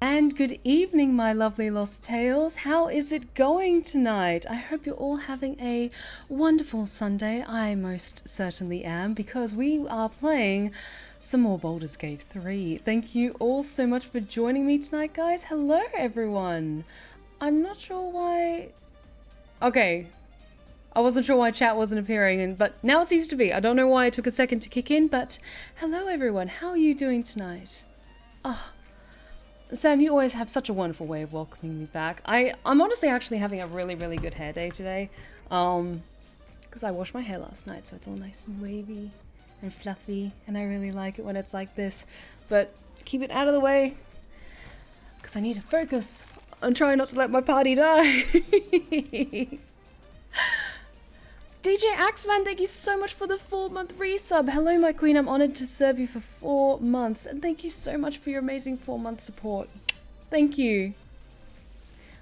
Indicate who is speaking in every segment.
Speaker 1: And good evening, my lovely Lost Tales. How is it going tonight? I hope you're all having a wonderful Sunday. I most certainly am, because we are playing some more Baldur's Gate 3. Thank you all so much for joining me tonight, guys. Hello, everyone. I'm not sure why... Okay. I wasn't sure why chat wasn't appearing, but now it seems to be. I don't know why it took a second to kick in, but hello, everyone. How are you doing tonight? Sam, you always have such a wonderful way of welcoming me back. I'm honestly actually having a really good hair day today. Because I washed my hair last night, so it's all nice and wavy and fluffy, and I really like it when it's like this. But keep it out of the way, because I need to focus on trying not to let my party die. DJ Axeman, thank you so much for the 4-month resub. Hello, my queen. I'm honored to serve you for 4 months. And thank you so much for your amazing 4-month support. Thank you.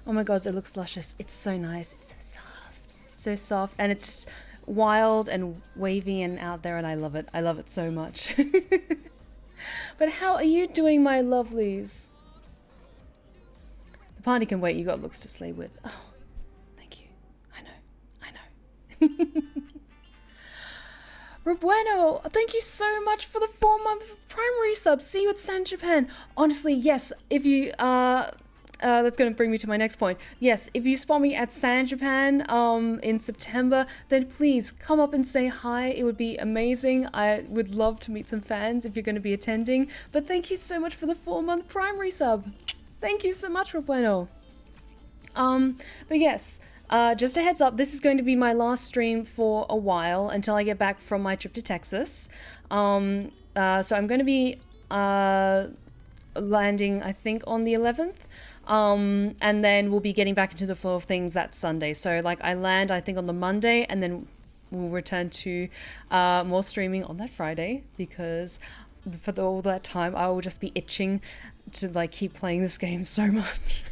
Speaker 1: Oh my god, it looks luscious. It's so nice. It's so soft. It's so soft. And it's just wild and wavy and out there, and I love it. I love it so much. But how are you doing, my lovelies? The party can wait. You got looks to slay with. Oh. Robueno, thank you so much for the 4-month primary sub. See you at San Japan. Honestly, yes, if you, that's going to bring me to my next point. Yes, if you spot me at San Japan, in September, then please come up and say hi. It would be amazing. I would love to meet some fans if you're going to be attending. But thank you so much for the 4-month primary sub. Thank you so much, Robueno. But yes, just a heads up, this is going to be my last stream for a while until I get back from my trip to Texas. So I'm going to be landing, I think, on the 11th. And then we'll be getting back into the flow of things that Sunday. So like I land, I think, on the Monday, and then we'll return to more streaming on that Friday, because for all that time I will just be itching to like keep playing this game so much.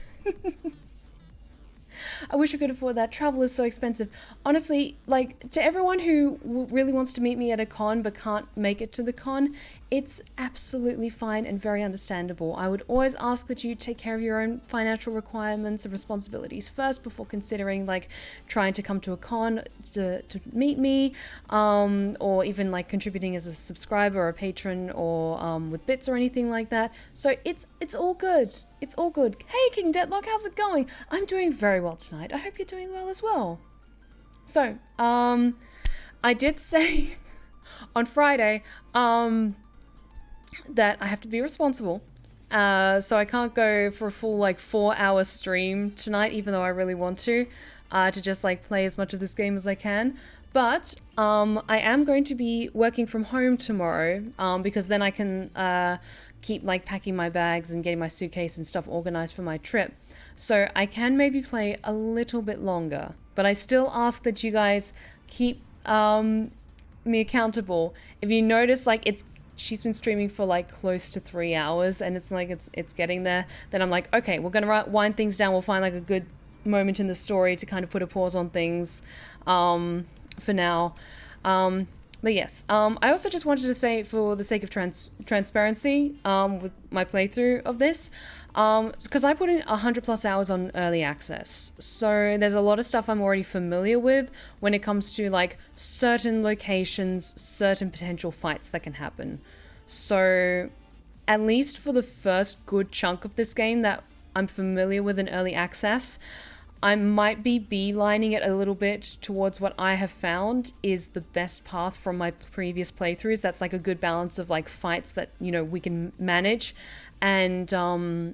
Speaker 1: I wish I could afford that. Travel is so expensive. Honestly, like, to everyone who really wants to meet me at a con but can't make it to the con, it's absolutely fine and very understandable. I would always ask that you take care of your own financial requirements and responsibilities first before considering, like, trying to come to a con to meet me, or even, like, contributing as a subscriber or a patron, or with bits or anything like that. So it's all good. It's all good. Hey, King Deadlock, how's it going? I'm doing very well tonight. I hope you're doing well as well. So, I did say on Friday, that I have to be responsible. So I can't go for a full, like, 4-hour stream tonight, even though I really want to just, like, play as much of this game as I can. But, I am going to be working from home tomorrow, because then I can, keep like packing my bags and getting my suitcase and stuff organized for my trip. So I can maybe play a little bit longer, but I still ask that you guys keep me accountable. If you notice, like, she's been streaming for like close to 3 hours, and it's like it's getting there, then I'm like, okay, we're gonna wind things down. We'll find like a good moment in the story to kind of put a pause on things for now. But yes, I also just wanted to say, for the sake of transparency, with my playthrough of this, because I put in 100+ hours on early access, so there's a lot of stuff I'm already familiar with when it comes to like certain locations, certain potential fights that can happen. So at least for the first good chunk of this game that I'm familiar with in early access, I might be beelining it a little bit towards what I have found is the best path from my previous playthroughs. That's like a good balance of like fights that, you know, we can manage, and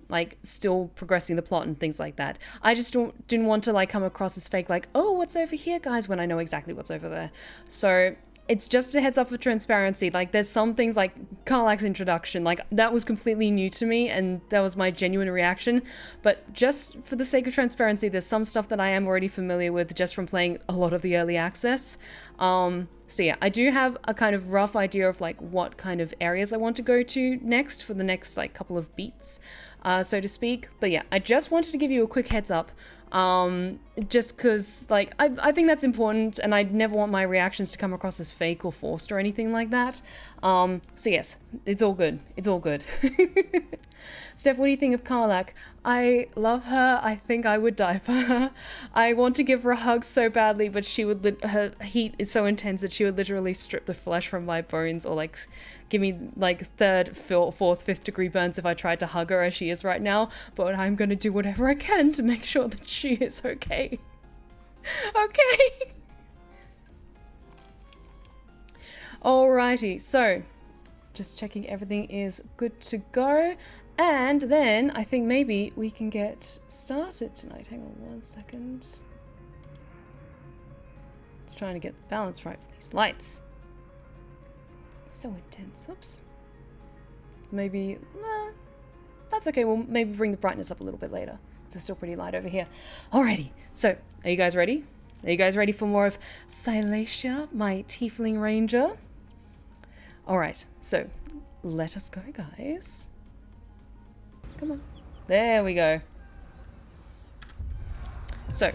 Speaker 1: like still progressing the plot and things like that. I just didn't want to like come across as fake, like, oh, what's over here, guys, when I know exactly what's over there. So it's just a heads up for transparency. Like, there's some things like Karlach's introduction, like, that was completely new to me, and that was my genuine reaction. But just for the sake of transparency, there's some stuff that I am already familiar with just from playing a lot of the early access. So yeah, I do have a kind of rough idea of like what kind of areas I want to go to next for the next like couple of beats, so to speak. But yeah, I just wanted to give you a quick heads up. Just because, like, I think that's important, and I'd never want my reactions to come across as fake or forced or anything like that. So yes, it's all good. It's all good. Steph, what do you think of Karlach? I love her. I think I would die for her. I want to give her a hug so badly, but she would her heat is so intense that she would literally strip the flesh from my bones, or like give me like third, fourth, fifth degree burns if I tried to hug her as she is right now. But I'm gonna do whatever I can to make sure that she is okay. Okay. Alrighty, so just checking everything is good to go. And then I think maybe we can get started tonight. Hang on 1 second. Just trying to get the balance right for these lights. So intense. Oops. Maybe, nah, that's okay. We'll maybe bring the brightness up a little bit later. It's still pretty light over here. Alrighty, so are you guys ready? Are you guys ready for more of Silesia, my tiefling ranger? Alright, so let us go, guys. Come on. There we go. So,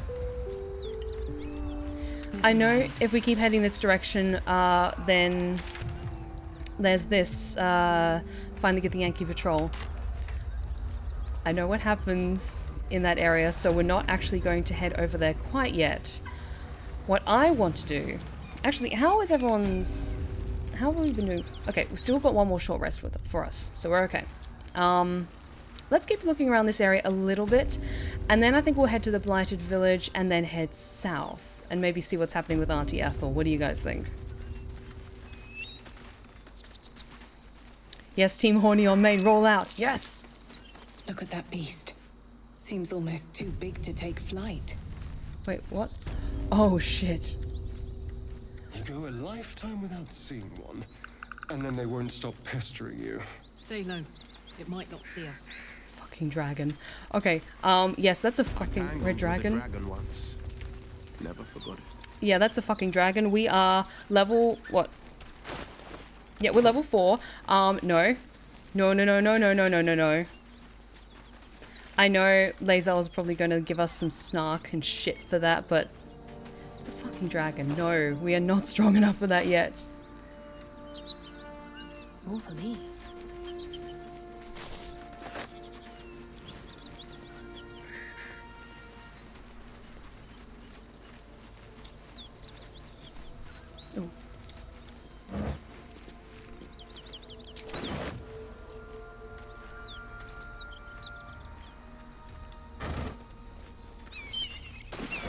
Speaker 1: I know if we keep heading this direction, then there's this, finally get the Yankee Patrol. I know what happens in that area, so we're not actually going to head over there quite yet. What I want to do... Actually, how is everyone's... How have we been doing? Okay, we've still got one more short rest for us, so we're okay. Let's keep looking around this area a little bit, and then I think we'll head to the Blighted Village and then head south, and maybe see what's happening with Auntie Ethel. What do you guys think? Yes, Team Horny on main, roll out, yes!
Speaker 2: Look at that beast. Seems almost too big to take flight.
Speaker 1: Wait, what? Oh, shit.
Speaker 3: You go a lifetime without seeing one, and then they won't stop pestering you.
Speaker 2: Stay low. It might not see us.
Speaker 1: Fucking dragon. Okay, yes, that's a fucking red dragon.
Speaker 4: Dragon once. Never forgot it.
Speaker 1: Yeah, that's a fucking dragon. We are level... What? Yeah, we're level 4. No. No, no, no, no, no, no, no, no, no. I know Lae'zel's probably going to give us some snark and shit for that, but... It's a fucking dragon. No, we are not strong enough for that yet.
Speaker 2: More for me.
Speaker 1: Ooh.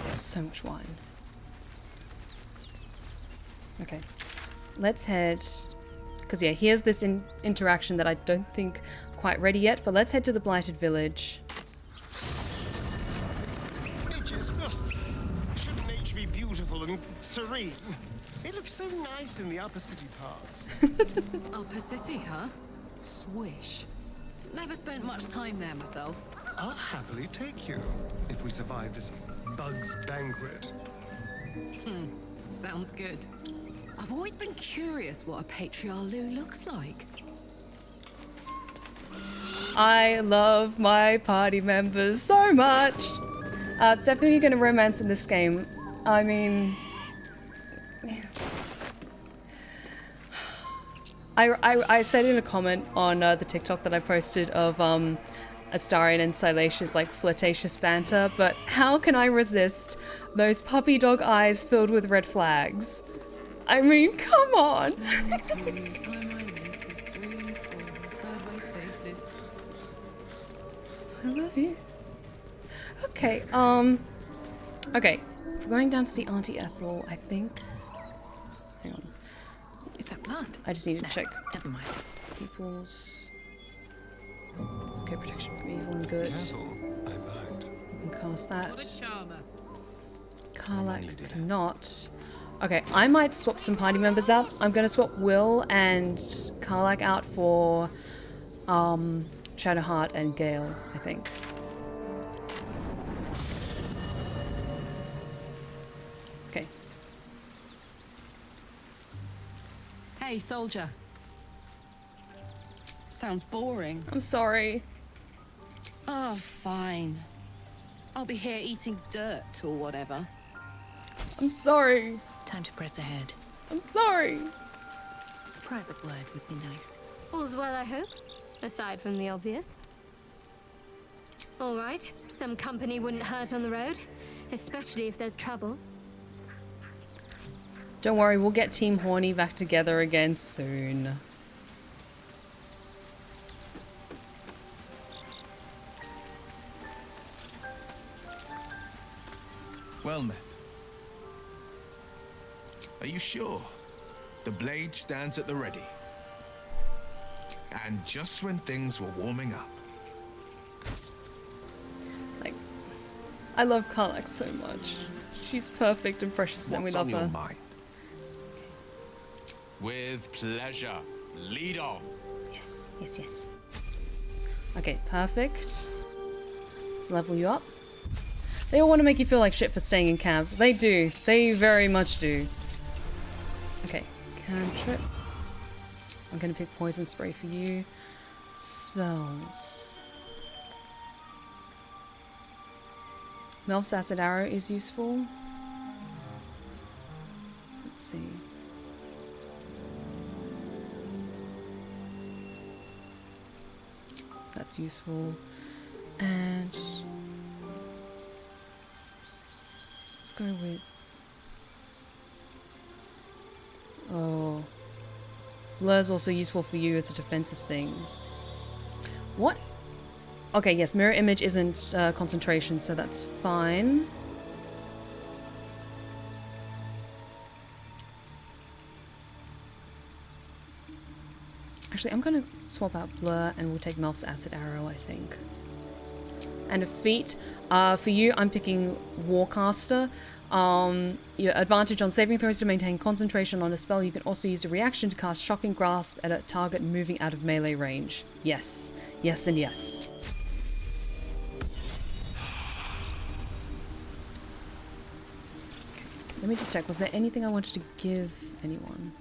Speaker 1: So much wine. Okay, let's head, because yeah, here's this interaction that I don't think quite ready yet, but let's head to the Blighted Village.
Speaker 3: Bitches, shouldn't nature be beautiful and serene? It looks so nice in the upper city parts.
Speaker 2: Upper city, huh? Swish. Never spent much time there myself.
Speaker 3: I'll happily take you, if we survive this bug's banquet.
Speaker 2: Sounds good. I've always been curious what a patriarch looks like.
Speaker 1: I love my party members so much. Steph, who are you going to romance in this game? I mean... I said in a comment on the TikTok that I posted of Astarion and Silesia's like flirtatious banter, but how can I resist those puppy dog eyes filled with red flags? I mean, come on. I love you. Okay, okay. If we're going down to see Auntie Ethel, I think... Hang on.
Speaker 2: Is that blood?
Speaker 1: I just need to check.
Speaker 2: Never mind.
Speaker 1: People's... Okay, protection from evil and good.
Speaker 3: Careful, I bite.
Speaker 1: We can cast that.
Speaker 2: What a charmer.
Speaker 1: Karlach cannot. Okay, I might swap some party members out. I'm gonna swap Will and Karlach out for Shadowheart and Gale, I think. Okay.
Speaker 2: Hey, soldier. Sounds boring.
Speaker 1: I'm sorry.
Speaker 2: Oh, fine. I'll be here eating dirt or whatever.
Speaker 1: I'm sorry.
Speaker 2: Time to press ahead.
Speaker 1: I'm sorry.
Speaker 5: private word would be nice.
Speaker 6: All's well, I hope, aside from the obvious. All right, some company wouldn't hurt on the road, especially if there's trouble.
Speaker 1: Don't worry, we'll get Team Horny back together again soon.
Speaker 4: Well met. Are you sure? The blade stands at the ready. And just when things were warming up.
Speaker 1: Like, I love Karlak so much. She's perfect and precious, and we love
Speaker 4: What's on
Speaker 1: her.
Speaker 4: your mind?
Speaker 7: With pleasure. Lead on.
Speaker 1: Yes, yes, yes. Okay, perfect. Let's level you up. They all want to make you feel like shit for staying in camp. They do. They very much do. Okay, cantrip. I'm gonna pick poison spray for you. Spells. Melf's acid arrow is useful. Let's see. That's useful. And let's go with... Oh. Blur's also useful for you as a defensive thing. What? Okay, yes, mirror image isn't concentration, so that's fine. Actually, I'm gonna swap out Blur and we'll take Melf's acid arrow, I think. And a feat. For you, I'm picking Warcaster. Your advantage on saving throws to maintain concentration on a spell. You can also use a reaction to cast Shocking Grasp at a target moving out of melee range. Yes. Yes and yes. Let me just check. Was there anything I wanted to give anyone?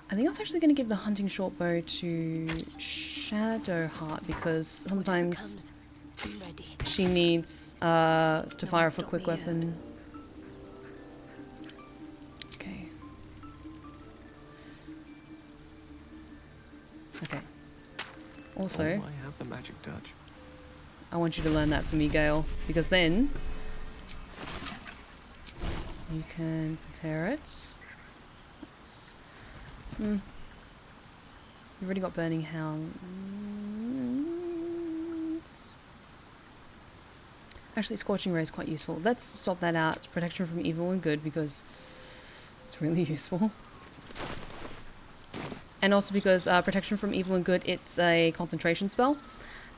Speaker 1: I think I was actually going to give the hunting short bow to Shadowheart because sometimes she needs to fire off a quick weapon. Okay. Okay. Also,
Speaker 3: I have the magic touch.
Speaker 1: I want you to learn that for me, Gale, because then you can prepare it. Let's... You've already got Burning Hounds. Actually, Scorching Ray is quite useful. Let's swap that out. Protection from Evil and Good because it's really useful. And also because Protection from Evil and Good, it's a concentration spell.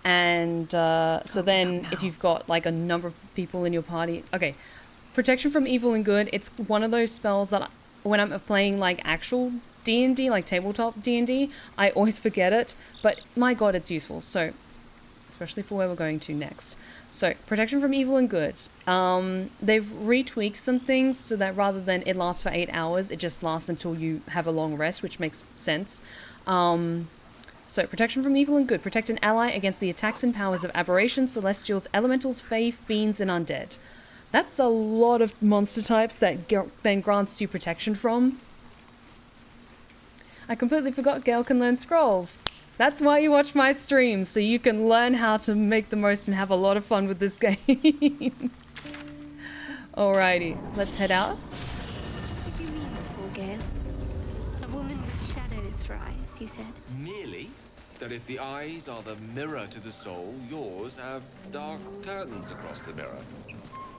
Speaker 1: And so then if you've got like a number of people in your party... Okay, Protection from Evil and Good, it's one of those spells that when I'm playing like actual D&D, like tabletop D&D, I always forget it, but my god, it's useful. So, especially for where we're going to next. So, Protection from Evil and Good. They've retweaked some things so that rather than it lasts for 8 hours, it just lasts until you have a long rest, which makes sense. So, Protection from Evil and Good. Protect an ally against the attacks and powers of aberrations, celestials, elementals, fae, fiends, and undead. That's a lot of monster types that then grants you protection from. I completely forgot Gale can learn scrolls. That's why you watch my streams, so you can learn how to make the most and have a lot of fun with this game. Alrighty, let's head out.
Speaker 6: What did you mean before, Gale? A woman with shadows for eyes, you said?
Speaker 7: Merely that if the eyes are the mirror to the soul, yours have dark curtains across the mirror.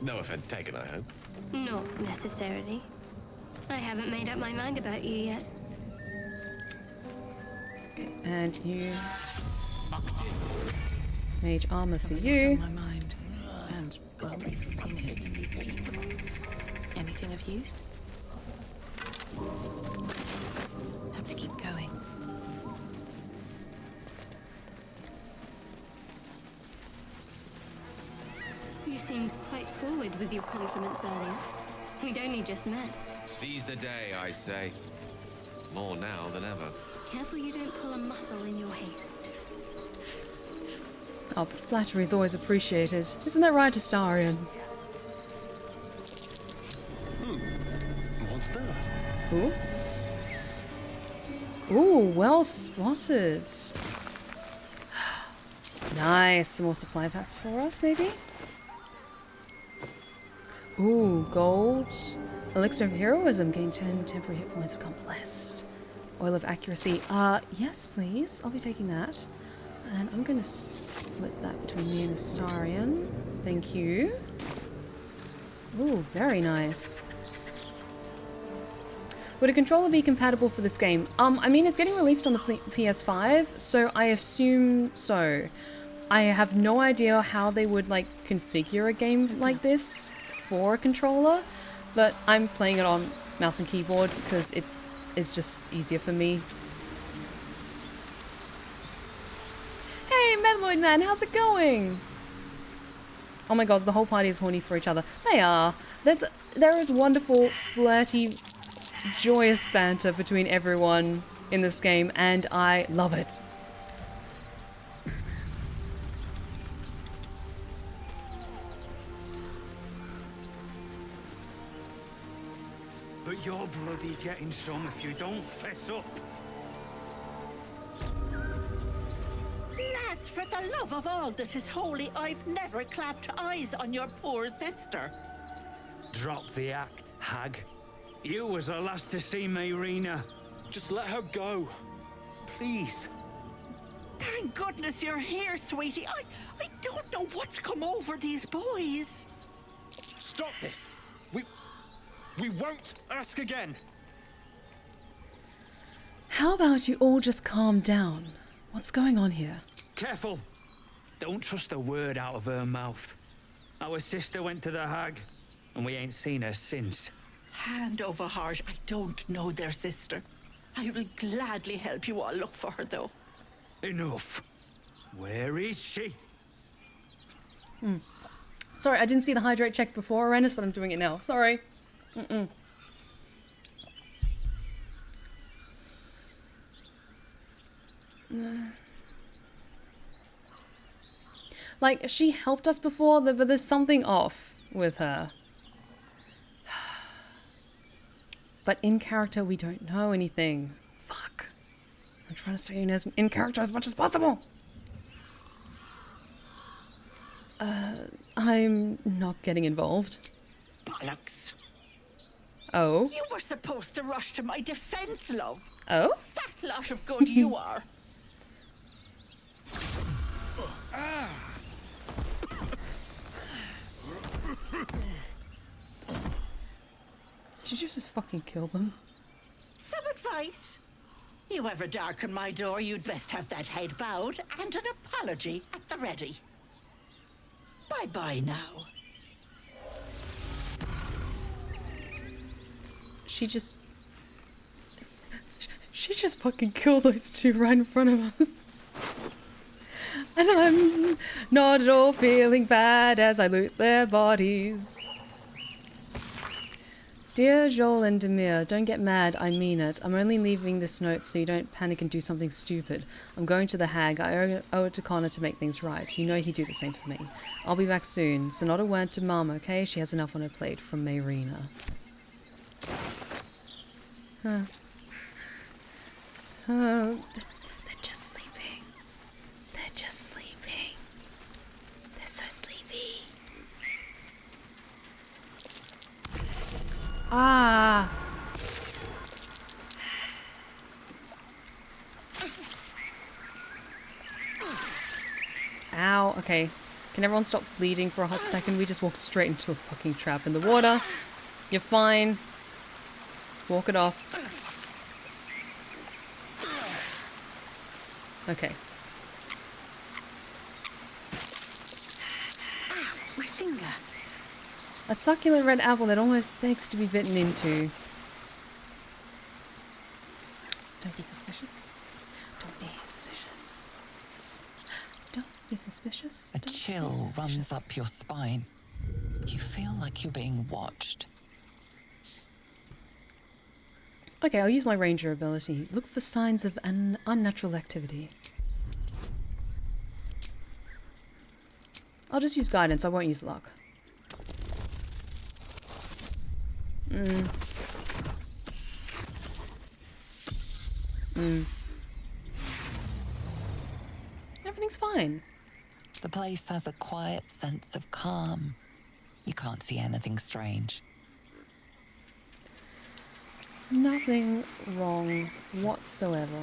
Speaker 7: No offense taken, I hope.
Speaker 6: Not necessarily. I haven't made up my mind about you yet.
Speaker 1: And you... Mage armor for
Speaker 5: On
Speaker 1: you.
Speaker 5: my mind. And, well, in it. Anything of use? Have to keep going.
Speaker 6: You seemed quite forward with your compliments earlier. We'd only just met.
Speaker 7: Seize the day, I say. More now than ever.
Speaker 6: Careful you don't pull a muscle in your haste.
Speaker 1: Oh, but flattery is always appreciated. Isn't that right, Astarion?
Speaker 3: What's that?
Speaker 1: Ooh. well spotted. Nice. Some more supply packs for us, maybe? Ooh, gold. Elixir of heroism. Gain 10 temporary hit points. Become blessed. Oil of accuracy. Yes, please. I'll be taking that. And I'm going to split that between me and Astarion. Thank you. Ooh, very nice. Would a controller be compatible for this game? I mean, it's getting released on the PS5, so I assume so. I have no idea how they would, like, configure a game like this for a controller, but I'm playing it on mouse and keyboard because it is just easier for me. Hey, Metalloid Man, how's it going? Oh my god, the whole party is horny for each other. They are. There is wonderful, flirty, joyous banter between everyone in this game, and I love it.
Speaker 8: But you're bloody getting some if you don't fess up.
Speaker 9: Lads, for the love of all that is holy, I've never clapped eyes on your poor sister.
Speaker 8: Drop the act, hag. You was the last to see Mayrina.
Speaker 10: Just let her go. Please.
Speaker 9: Thank goodness you're here, sweetie. I don't know what's come over these boys.
Speaker 10: Stop this. We won't ask again.
Speaker 1: How about you all just calm down? What's going on here?
Speaker 8: Careful. Don't trust a word out of her mouth. Our sister went to the hag, and we ain't seen her since.
Speaker 9: Hand over heart, I don't know their sister. I will gladly help you all look for her, though.
Speaker 8: Enough. Where is she?
Speaker 1: Sorry, I didn't see the hydrate check before, Arenas, but I'm doing it now. Sorry. Like, she helped us before, but there's something off with her. But in character, we don't know anything. Fuck. I'm trying to stay in character as much as possible. I'm not getting involved.
Speaker 9: Bollocks.
Speaker 1: Oh?
Speaker 9: You were supposed to rush to my defense, love.
Speaker 1: Oh?
Speaker 9: Fat lot of good you are.
Speaker 1: Did you just fucking kill them?
Speaker 9: Some advice. You ever darken my door, you'd best have that head bowed and an apology at the ready. Bye-bye now.
Speaker 1: She just fucking killed those two right in front of us. And I'm not at all feeling bad as I loot their bodies. Dear Joel and Demir, don't get mad, I mean it. I'm only leaving this note so you don't panic and do something stupid. I'm going to the hag. I owe it to Connor to make things right. You know he'd do the same for me. I'll be back soon, so not a word to Mum, okay? She has enough on her plate from Mayrina. They're just sleeping. They're just sleeping. They're so sleepy. Ah. Ow. Okay. Can everyone stop bleeding for a hot second? We just walked straight into a fucking trap in the water. You're fine. Walk it off. Okay.
Speaker 5: My finger.
Speaker 1: A succulent red apple that almost begs to be bitten into. Don't be suspicious. Don't be suspicious. Don't be suspicious.
Speaker 5: A chill runs up your spine. You feel like you're being watched.
Speaker 1: Okay, I'll use my ranger ability. Look for signs of an unnatural activity. I'll just use guidance, I won't use luck. everything's fine.
Speaker 5: The place has a quiet sense of calm. You can't see anything strange.
Speaker 1: Nothing wrong whatsoever.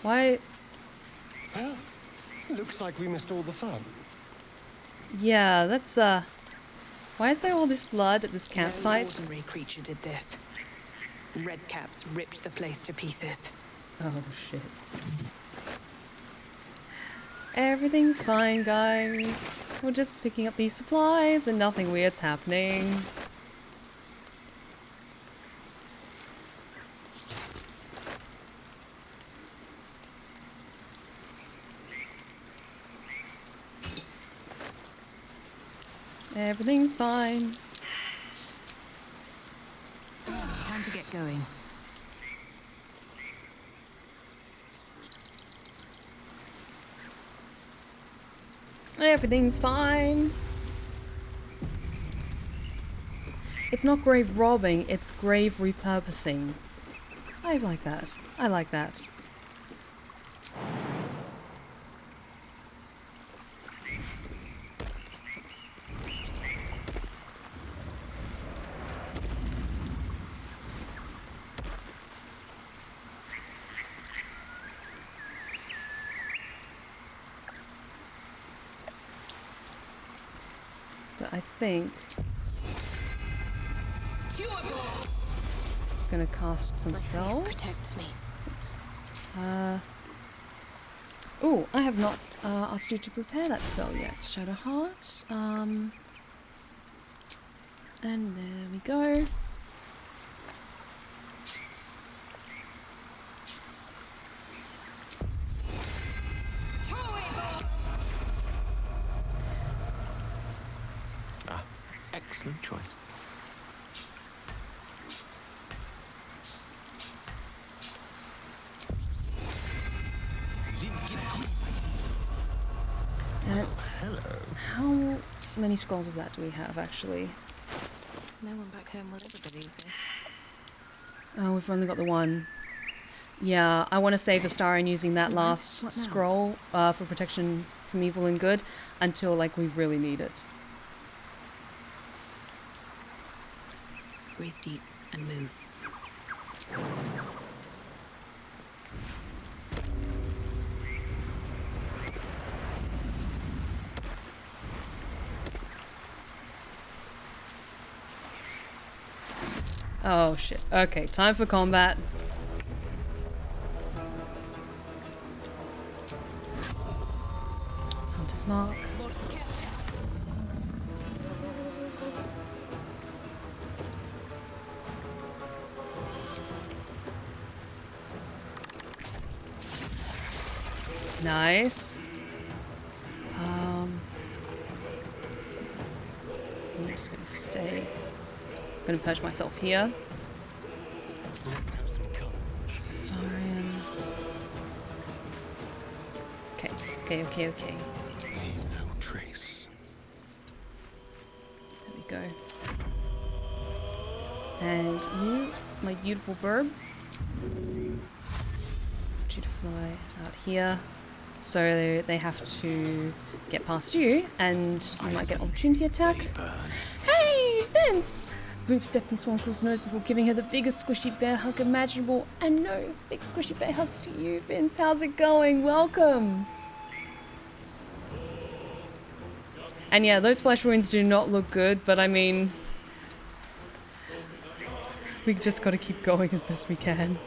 Speaker 1: Why?
Speaker 3: Well, looks like we missed all the fun.
Speaker 1: Yeah, that's why is there all this blood at this campsite?
Speaker 11: No ordinary creature did this. Redcaps ripped the place to pieces.
Speaker 1: Oh shit. Everything's fine, guys. We're just picking up these supplies and nothing weird's happening. Everything's fine.
Speaker 2: Time to get going.
Speaker 1: Everything's fine. It's not grave robbing, it's grave repurposing. I like that. I like that. But I think I'm gonna cast some spells.
Speaker 6: Protects me.
Speaker 1: Oops. Oh, I have not asked you to prepare that spell yet. Shadow Heart. And there we go.
Speaker 7: Excellent choice.
Speaker 3: Hello.
Speaker 1: How many scrolls of that do we have, actually?
Speaker 11: No one back home will ever believe this.
Speaker 1: Oh, we've only got the one. Yeah, I want to save Astarion using that last scroll for protection from evil and good until, like, we really need it.
Speaker 11: Breathe deep and move.
Speaker 1: Oh shit. Okay, time for combat. Hunter's Mark. Nice. I'm just gonna stay. I'm gonna perch myself here.
Speaker 3: Let's have some color.
Speaker 1: Astarion. Okay.
Speaker 3: Leave no trace.
Speaker 1: There we go. And you, my beautiful bird. Want you to fly out here. So they have to get past you, and you might get opportunity attack. Hey, Vince! Boop Stephanie Swankle's nose before giving her the biggest squishy bear hug imaginable. And no big squishy bear hugs to you, Vince. How's it going? Welcome! And yeah, those flesh wounds do not look good, but I mean, we just gotta keep going as best we can.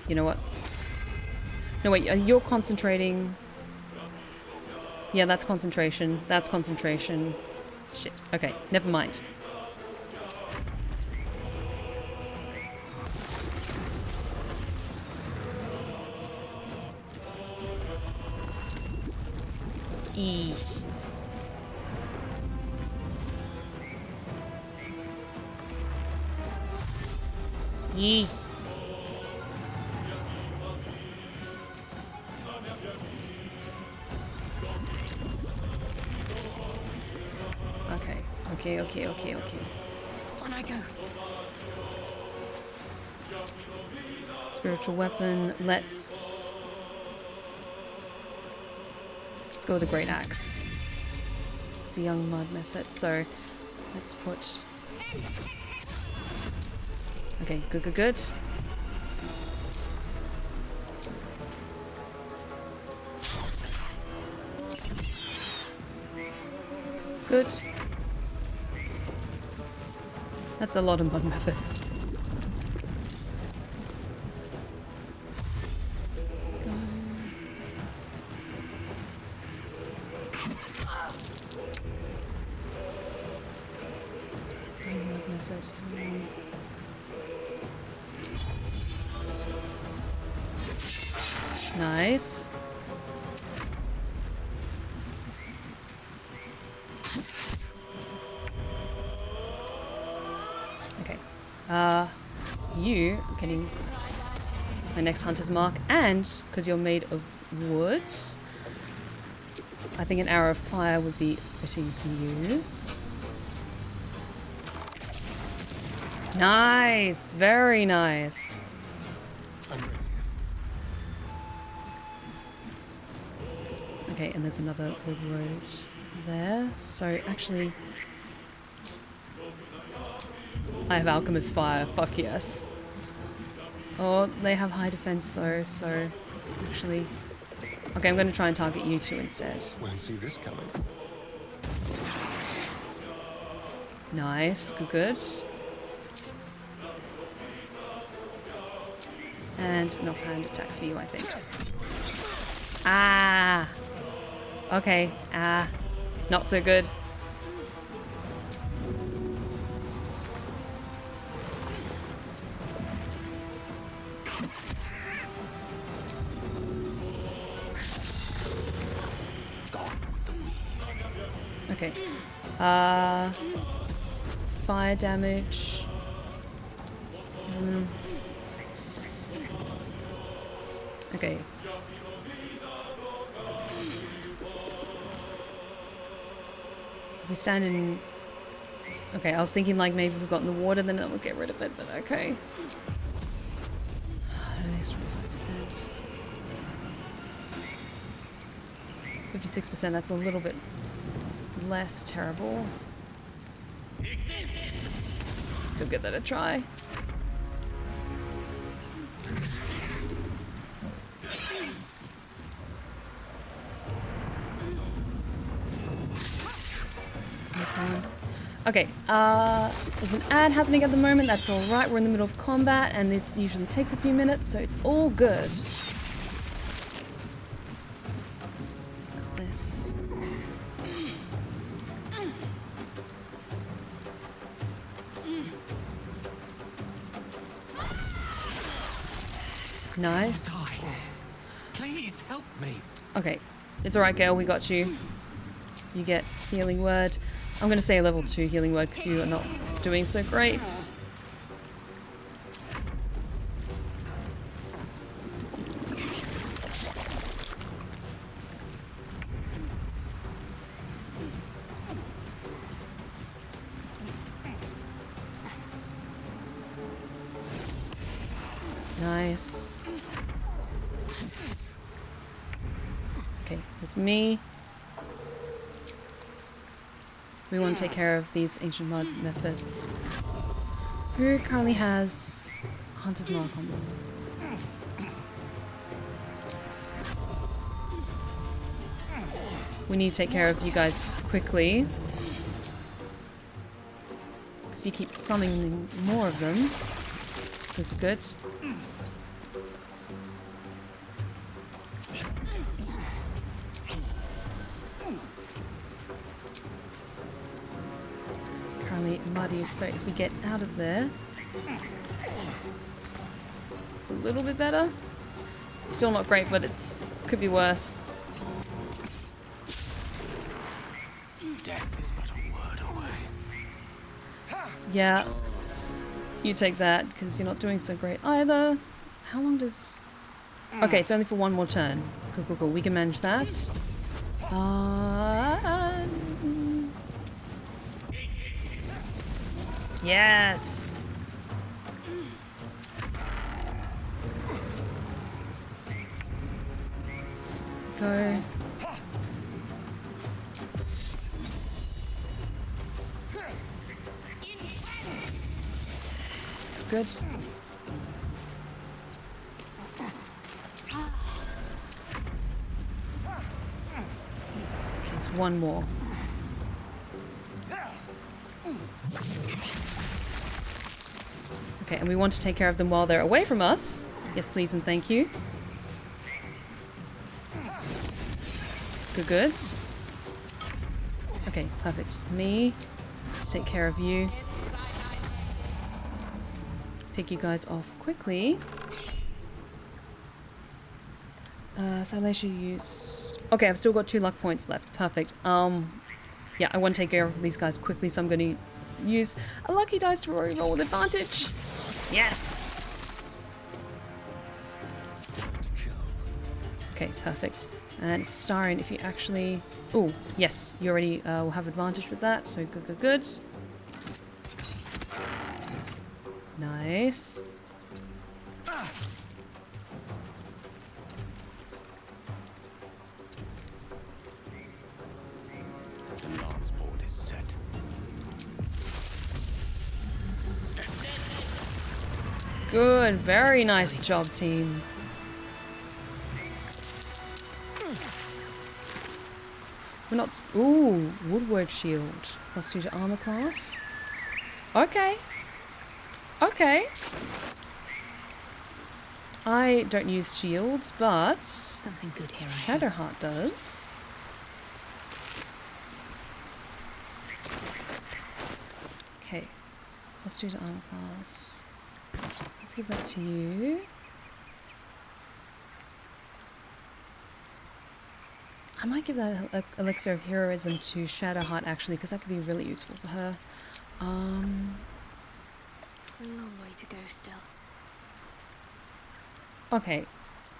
Speaker 1: You know what? No, wait, you're concentrating. Yeah, that's concentration. That's concentration. Shit. Okay, never mind. Eesh. Yeesh. Okay.
Speaker 2: On I go.
Speaker 1: Spiritual weapon. Let's go with the great axe. It's a young mud method, so let's put. Okay, good. Good. That's a lot of mud methods. Nice. Okay. You are getting my next hunter's mark, and because you're made of wood, I think an arrow of fire would be fitting for you. Nice, very nice. Okay, and there's another wood road there. So actually, I have Alchemist Fire. Fuck yes. Oh, they have high defense though, so actually, okay, I'm going to try and target you two instead.
Speaker 3: Won't see this coming.
Speaker 1: Nice, good. And an offhand attack for you, I think. Ah! Okay, not so good. Okay. Fire damage. Okay. If we stand in... Okay, I was thinking like maybe if we've got in the water then that would get rid of it, but okay. I don't think it's 25%. 56%, that's a little bit less terrible. Still give that a try. Okay, there's an ad happening at the moment, that's alright, we're in the middle of combat and this usually takes a few minutes, so it's all good. Got this. Nice.
Speaker 7: Please help me.
Speaker 1: Okay, it's alright, Gale, we got you. You get healing word. I'm going to say a level 2 healing word because you are not doing so great. Nice. Okay, it's me. We want to take care of these ancient mud methods. Who currently has Hunter's Mark on them? We need to take care of you guys quickly. Because you keep summoning more of them. Good. Muddy, so if we get out of there, it's a little bit better. It's still not great, but it's could be worse.
Speaker 7: Death is but a word away.
Speaker 1: Yeah, you take that because you're not doing so great either. How long does? Okay, it's only for one more turn. Cool. We can manage that. Yes! Go. Good. Okay, there's one more. Okay, and we want to take care of them while they're away from us. Yes, please and thank you. Good, good. Okay, perfect. Me. Let's take care of you. Pick you guys off quickly. Silation use... Okay, I've still got 2 luck points left. Perfect. Yeah, I want to take care of these guys quickly, so I'm going to use a lucky dice to roll with advantage. Yes! Okay, perfect. And Astarion, if you actually... Oh, yes, you already will have advantage with that, so good, good, good. Nice.
Speaker 4: The lance board is set.
Speaker 1: Good, very nice job, team. We're not... Ooh, woodward shield. +2 to armor class. Okay. Okay. I don't use shields, but...
Speaker 2: Something good here.
Speaker 1: Shadowheart does. Okay. +2 to armor class. Let's give that to you. I might give that elixir of heroism to Shadowheart actually, because that could be really useful for her.
Speaker 6: A long way to go still.
Speaker 1: Okay.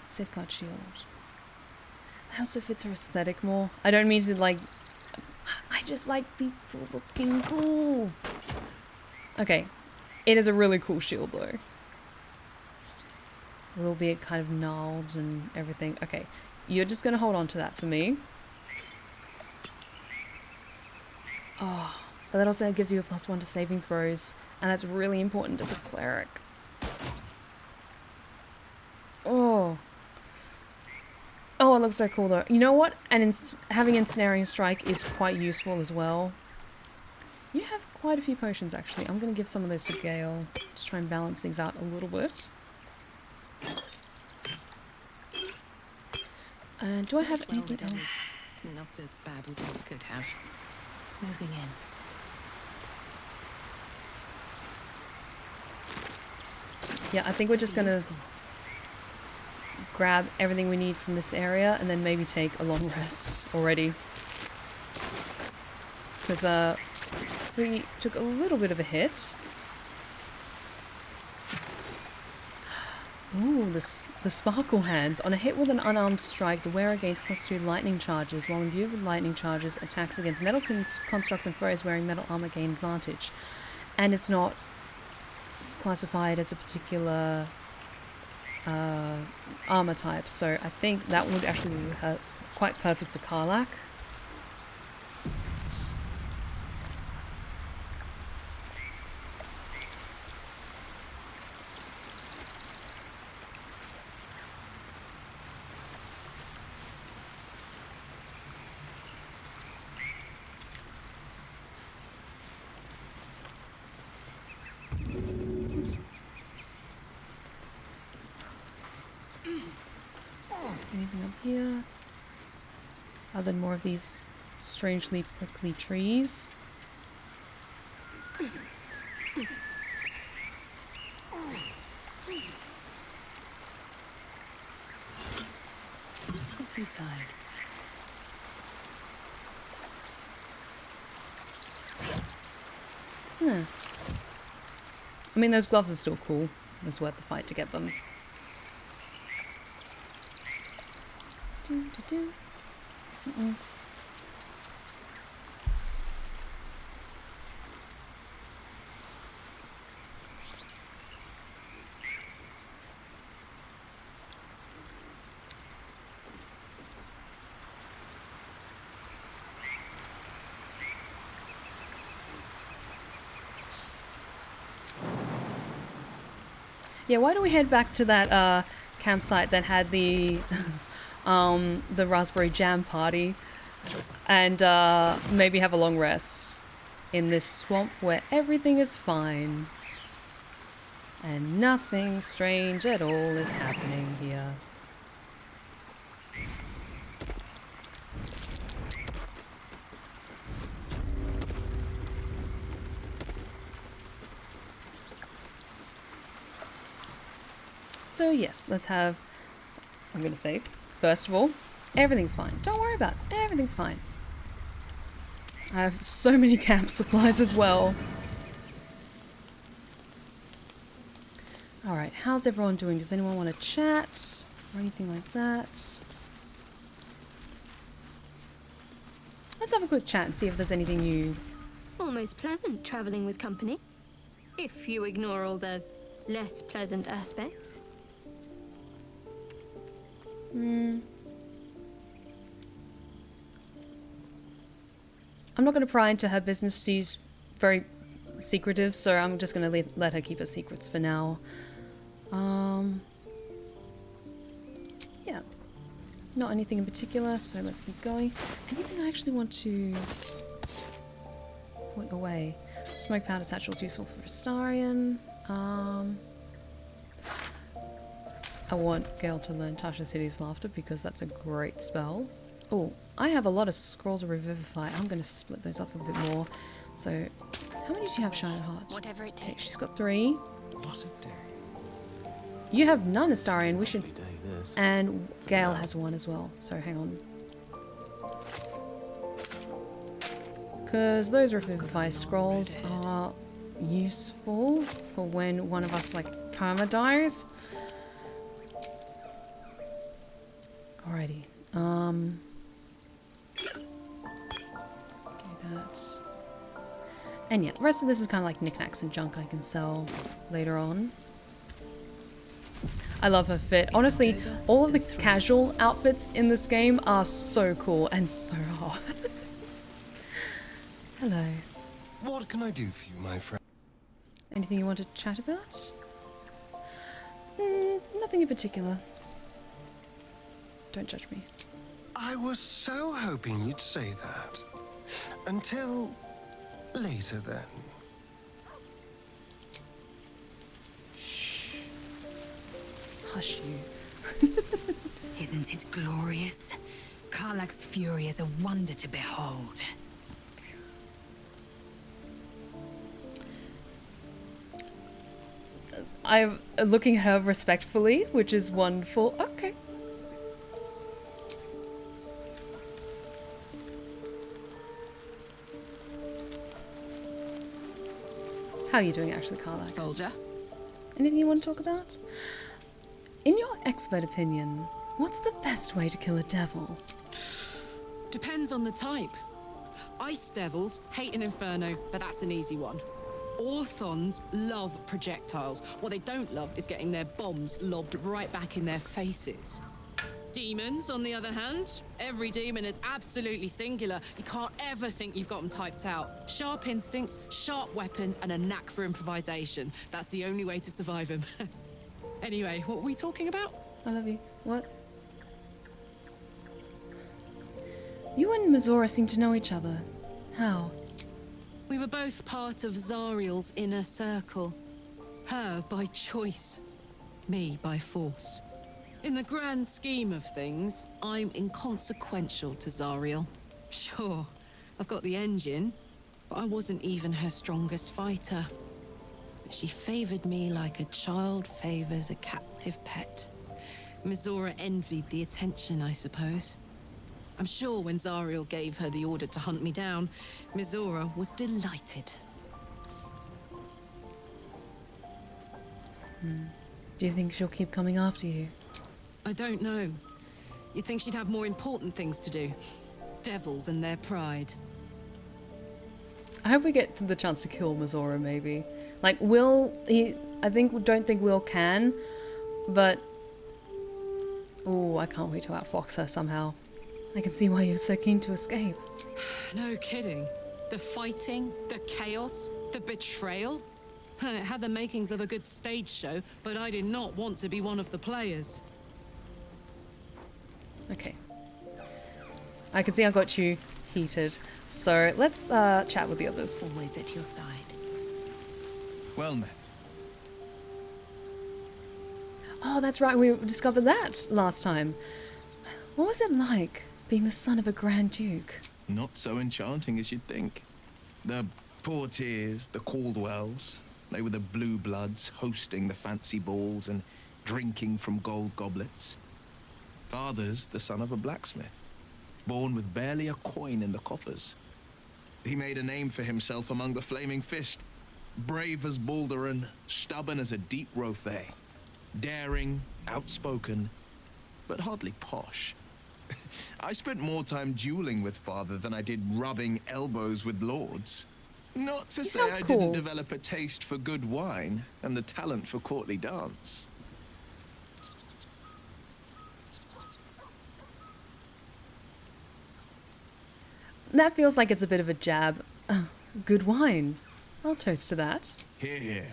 Speaker 1: Safeguard shield. That also fits her aesthetic more. I don't mean to like... I just like people looking cool. Okay. It is a really cool shield though. A little bit kind of gnarled and everything. Okay. You're just going to hold on to that for me. Oh, but that also gives you a +1 to saving throws, and that's really important as a cleric. Oh. Oh, it looks so cool though. You know what? And having Ensnaring Strike is quite useful as well. You have quite a few potions actually. I'm going to give some of those to Gale. Just try and balance things out a little bit. Do I have anything else?
Speaker 2: Not as bad as it could have. Moving in.
Speaker 1: Yeah, I think we're just gonna grab everything we need from this area and then maybe take a long rest already. Because we took a little bit of a hit. Ooh, the sparkle hands. On a hit with an unarmed strike, the wearer gains +2 lightning charges. While imbued with lightning charges, attacks against metal constructs and foes wearing metal armor gain advantage. And it's not classified as a particular armor type, so I think that would actually be quite perfect for Karlach. Anything up here? Other than more of these strangely prickly trees.
Speaker 2: What's inside?
Speaker 1: I mean, those gloves are still cool. It was worth the fight to get them. Yeah, why don't we head back to that campsite that had the the raspberry jam party, and maybe have a long rest in this swamp where everything is fine and nothing strange at all is happening here. So yes, let's have, I'm gonna save. First of all, everything's fine. Don't worry about it. Everything's fine. I have so many camp supplies as well. Alright, how's everyone doing? Does anyone want to chat? Or anything like that? Let's have a quick chat and see if there's anything new.
Speaker 6: Almost pleasant traveling with company. If you ignore all the less pleasant aspects.
Speaker 1: I'm not going to pry into her business. She's very secretive, so I'm just going to let her keep her secrets for now. Yeah. Not anything in particular, so let's keep going. Anything I actually want to put away? Smoke powder satchel's useful for Astarion. I want Gale to learn Tasha's Hideous Laughter because that's a great spell. Oh, I have a lot of Scrolls of Revivify. I'm going to split those up a bit more. So, how many do you have, Shattered Heart?
Speaker 2: Whatever it takes.
Speaker 1: Okay, she's got 3.
Speaker 3: What a day.
Speaker 1: You have none, Astarion. We should... And Gale has 1 as well. So, hang on. Because those Revivify Scrolls are useful for when one of us, like, perma dies. Alrighty. Okay, that. And yeah, the rest of this is kind of like knickknacks and junk I can sell later on. I love her fit. Honestly, all of the casual outfits in this game are so cool and so hot. Hello.
Speaker 3: What can I do for you, my friend?
Speaker 1: Anything you want to chat about? Nothing in particular. Don't judge me.
Speaker 3: I was so hoping you'd say that. Until later, then.
Speaker 1: Shh. Hush you.
Speaker 12: Isn't it glorious? Karlach's fury is a wonder to behold.
Speaker 1: I'm looking at her respectfully, which is wonderful. Okay. How are you doing, actually, Karlach?
Speaker 2: Soldier.
Speaker 1: Anything you want to talk about? In your expert opinion, what's the best way to kill a devil?
Speaker 2: Depends on the type. Ice devils hate an inferno, but that's an easy one. Orthons love projectiles. What they don't love is getting their bombs lobbed right back in their faces. Demons, on the other hand, every demon is absolutely singular. You can't ever think you've got them typed out. Sharp instincts, sharp weapons, and a knack for improvisation. That's the only way to survive them. Anyway, what were we talking about?
Speaker 1: I love you. What? You and Mizora seem to know each other. How?
Speaker 2: We were both part of Zariel's inner circle. Her by choice, me by force. In the grand scheme of things, I'm inconsequential to Zariel. Sure, I've got the engine, but I wasn't even her strongest fighter. She favored me like a child favors a captive pet. Mizora envied the attention, I suppose. I'm sure when Zariel gave her the order to hunt me down, Mizora was delighted.
Speaker 1: Do you think she'll keep coming after you?
Speaker 2: I don't know. You'd think she'd have more important things to do. Devils and their pride.
Speaker 1: I hope we get to the chance to kill Mizora, maybe. Like, don't think Will can, but... Ooh, I can't wait to outfox her somehow. I can see why you're so keen to escape.
Speaker 2: No kidding. The fighting, the chaos, the betrayal. It had the makings of a good stage show, but I did not want to be one of the players.
Speaker 1: Okay. I can see I got you heated. So let's chat with the others.
Speaker 12: Always at your side.
Speaker 4: Well met.
Speaker 1: Oh, that's right. We discovered that last time. What was it like being the son of a Grand Duke?
Speaker 4: Not so enchanting as you'd think. The Portiers, the Caldwells, they were the blue bloods hosting the fancy balls and drinking from gold goblets. Father's the son of a blacksmith, born with barely a coin in the coffers. He made a name for himself among the Flaming Fist, brave as Baldur and stubborn as a deep Rothay, daring, outspoken, but hardly posh. I spent more time dueling with father than I did rubbing elbows with lords. Not to say I didn't develop a taste for good wine and the talent for courtly dance.
Speaker 1: That feels like it's a bit of a jab. Good wine. I'll toast to that.
Speaker 4: Hear, hear.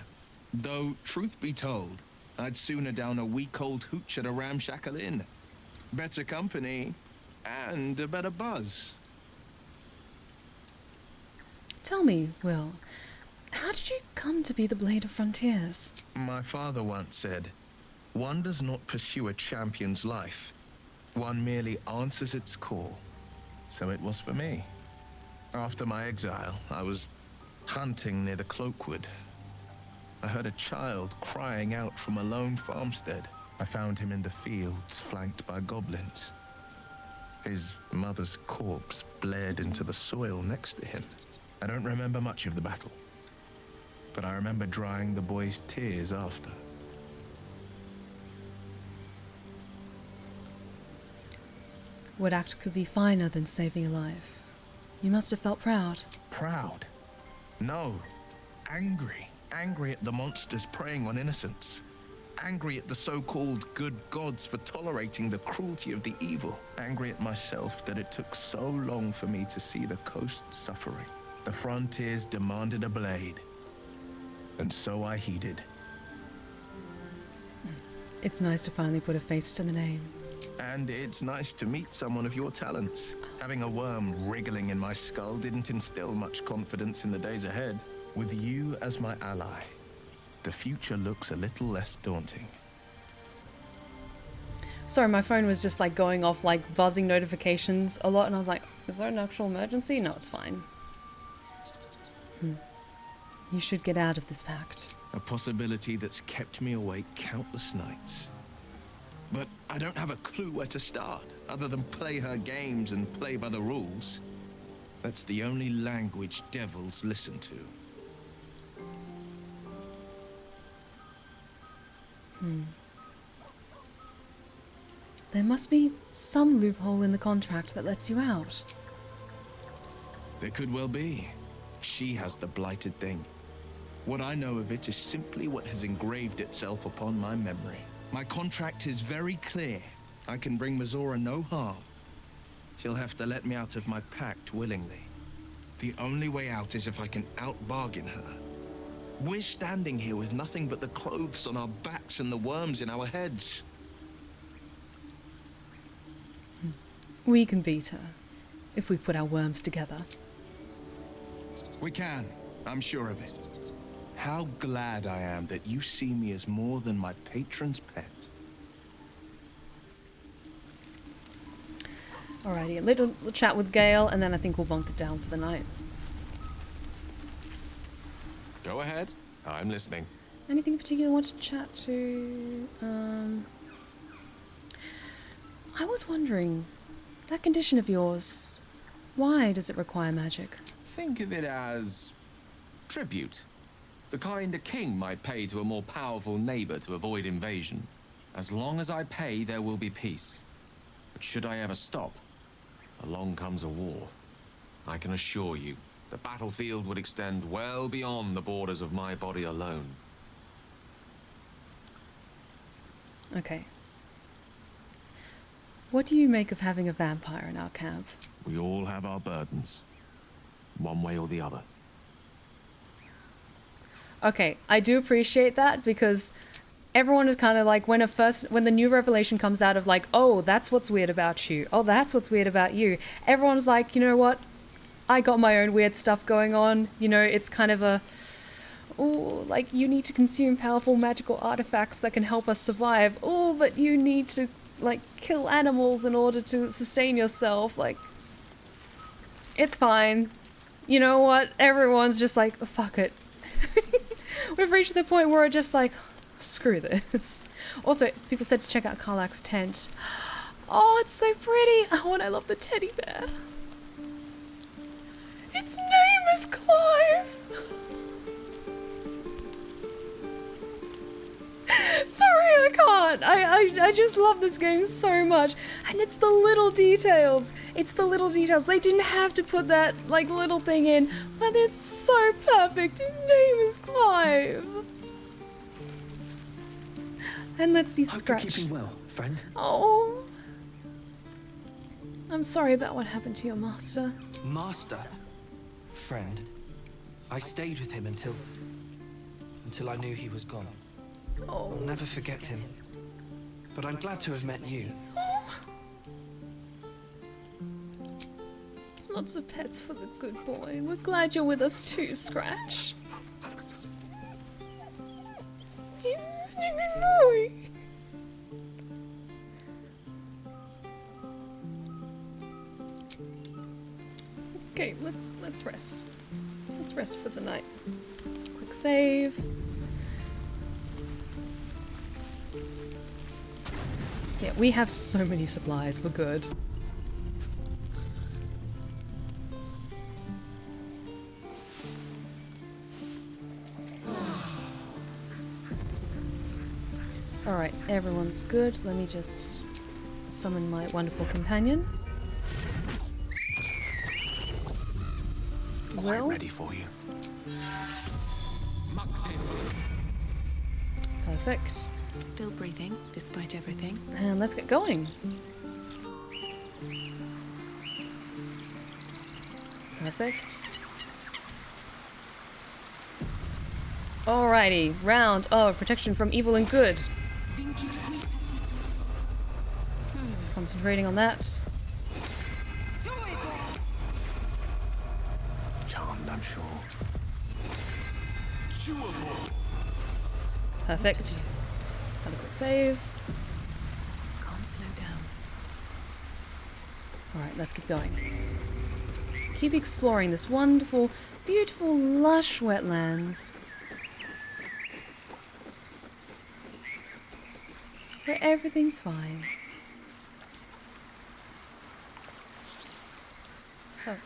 Speaker 4: Though, truth be told, I'd sooner down a week-old hooch at a ramshackle inn. Better company, and a better buzz.
Speaker 1: Tell me, Will, how did you come to be the Blade of Frontiers?
Speaker 4: My father once said, one does not pursue a champion's life. One merely answers its call. So it was for me. After my exile, I was hunting near the Cloakwood. I heard a child crying out from a lone farmstead. I found him in the fields, flanked by goblins. His mother's corpse blared into the soil next to him. I don't remember much of the battle, but I remember drying the boy's tears after.
Speaker 1: What act could be finer than saving a life? You must have felt proud.
Speaker 4: Proud? No. Angry. Angry at the monsters preying on innocents. Angry at the so-called good gods for tolerating the cruelty of the evil. Angry at myself that it took so long for me to see the coast suffering. The frontiers demanded a blade. And so I heeded.
Speaker 1: It's nice to finally put a face to the name.
Speaker 4: And it's nice to meet someone of your talents. Having a worm wriggling in my skull didn't instill much confidence in the days ahead. With you as my ally, the future looks a little less daunting.
Speaker 1: Sorry, my phone was just like going off like buzzing notifications a lot and I was like, is there an actual emergency? No, it's fine. You should get out of this pact.
Speaker 4: A possibility that's kept me awake countless nights. But I don't have a clue where to start, other than play her games and play by the rules. That's the only language devils listen to.
Speaker 1: There must be some loophole in the contract that lets you out.
Speaker 4: There could well be. She has the blighted thing. What I know of it is simply what has engraved itself upon my memory. My contract is very clear. I can bring Mizora no harm. She'll have to let me out of my pact willingly. The only way out is if I can out-bargain her. We're standing here with nothing but the clothes on our backs and the worms in our heads.
Speaker 1: We can beat her, if we put our worms together.
Speaker 4: We can, I'm sure of it. How glad I am that you see me as more than my patron's pet.
Speaker 1: Alrighty, a little chat with Gale, and then I think we'll bunk it down for the night.
Speaker 7: Go ahead. I'm listening.
Speaker 1: Anything in particular you want to chat to? I was wondering, that condition of yours, why does it require magic?
Speaker 7: Think of it as tribute. The kind a king might pay to a more powerful neighbor to avoid invasion. As long as I pay, there will be peace. But should I ever stop, along comes a war. I can assure you, the battlefield would extend well beyond the borders of my body alone.
Speaker 1: Okay. What do you make of having a vampire in our camp?
Speaker 7: We all have our burdens, one way or the other.
Speaker 1: Okay, I do appreciate that because everyone is kind of like, when the new revelation comes out of like, oh, that's what's weird about you. Oh, that's what's weird about you. Everyone's like, you know what? I got my own weird stuff going on. You know, it's kind of a, oh, like you need to consume powerful magical artifacts that can help us survive. Oh, but you need to like kill animals in order to sustain yourself. Like, it's fine. You know what? Everyone's just like, fuck it. We've reached the point where we're just like, screw this. Also, people said to check out Karlach's tent. Oh, it's so pretty. Oh, and I love the teddy bear. Its name is Clive. Sorry, I can't. I just love this game so much. And it's the little details. It's the little details. They didn't have to put that, like, little thing in, but it's so perfect. His name is Clive. And let's see Scratch.
Speaker 13: Hope you're keeping well, friend.
Speaker 1: Oh. I'm sorry about what happened to your master.
Speaker 13: Master? Friend. I stayed with him until I knew he was gone.
Speaker 1: Oh.
Speaker 13: I'll never forget him. But I'm glad to have met you.
Speaker 1: Oh. Lots of pets for the good boy. We're glad you're with us too, Scratch. He's such a good boy. Okay, let's rest. Let's rest for the night. Quick save. Yeah, we have so many supplies. We're good. Alright, everyone's good. Let me just summon my wonderful companion.
Speaker 10: Quite ready for you.
Speaker 1: Perfect.
Speaker 11: Still breathing, despite everything.
Speaker 1: And let's get going. Perfect. Alrighty, round of protection from evil and good. Concentrating on that.
Speaker 10: Charmed, I'm sure.
Speaker 1: Perfect. Another quick save.
Speaker 11: Can't slow down.
Speaker 1: Alright, let's keep going. Keep exploring this wonderful, beautiful, lush wetlands. Where everything's fine. Oh.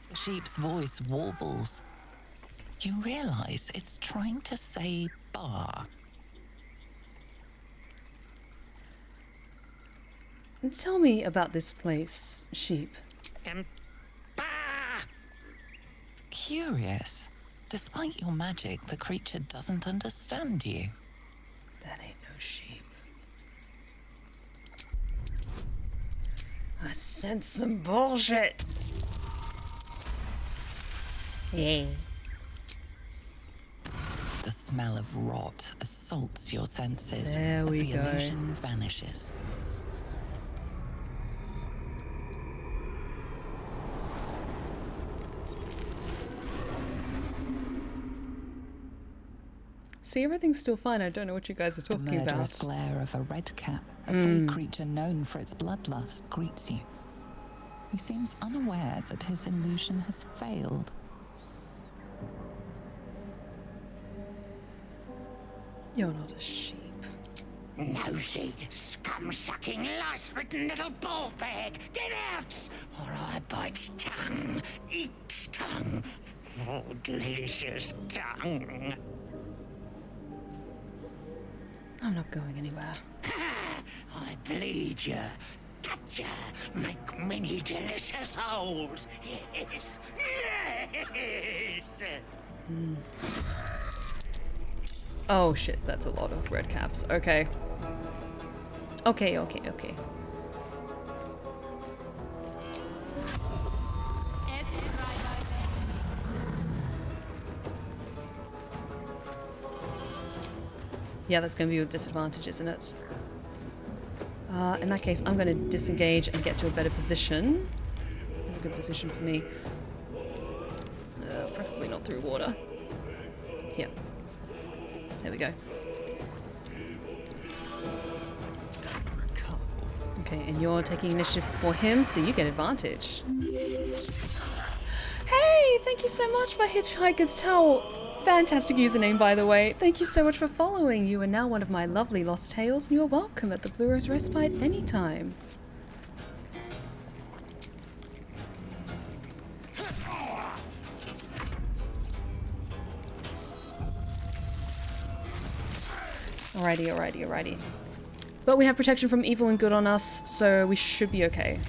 Speaker 5: The sheep's voice warbles. You realize it's trying to say bar.
Speaker 1: Tell me about this place, sheep.
Speaker 5: Curious. Despite your magic, the creature doesn't understand you.
Speaker 1: That ain't no sheep. I sense some bullshit. Yeah.
Speaker 5: The smell of rot assaults your senses
Speaker 1: There
Speaker 5: as
Speaker 1: we
Speaker 5: the
Speaker 1: go.
Speaker 5: illusion vanishes.
Speaker 1: See, everything's still fine. I don't know what you guys are
Speaker 5: The
Speaker 1: talking
Speaker 5: murderous
Speaker 1: about.
Speaker 5: glare of a red cap, a free creature known for its bloodlust, greets you. He seems unaware that his illusion has failed.
Speaker 1: You're not a sheep.
Speaker 9: Nosy, scum-sucking, lice-ridden little ball bag! Get out! Or I bite tongue, eat tongue. Oh, delicious tongue.
Speaker 1: I'm not going anywhere.
Speaker 9: I bleed you, cut you, make many delicious holes. Yes, yes.
Speaker 1: Oh shit, that's a lot of red caps. Okay. Okay. Yeah, that's going to be with disadvantage, isn't it? In that case, I'm going to disengage and get to a better position. That's a good position for me. Preferably not through water. Here. There we go. Okay, and you're taking initiative before him, so you get advantage. Hey, thank you so much for Hitchhiker's Towel. Fantastic username, by the way. Thank you so much for following. You are now one of my lovely lost tales, and you are welcome at the Blue Rose Respite anytime. Alrighty. But we have protection from evil and good on us, so we should be okay.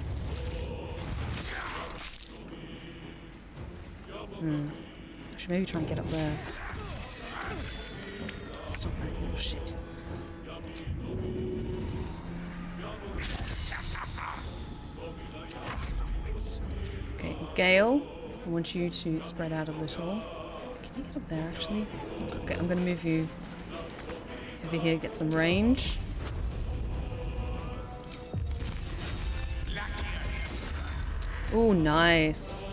Speaker 1: I should maybe try and get up there. Stop that little shit. Okay, Gale, I want you to spread out a little. Can you get up there, actually? Okay, I'm going to move you over here, get some range. Oh, nice.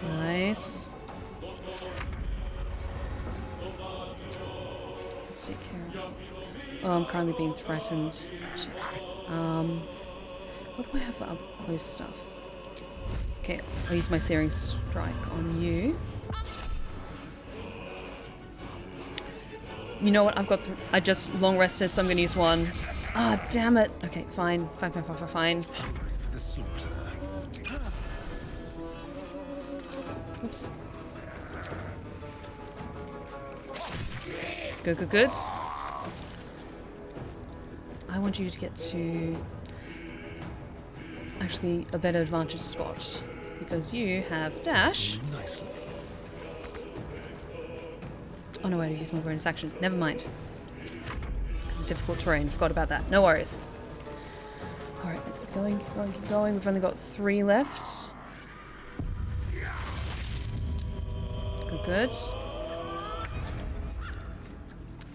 Speaker 1: Nice. Let's take care of it. Oh, I'm currently being threatened. Shit. What do I have for up close stuff? Okay, I'll use my Searing Strike on you. You know what? I just long rested, so I'm gonna use one. Ah, damn it. Okay, fine. Oops. Good. I want you to get to actually a better advantage spot because you have dash. Oh no, wait, I've used my bonus action. Never mind. Because it's difficult terrain. Forgot about that. No worries. Alright, let's keep going. We've only got 3 left. Good.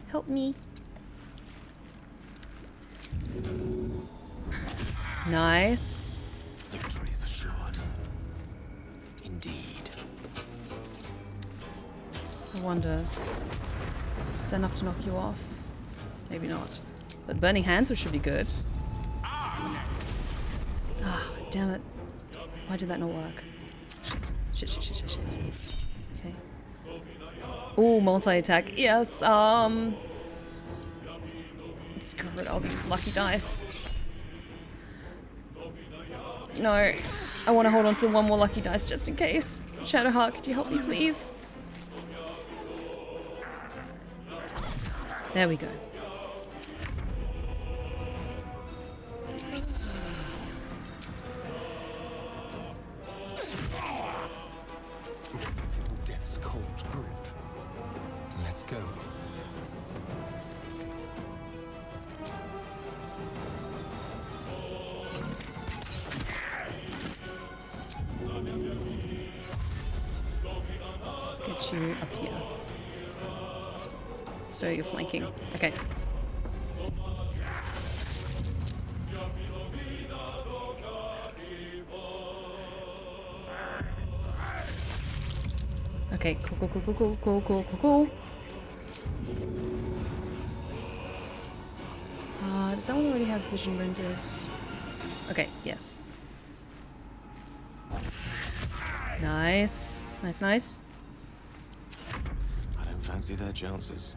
Speaker 1: Help me. Nice.
Speaker 10: Victory is assured. Indeed.
Speaker 1: I wonder, is that enough to knock you off? Maybe not. But burning hands, which should be good. Ah, damn it. Why did that not work? Shit. Okay. Oh, multi-attack. Yes, screw it, I'll use lucky dice. No, I want to hold on to one more lucky dice just in case. Shadowheart, could you help me, please? There we go.
Speaker 3: Death's cold grip. Let's go.
Speaker 1: Let's get you up here. So you're flanking. Okay. Okay, cool. Does that one already have vision rendered? Okay, yes. Nice. Nice.
Speaker 10: I don't fancy their chances.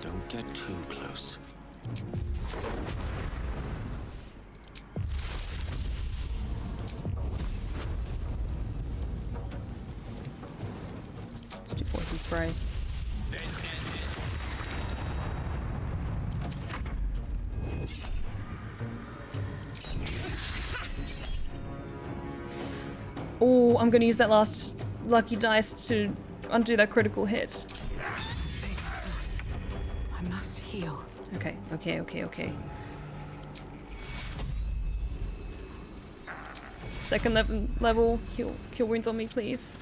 Speaker 10: Don't get too close.
Speaker 1: poison spray. Oh, I'm gonna use that last lucky dice to undo that critical hit.
Speaker 11: I must heal.
Speaker 1: Okay, okay, okay, okay. Second level kill wounds on me, please.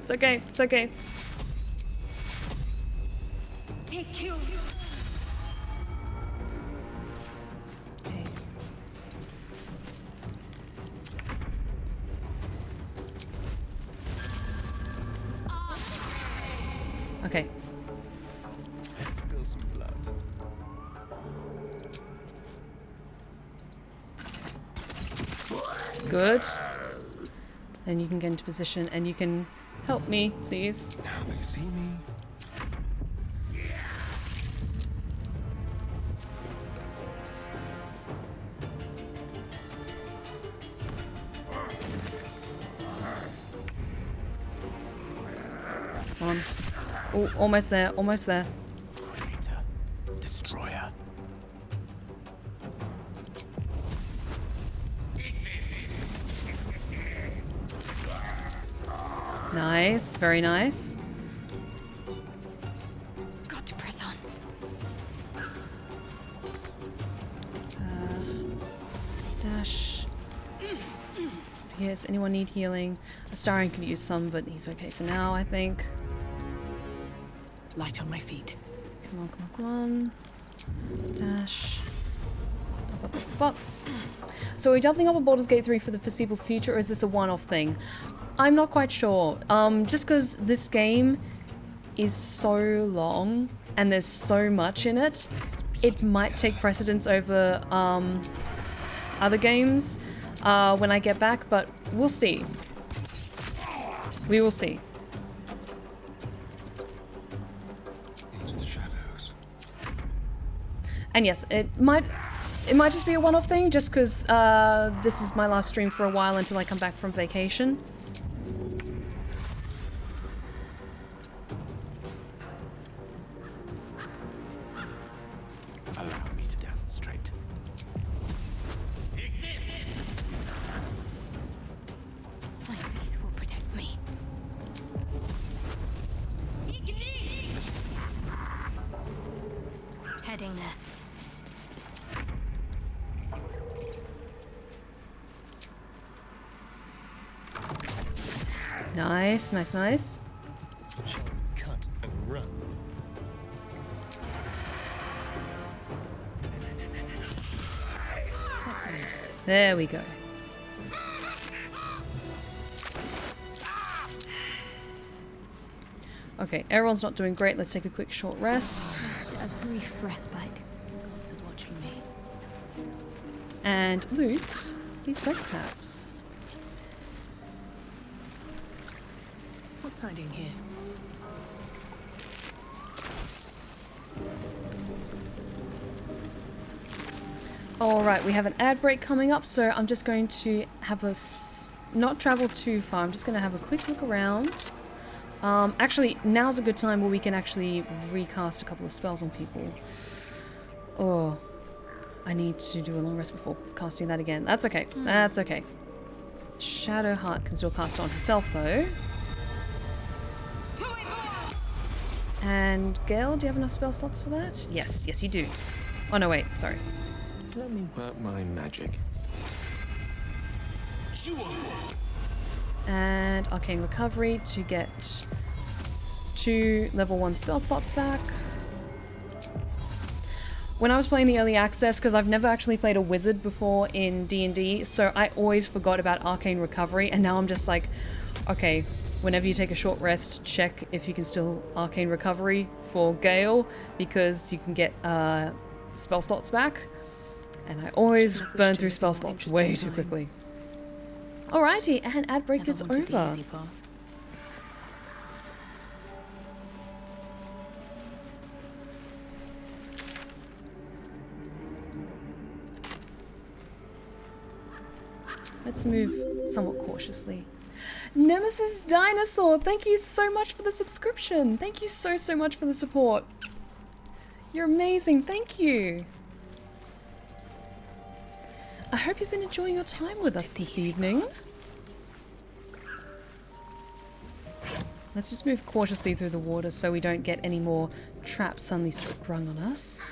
Speaker 1: It's okay, it's okay.
Speaker 6: Take kill.
Speaker 1: Okay. Okay.
Speaker 3: Let's spill some blood.
Speaker 1: Good. Then you can get into position and you can help me, please.
Speaker 3: Now they see me.
Speaker 1: Come on. Oh, almost there, almost there.
Speaker 10: Creator, destroyer.
Speaker 1: Nice, very nice.
Speaker 6: Got to press on.
Speaker 1: Dash. Yes, anyone need healing? Astarion could use some, but he's okay for now, I think.
Speaker 11: Light on my feet.
Speaker 1: Come on, come on, come on. Dash. Up, up, up, up. So are we doubling up on Baldur's Gate 3 for the foreseeable future, or is this a one-off thing? I'm not quite sure. Just because this game is so long and there's so much in it, it might take precedence over other games when I get back, but we'll see. We will see.
Speaker 3: Into the shadows.
Speaker 1: And yes, it might just be a one-off thing, just because this is my last stream for a while until I come back from vacation.
Speaker 10: Allow me to demonstrate.
Speaker 6: My faith will protect me. Heading there.
Speaker 1: Nice, nice, nice.
Speaker 3: Shall we cut and run?
Speaker 1: There we go. Okay, everyone's not doing great. Let's take a quick short rest.
Speaker 6: Just a brief respite.
Speaker 11: Gods are watching me.
Speaker 1: And loot these red caps.
Speaker 11: What's hiding here?
Speaker 1: Alright, we have an ad break coming up, so I'm just going to have not travel too far. I'm just going to have a quick look around. Actually, now's a good time where we can actually recast a couple of spells on people. Oh, I need to do a long rest before casting that again. That's okay. That's okay. Shadowheart can still cast it on herself, though. And Gale, do you have enough spell slots for that? Yes, yes you do. Oh no, wait, sorry.
Speaker 10: Let me work my magic.
Speaker 1: And Arcane Recovery to get 2 level 1 spell slots back. When I was playing the early access, because I've never actually played a wizard before in D&D, so I always forgot about Arcane Recovery, and now I'm just like, okay, whenever you take a short rest, check if you can still Arcane Recovery for Gale, because you can get spell slots back. And I always burn through spell slots way too quickly. Alrighty, and ad break is over. Let's move somewhat cautiously. Nemesis Dinosaur, thank you so much for the subscription. Thank you so much for the support. You're amazing, thank you. I hope you've been enjoying your time with us this evening. Let's just move cautiously through the water so we don't get any more traps suddenly sprung on us.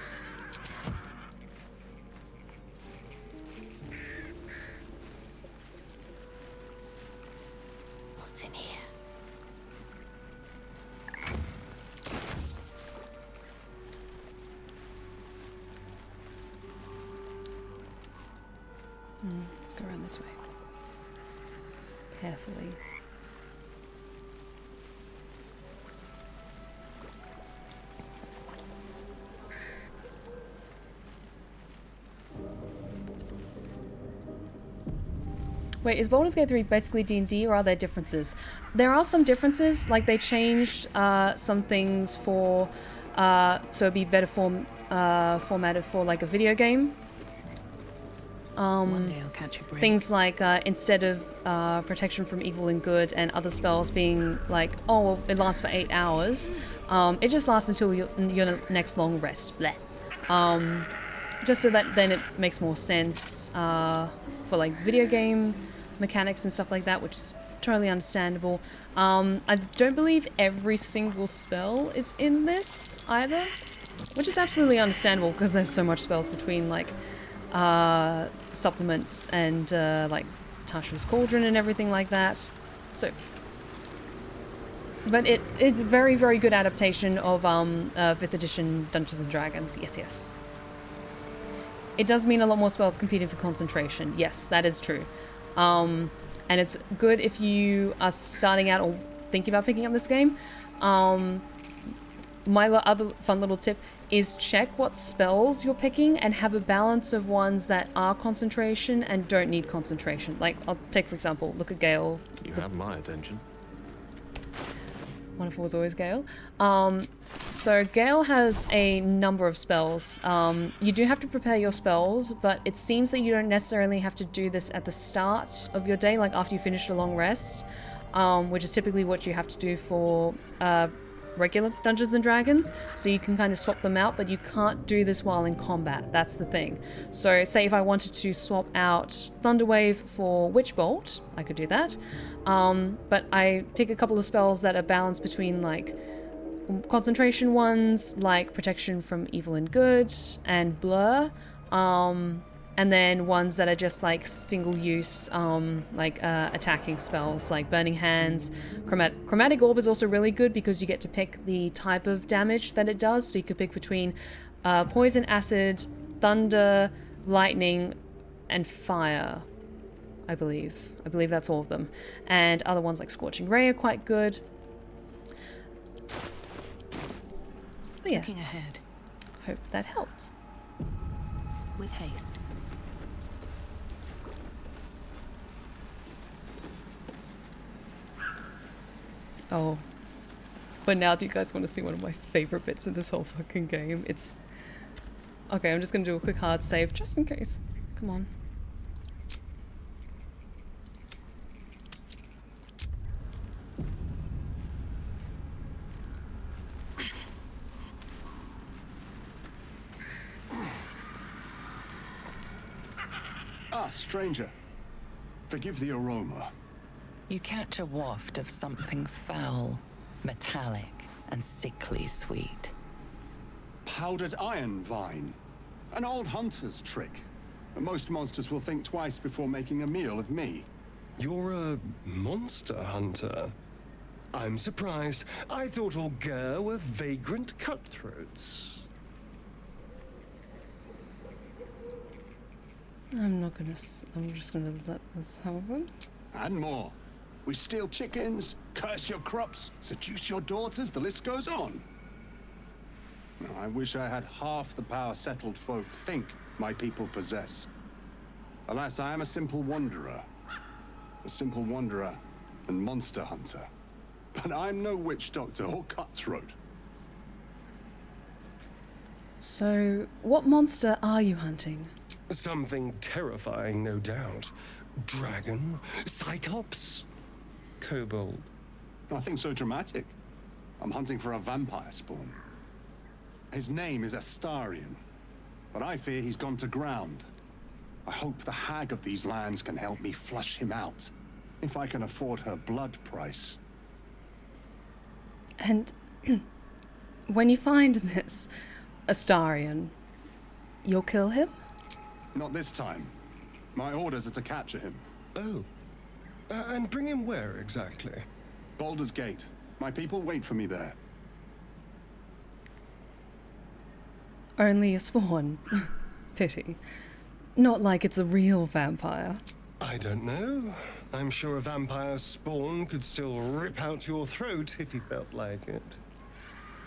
Speaker 12: What's in here?
Speaker 1: Let's go around this way. Carefully. Wait, is Baldur's Gate 3 basically D&D, or are there differences? There are some differences, like they changed some things for, so it'd be better formatted for like a video game.
Speaker 12: One day I'll catch a break.
Speaker 1: Things like instead of protection from evil and good and other spells being like, oh, well, it lasts for 8 hours, it just lasts until your next long rest. Bleh. Just so that then it makes more sense for like video game mechanics and stuff like that, which is totally understandable. I don't believe every single spell is in this either, which is absolutely understandable because there's so much spells between like supplements and like Tasha's Cauldron and everything like that. So, but it is a very, very good adaptation of 5th edition Dungeons and Dragons. Yes, yes. It does mean a lot more spells competing for concentration. Yes, that is true. And it's good if you are starting out or thinking about picking up this game. My other fun little tip is check what spells you're picking and have a balance of ones that are concentration and don't need concentration. Like, I'll take, for example, look at Gale.
Speaker 10: You have my attention.
Speaker 1: Wonderful as always, Gale. So Gale has a number of spells. You do have to prepare your spells, but it seems that you don't necessarily have to do this at the start of your day, like after you finish a long rest, which is typically what you have to do for regular Dungeons and Dragons. So you can kind of swap them out, but you can't do this while in combat. That's the thing. So say if I wanted to swap out Thunderwave for Witch Bolt, I could do that. But I pick a couple of spells that are balanced between like concentration ones, like Protection from Evil and Good and Blur, and then ones that are just like single use, like attacking spells like Burning Hands. Chromatic Orb is also really good because you get to pick the type of damage that it does. So you could pick between Poison, Acid, Thunder, Lightning, and Fire. I believe that's all of them. And other ones like Scorching Ray are quite good. But yeah.
Speaker 12: Looking ahead.
Speaker 1: Hope that helped.
Speaker 12: With haste.
Speaker 1: Oh. But now do you guys want to see one of my favorite bits of this whole fucking game? It's... Okay, I'm just gonna do a quick hard save just in case. Come on.
Speaker 14: Ah, stranger. Forgive the aroma.
Speaker 5: You catch a waft of something foul, metallic, and sickly sweet.
Speaker 14: Powdered iron vine. An old hunter's trick. Most monsters will think twice before making a meal of me.
Speaker 15: You're a monster hunter? I'm surprised. I thought all Ger were vagrant cutthroats.
Speaker 1: I'm just gonna let this happen.
Speaker 14: And more. We steal chickens, curse your crops, seduce your daughters, the list goes on. I wish I had half the power settled folk think my people possess. Alas, I am a simple wanderer. A simple wanderer and monster hunter. But I'm no witch doctor or cutthroat.
Speaker 1: So, what monster are you hunting?
Speaker 15: Something terrifying, no doubt. Dragon? Cyclops? kobold?
Speaker 14: Nothing so dramatic. I'm hunting for a vampire spawn. His name is Astarion, but I fear he's gone to ground. I hope the hag of these lands can help me flush him out, if I can afford her blood price.
Speaker 1: And when you find this Astarion, you'll kill him?
Speaker 14: Not this time. My orders are to capture him.
Speaker 15: Oh. And bring him where exactly?
Speaker 14: Baldur's Gate. My people wait for me there.
Speaker 1: Only a spawn. Pity. Not like it's a real vampire.
Speaker 15: I don't know. I'm sure a vampire spawn could still rip out your throat if he felt like it.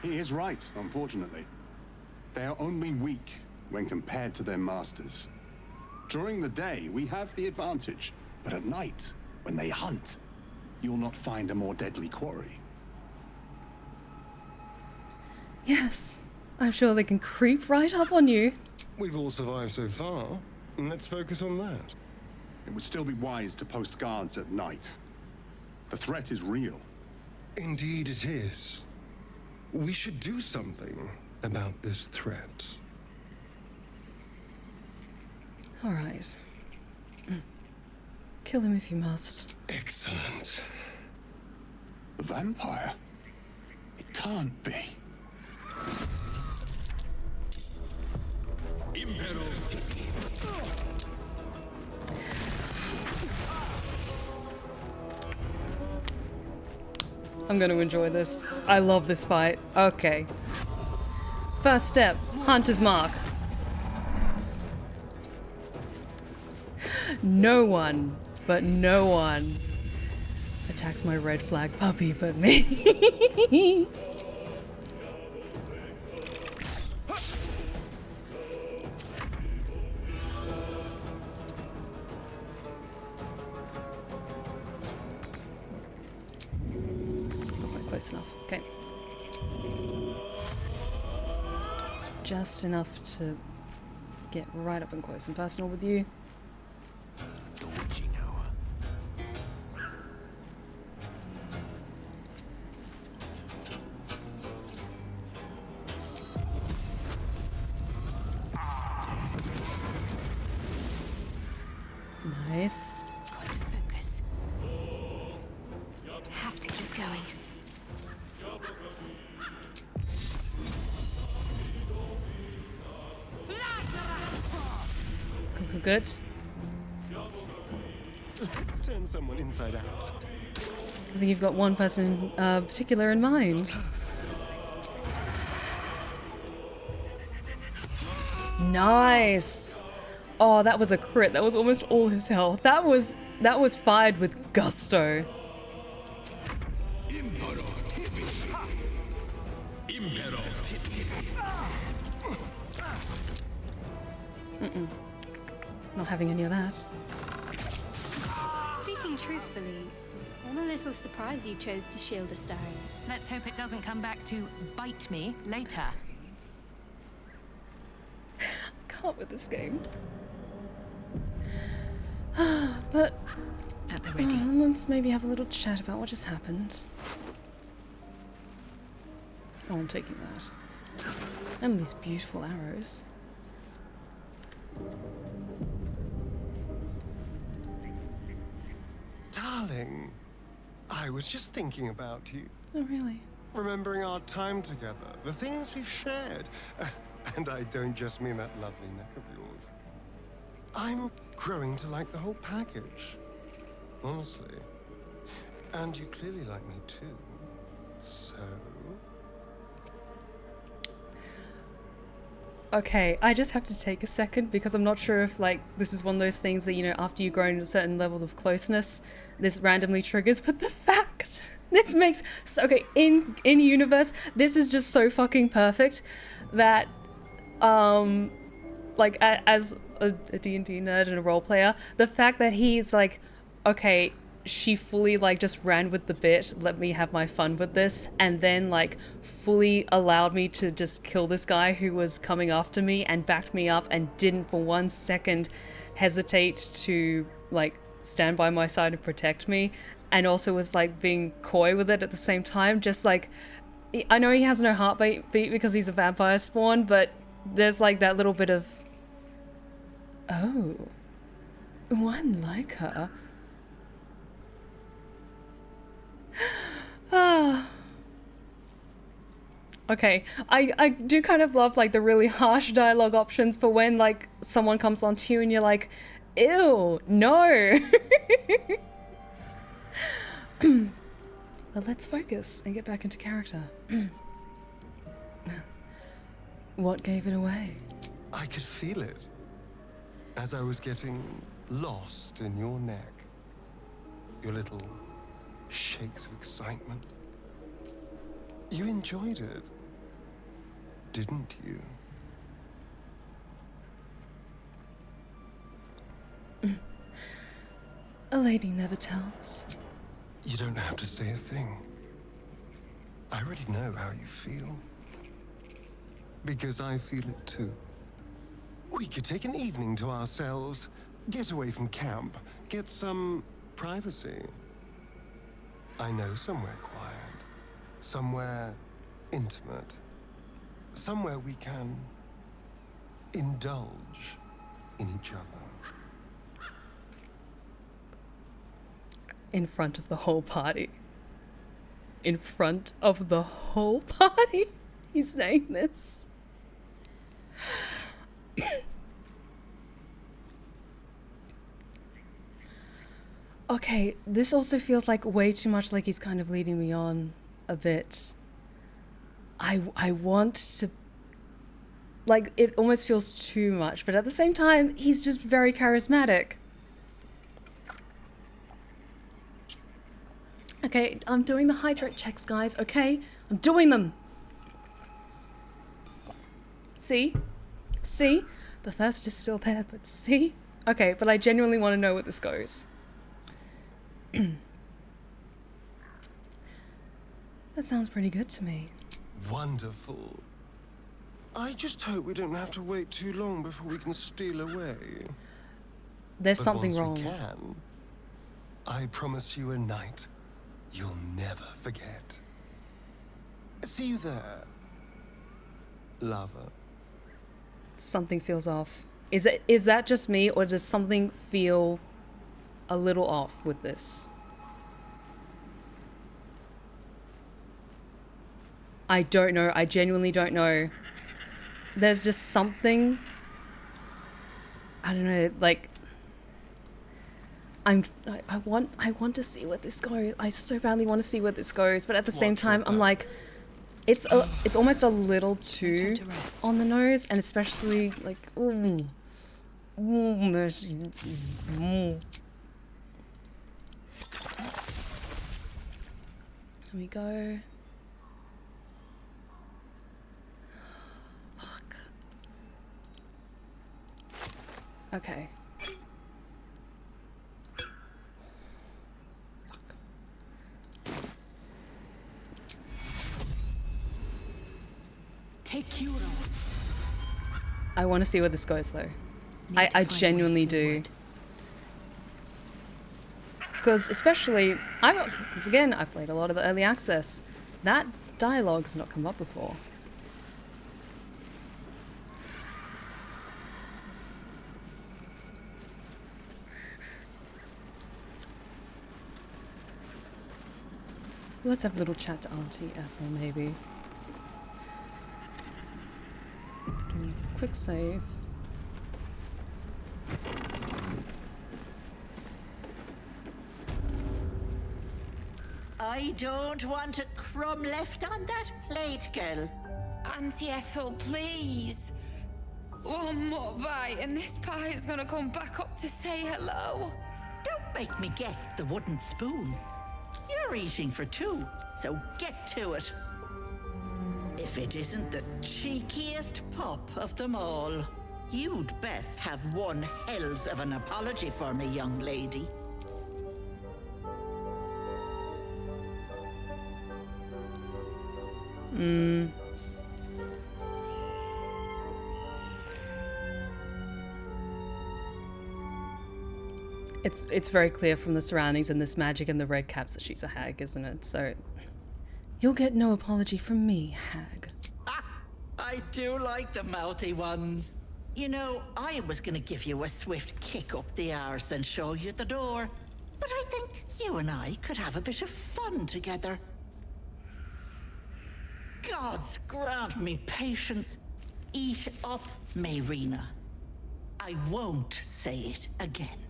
Speaker 14: He is right, unfortunately. They are only weak when compared to their masters. During the day, we have the advantage, but at night, when they hunt, you'll not find a more deadly quarry.
Speaker 1: Yes, I'm sure they can creep right up on you.
Speaker 15: We've all survived so far. Let's focus on that.
Speaker 14: It would still be wise to post guards at night. The threat is real.
Speaker 15: Indeed it is. We should do something about this threat.
Speaker 1: All right. Kill him if you must.
Speaker 15: Excellent.
Speaker 14: The vampire? It can't be.
Speaker 1: I'm going to enjoy this. I love this fight. Okay. First step, Hunter's Mark. No one, but no one attacks my red flag puppy but me. Close enough. Okay. Just enough to get right up and close and personal with you.
Speaker 10: The witching hour.
Speaker 1: Nice.
Speaker 6: Gotta focus. Have to keep going.
Speaker 1: Good.
Speaker 15: Let's turn someone inside out.
Speaker 1: I think you've got one person in particular in mind. Nice. Oh, that was a crit. That was almost all his health. That was fired with gusto. Not having any of that.
Speaker 6: Speaking truthfully, I'm a little surprised you chose to shield Astarion.
Speaker 12: Let's hope it doesn't come back to bite me later.
Speaker 1: I can't with this game. But
Speaker 12: at the ready.
Speaker 1: Let's maybe have a little chat about what just happened. Oh, I'm taking that. And these beautiful arrows.
Speaker 15: Darling, I was just thinking about you.
Speaker 1: Oh, really?
Speaker 15: Remembering our time together, the things we've shared. And I don't just mean that lovely neck of yours. I'm growing to like the whole package, honestly. And you clearly like me too. So...
Speaker 1: Okay, I just have to take a second because I'm not sure if like this is one of those things that, you know, after you've grown a certain level of closeness, this randomly triggers, but the fact this makes so, okay, in universe, this is just so fucking perfect that like as a D&D nerd and a role player, the fact that he's like, okay, she fully like just ran with the bit, let me have my fun with this, and then like fully allowed me to just kill this guy who was coming after me and backed me up and didn't for 1 second hesitate to like stand by my side and protect me. and also was like being coy with it at the same time. Just like, I know he has no heartbeat because he's a vampire spawn, but there's like that little bit of, oh, I like her. Ah. Okay, I do kind of love like the really harsh dialogue options for when like someone comes on to you and you're like, ew, no. But let's focus and get back into character. What gave it away?
Speaker 15: I could feel it as I was getting lost in your neck. Your little shakes of excitement. You enjoyed it, didn't you?
Speaker 1: A lady never tells.
Speaker 15: You don't have to say a thing. I already know how you feel. Because I feel it too. We could take an evening to ourselves, get away from camp, get some privacy. I know somewhere quiet, somewhere intimate, somewhere we can indulge in each other.
Speaker 1: In front of the whole party. In front of the whole party? He's saying this. Okay, this also feels like way too much like he's kind of leading me on a bit. I want to... Like, it almost feels too much, but at the same time, he's just very charismatic. Okay, I'm doing the hydrate checks, guys, okay? I'm doing them! See? See? The thirst is still there, but see? Okay, but I genuinely want to know where this goes. That sounds pretty good to me.
Speaker 15: Wonderful. I just hope we don't have to wait too long before we can steal away.
Speaker 1: There's
Speaker 15: But
Speaker 1: something
Speaker 15: once
Speaker 1: wrong.
Speaker 15: We can, I promise you a night you'll never forget. See you there, lover.
Speaker 1: Something feels off. Is that just me, or does something feel a little off with this? I don't know. I genuinely don't know. There's just something, I don't know, like, I want to see where this goes. I so badly want to see where this goes, but at the same time, I'm like, it's almost a little too on the nose, and especially like, mercy. Here we go. Fuck. Okay.
Speaker 12: Take you.
Speaker 1: I want to see where this goes, though. I genuinely do. Because especially, because again, I've played a lot of the early access. That dialogue has not come up before. Let's have a little chat to Auntie Ethel, maybe. Do a quick save.
Speaker 9: I don't want a crumb left on that plate, girl.
Speaker 16: Auntie Ethel, please. One more bite and this pie is gonna come back up to say hello.
Speaker 9: Don't make me get the wooden spoon. You're eating for two, so get to it. If it isn't the cheekiest pup of them all, you'd best have one hells of an apology for me, young lady.
Speaker 1: It's very clear from the surroundings and this magic and the red caps that she's a hag, isn't it? So you'll get no apology from me, hag.
Speaker 9: I do like the mouthy ones. You know, I was gonna give you a swift kick up the arse and show you the door. But I think you and I could have a bit of fun together. Gods grant me patience. Eat up, Mayrina. I won't say it again.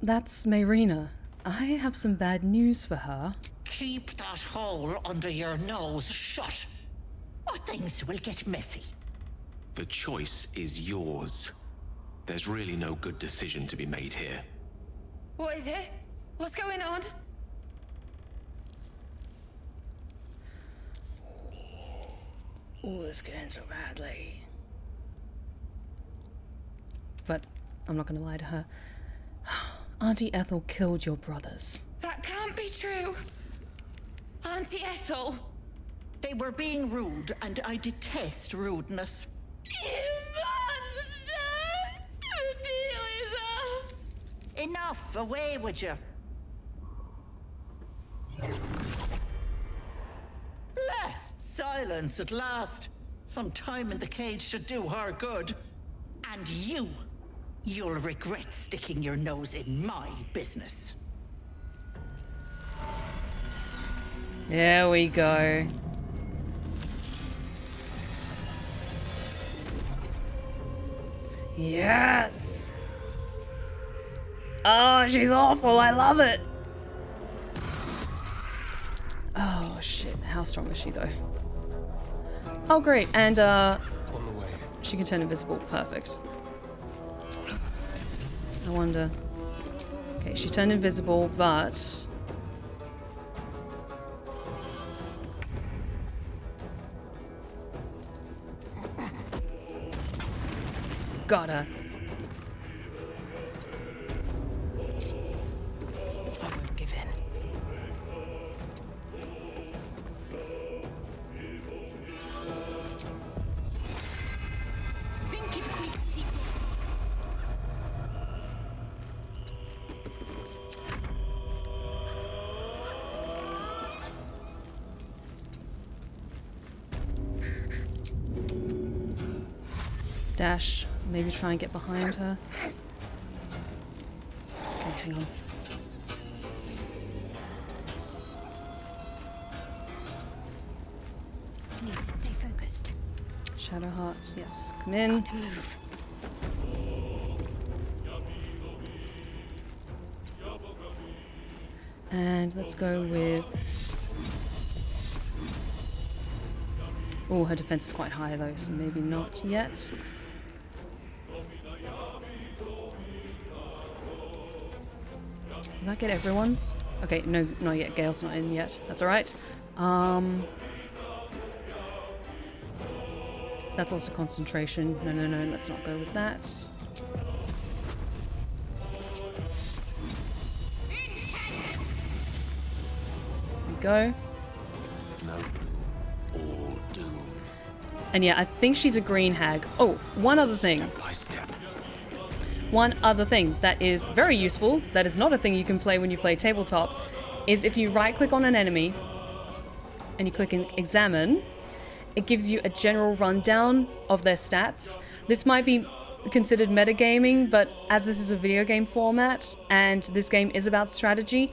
Speaker 1: That's Mayrina. I have some bad news for her.
Speaker 9: Keep that hole under your nose shut, or things will get messy.
Speaker 10: The choice is yours. There's really no good decision to be made here.
Speaker 16: What is it? What's going on?
Speaker 1: Oh, it's getting so badly. But I'm not gonna lie to her. Auntie Ethel killed your brothers.
Speaker 16: That can't be true. Auntie Ethel.
Speaker 9: They were being rude, and I detest rudeness.
Speaker 16: You monster! The deal is off!
Speaker 9: Enough! Away with you! Blessed silence at last. Some time in the cage should do her good. And you'll regret sticking your nose in my business.
Speaker 1: There we go. Yes! Oh, she's awful. I love it. Oh, shit. How strong is she, though? Oh, great. And,
Speaker 15: On the way.
Speaker 1: she can turn invisible. Perfect. I wonder. Okay, she turned invisible, but... got her.
Speaker 11: I won't give in.
Speaker 1: Dash. Maybe try and get behind her. Okay, hang on.
Speaker 6: Need to stay focused.
Speaker 1: Shadow Hearts, yes. Come in.
Speaker 6: To move.
Speaker 1: And let's go with... oh, her defense is quite high though, so maybe not yet. Did that get everyone? Okay, no, not yet. Gale's not in yet. That's alright. That's also concentration. No, let's not go with that. There we go.
Speaker 10: No blue, all doom.
Speaker 1: And yeah, I think she's a green hag. Oh, one other thing.
Speaker 10: Step by step.
Speaker 1: One other thing that is very useful, that is not a thing you can play when you play tabletop, is if you right-click on an enemy and you click in Examine, it gives you a general rundown of their stats. This might be considered metagaming, but as this is a video game format and this game is about strategy,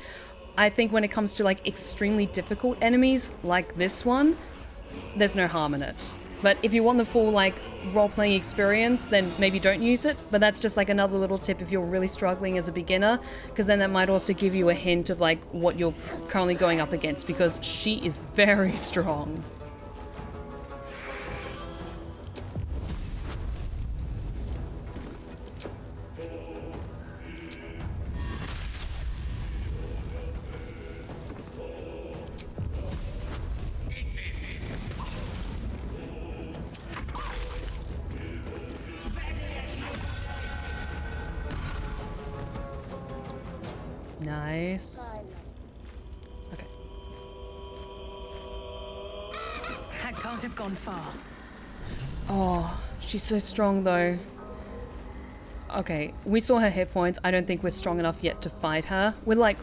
Speaker 1: I think when it comes to like extremely difficult enemies like this one, there's no harm in it. But if you want the full like role-playing experience, then maybe don't use it. But that's just like another little tip if you're really struggling as a beginner, because then that might also give you a hint of like what you're currently going up against, because she is very strong. Nice. Okay.
Speaker 11: Hag can't have gone far.
Speaker 1: Oh, she's so strong though. Okay, we saw her hit points. I don't think we're strong enough yet to fight her. We're like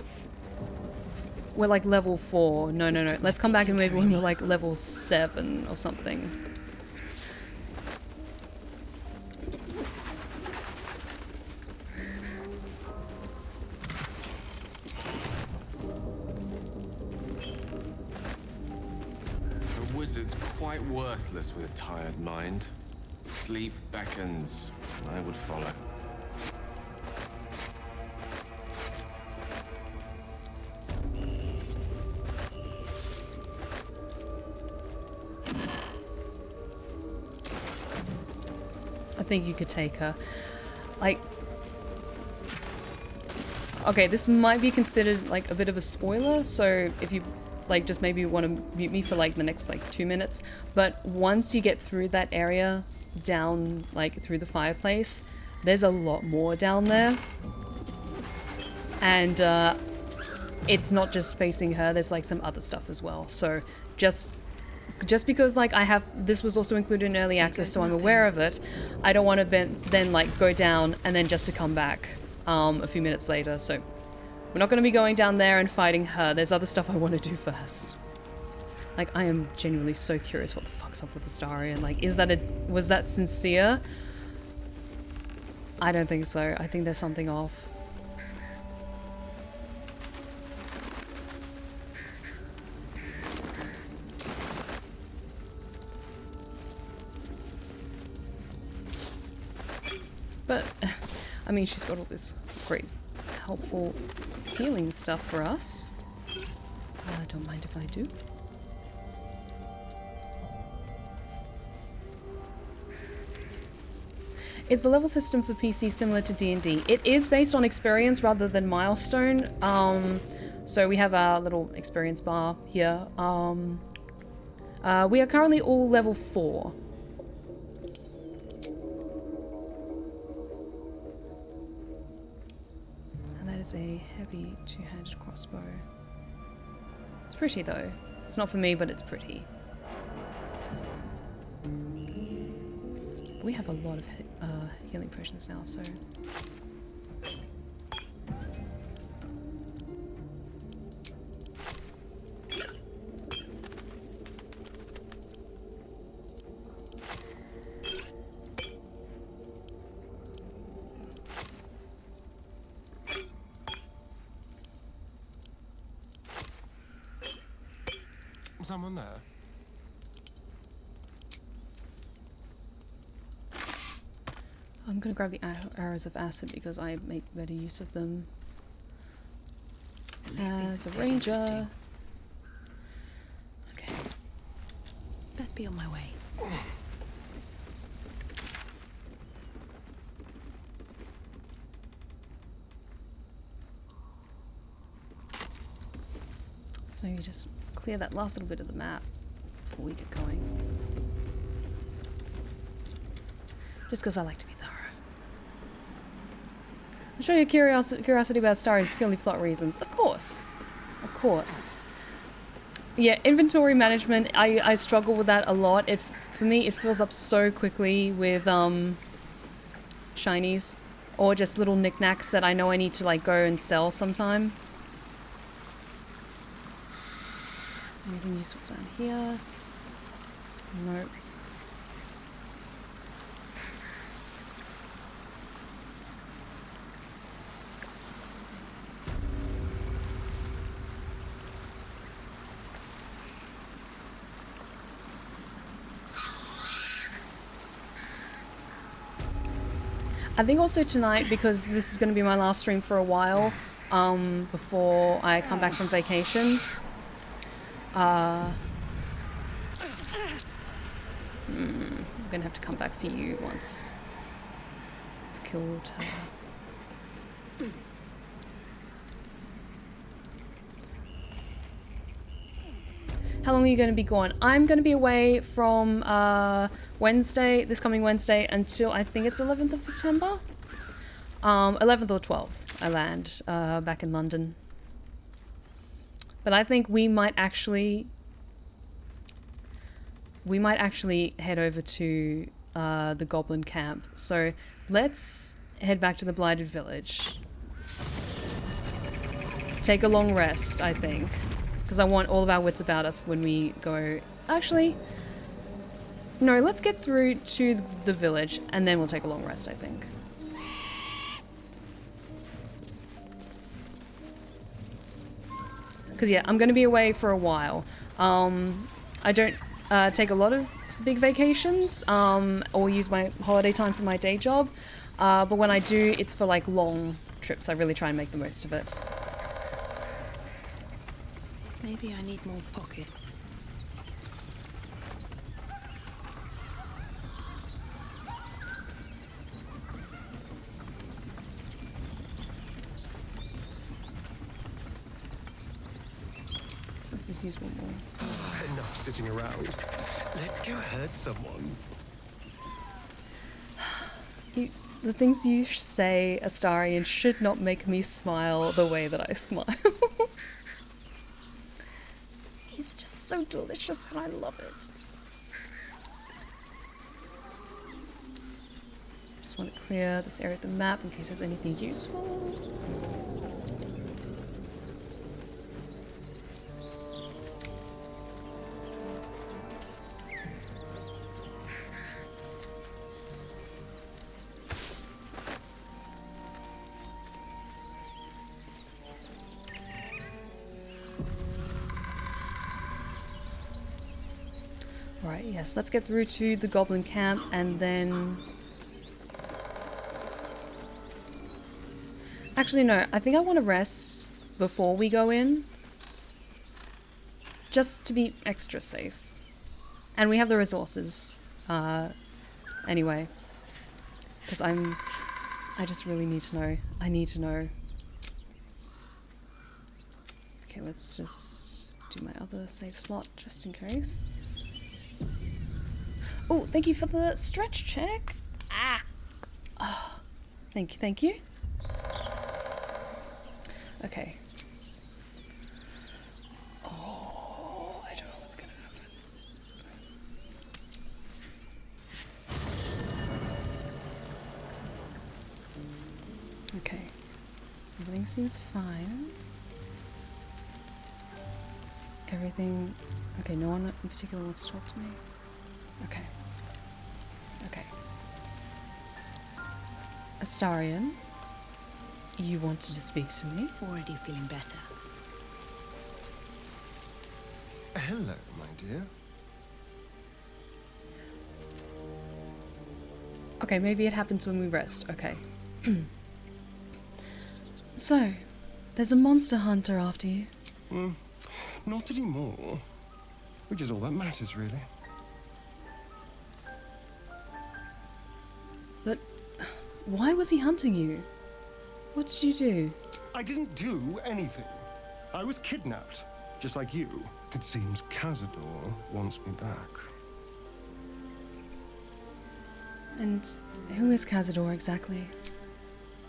Speaker 1: level 4. No. Let's come back and maybe when we're like level 7 or something.
Speaker 7: The wizard's quite worthless with a tired mind. Sleep beckons. I would follow.
Speaker 1: I think you could take her. Like, okay, this might be considered like a bit of a spoiler, so if you like just maybe want to mute me for like the next like 2 minutes, but once you get through that area down like through the fireplace, there's a lot more down there, and it's not just facing her, there's like some other stuff as well. So just because like this was also included in early access, so I'm aware of it, I don't want to then like go down and then just to come back a few minutes later. So we're not going to be going down there and fighting her. There's other stuff I want to do first. Like, I am genuinely so curious what the fuck's up with Astarion. Like, was that sincere? I don't think so. I think there's something off. But, I mean, she's got all this great, helpful healing stuff for us. I don't mind if I do. Is the level system for PC similar to D&D? It is based on experience rather than milestone. So we have our little experience bar here. We are currently all level 4. And that is a heavy two-handed crossbow. It's pretty though. It's not for me, but it's pretty. We have a lot of healing potions now, so...
Speaker 15: Someone there?
Speaker 1: I'm gonna grab the arrows of acid because I make better use of them as a ranger. Okay.
Speaker 11: Best be on my way.
Speaker 1: Let's maybe just clear that last little bit of the map before we get going. Just because I like to be thorough. I'm sure your curiosity about Star is purely plot reasons. Of course. Of course. Yeah, inventory management, I struggle with that a lot. For me, it fills up so quickly with shinies. Or just little knickknacks that I know I need to like go and sell sometime. Anything useful down here? Nope. I think also tonight, because this is going to be my last stream for a while, before I come back from vacation. I'm going to have to come back for you once I've killed her. How long are you going to be gone? I'm going to be away from Wednesday, this coming Wednesday, until I think it's 11th of September. 11th or 12th I land back in London. But I think we might actually head over to the Goblin camp. So let's head back to the Blighted Village. Take a long rest, I think. Because I want all of our wits about us when we go... Actually... No, let's get through to the village and then we'll take a long rest, I think. Because yeah, I'm going to be away for a while. I don't take a lot of big vacations or use my holiday time for my day job. But when I do, it's for like long trips. I really try and make the most of it.
Speaker 11: Maybe I need more pockets.
Speaker 1: Let's just use one more.
Speaker 15: Enough sitting around. Let's go hurt someone.
Speaker 1: The things you say, Astarion, should not make me smile the way that I smile. He's just so delicious and I love it. Just want to clear this area of the map in case there's anything useful. Right, yes, let's get through to the goblin camp and then... Actually, no, I think I want to rest before we go in. Just to be extra safe. And we have the resources. Anyway. Because I just really need to know. I need to know. Okay, let's just do my other save slot just in case. Oh, thank you for the stretch check. Ah. Oh, thank you, thank you. Okay. Oh, I don't know what's gonna happen. Okay. Everything seems fine. Everything... Okay, no one in particular wants to talk to me. Okay. Okay. Astarion, you wanted to speak to me?
Speaker 11: Already feeling better.
Speaker 15: Hello, my dear.
Speaker 1: Okay, maybe it happens when we rest. Okay. So, there's a monster hunter after you.
Speaker 15: Not anymore. Which is all that matters, really.
Speaker 1: But why was he hunting you? What did you do?
Speaker 15: I didn't do anything. I was kidnapped, just like you. It seems Cazador wants me back.
Speaker 1: And who is Cazador exactly?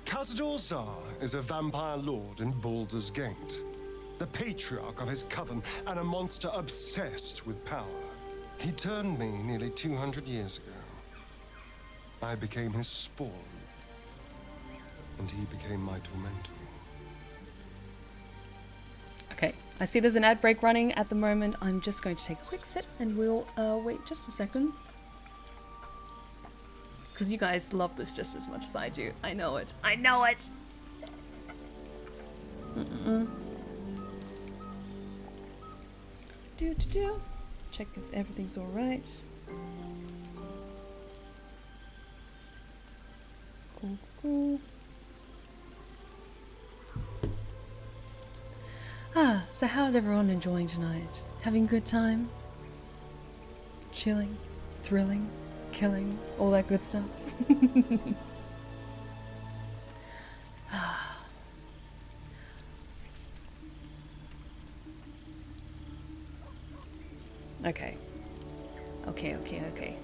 Speaker 15: Cazador Zar is a vampire lord in Baldur's Gate. The patriarch of his coven and a monster obsessed with power. He turned me nearly 200 years ago. I became his spawn, and he became my tormentor.
Speaker 1: Okay, I see there's an ad break running at the moment. I'm just going to take a quick sip and we'll wait just a second. Because you guys love this just as much as I do. I know it. I know it! Do. Check if everything's alright. Cool. Ah, so how's everyone enjoying tonight? Having a good time? Chilling? Thrilling? Killing? All that good stuff? Okay. Okay.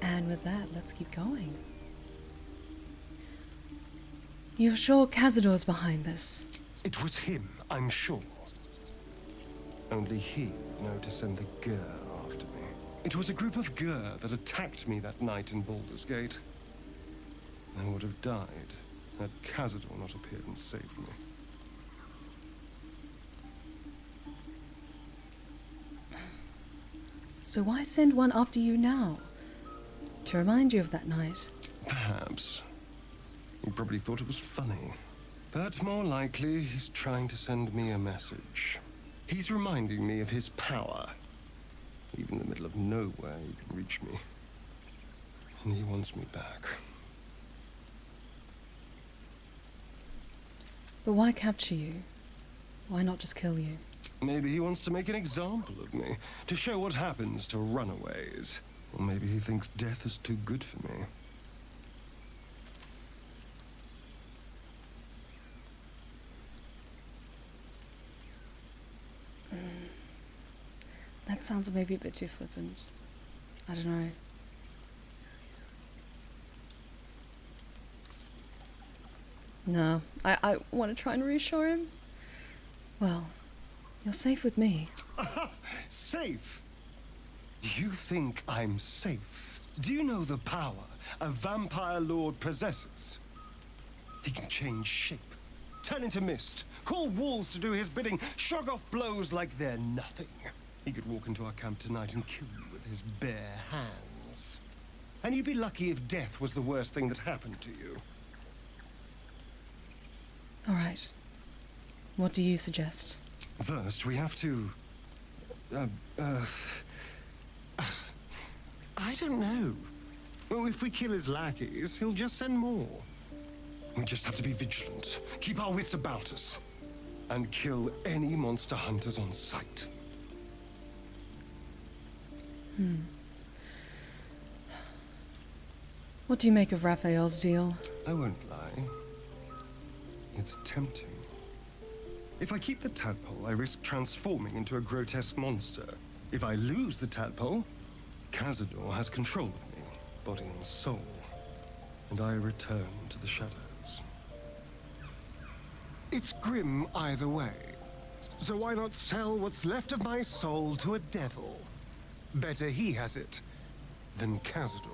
Speaker 1: And with that, let's keep going. You're sure Cazador's behind this?
Speaker 15: It was him, I'm sure. Only he would know to send the Gur after me. It was a group of Gur that attacked me that night in Baldur's Gate. I would have died had Cazador not appeared and saved me.
Speaker 1: So why send one after you now? To remind you of that night?
Speaker 15: Perhaps. He probably thought it was funny. But more likely, he's trying to send me a message. He's reminding me of his power. Even in the middle of nowhere, he can reach me. And he wants me back.
Speaker 1: But why capture you? Why not just kill you?
Speaker 15: Maybe he wants to make an example of me, to show what happens to runaways. Or maybe he thinks death is too good for me.
Speaker 1: That sounds maybe a bit too flippant. I don't know. No, I want to try and reassure him. Well, you're safe with me.
Speaker 15: Safe? You think I'm safe? Do you know the power a vampire lord possesses? He can change shape, turn into mist, call walls to do his bidding, shrug off blows like they're nothing. He could walk into our camp tonight and kill you with his bare hands. And you'd be lucky if death was the worst thing that happened to you.
Speaker 1: All right. What do you suggest?
Speaker 15: First, we have to... I don't know. Well, if we kill his lackeys, he'll just send more. We just have to be vigilant, keep our wits about us, and kill any monster hunters on sight.
Speaker 1: What do you make of Raphael's deal?
Speaker 15: I won't lie. It's tempting. If I keep the tadpole, I risk transforming into a grotesque monster. If I lose the tadpole, Cazador has control of me, body and soul, and I return to the shadows. It's grim either way. So why not sell what's left of my soul to a devil? Better he has it than Cazador.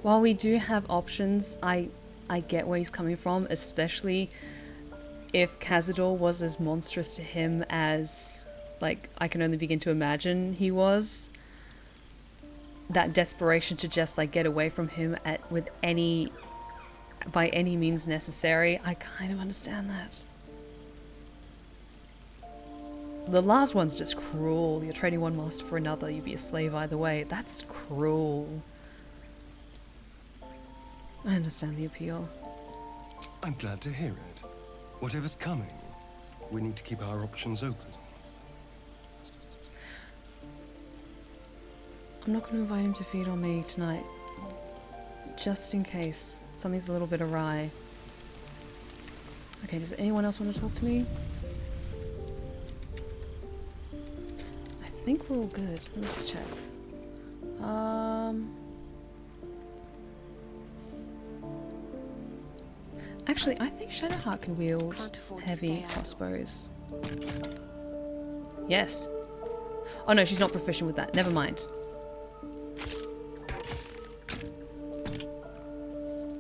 Speaker 1: While we do have options, I get where he's coming from, especially if Cazador was as monstrous to him as, like, I can only begin to imagine he was. That desperation to just, like, get away from him by any means necessary, I kind of understand that. The last one's just cruel. You're trading one master for another, you'd be a slave either way. That's cruel. I understand the appeal.
Speaker 15: I'm glad to hear it. Whatever's coming, we need to keep our options open.
Speaker 1: I'm not going to invite him to feed on me tonight. Just in case something's a little bit awry. Okay, does anyone else want to talk to me? I think we're all good. Let me just check. Actually, I think Shadowheart can wield heavy crossbows. Yes. Oh no, she's not proficient with that. Never mind.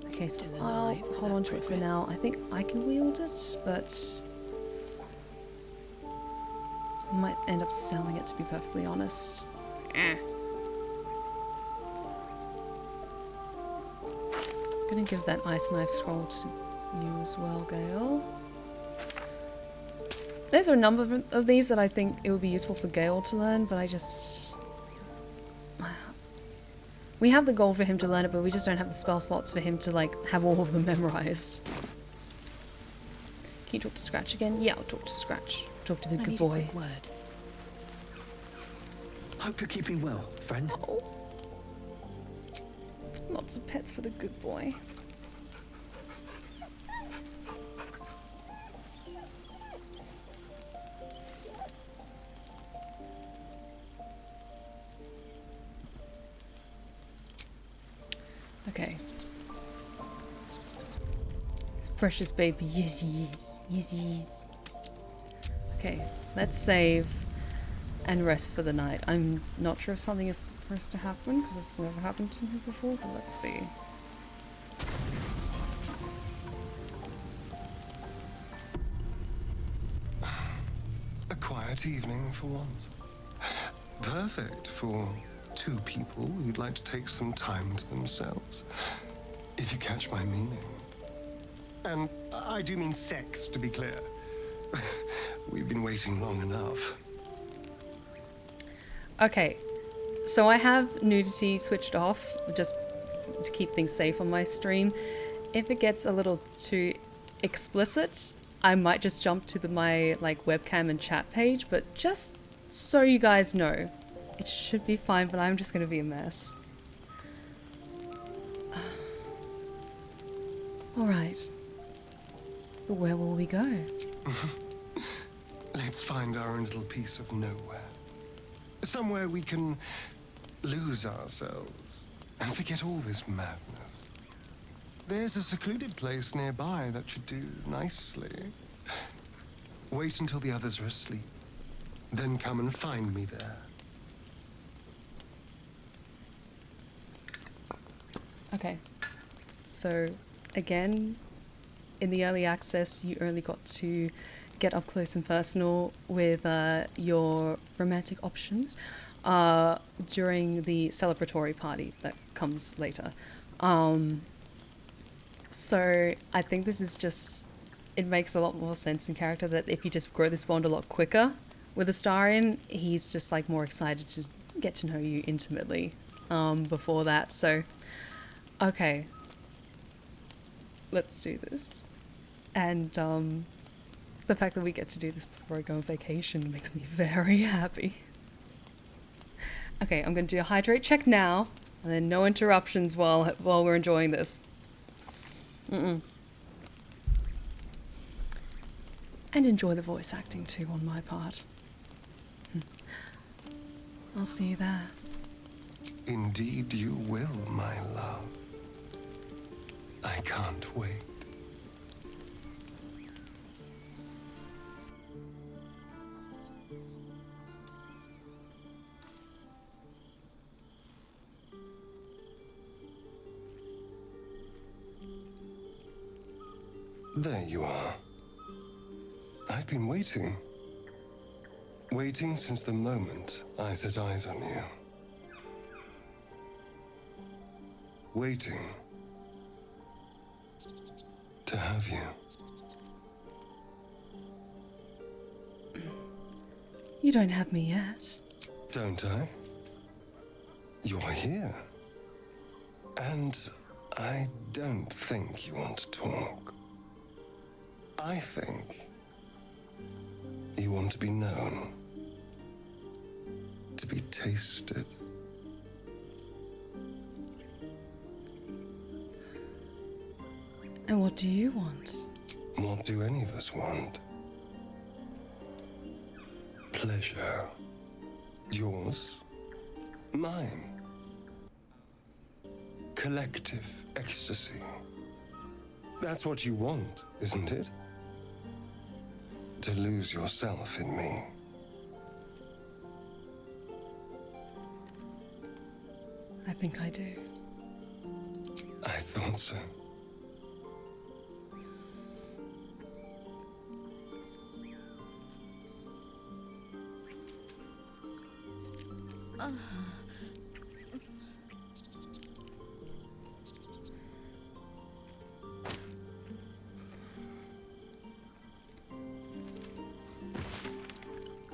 Speaker 1: Okay, so I'll hold on to it for now. I think I can wield it, but I might end up selling it, to be perfectly honest. Gonna give that ice knife scroll to you as well, Gale. There's a number of these that I think it would be useful for Gale to learn, but I just... We have the gold for him to learn it, but we just don't have the spell slots for him to, like, have all of them memorized. Can you talk to Scratch again? Yeah, I'll talk to Scratch. Talk to the good boy.
Speaker 17: A quick word. Hope you're keeping well, friend.
Speaker 1: Oh. Lots of pets for the good boy. Okay. Precious baby. Yes, yes. Yes, yes. Okay, let's save and rest for the night. I'm not sure if something is supposed to happen because it's never happened to me before, but let's see.
Speaker 15: A quiet evening for once. Perfect for two people who'd like to take some time to themselves. If you catch my meaning. And I do mean sex, to be clear. We've been waiting long enough.
Speaker 1: Okay, so I have nudity switched off just to keep things safe on my stream. If it gets a little too explicit, I might just jump to my like webcam and chat page, but just so you guys know, it should be fine, but I'm just gonna be a mess. Alright. But where will we go?
Speaker 15: Let's find our own little piece of nowhere. Somewhere we can lose ourselves and forget all this madness. There's a secluded place nearby that should do nicely. Wait until the others are asleep, then come and find me there.
Speaker 1: Okay, so again, in the early access, you only got to get up close and personal with your romantic option during the celebratory party that comes later. So I think this is just, it makes a lot more sense in character that if you just grow this bond a lot quicker with Astarion, he's just like more excited to get to know you intimately before that. So, okay, let's do this. And the fact that we get to do this before I go on vacation makes me very happy. Okay, I'm going to do a hydrate check now, and then no interruptions while we're enjoying this. And enjoy the voice acting too on my part. I'll see you there.
Speaker 15: Indeed you will, my love. I can't wait. There you are. I've been waiting. Waiting since the moment I set eyes on you. Waiting to have you.
Speaker 1: You don't have me yet.
Speaker 15: Don't I? You're here. And I don't think you want to talk. I think you want to be known, to be tasted.
Speaker 1: And what do you want?
Speaker 15: What do any of us want? Pleasure. Yours, mine. Collective ecstasy. That's what you want, isn't it? To lose yourself in me.
Speaker 1: I think I do.
Speaker 15: I thought so.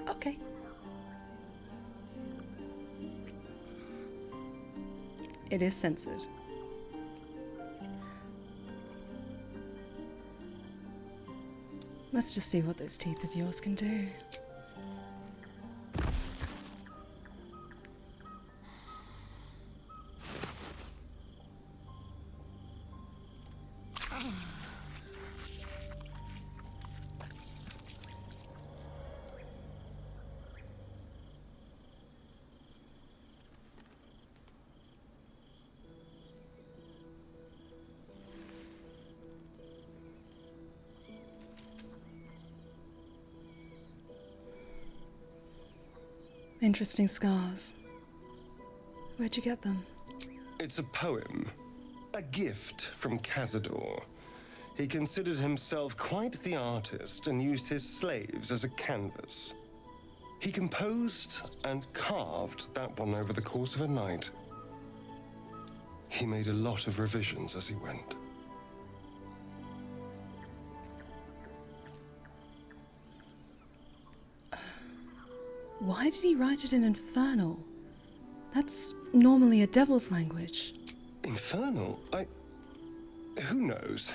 Speaker 1: Okay. It is censored. Let's just see what those teeth of yours can do. Interesting scars. Where'd you get them?
Speaker 15: It's a poem. A gift from Cazador. He considered himself quite the artist and used his slaves as a canvas. He composed and carved that one over the course of a night. He made a lot of revisions as he went.
Speaker 1: Why did he write it in Infernal? That's normally a devil's language.
Speaker 15: Infernal? Who knows?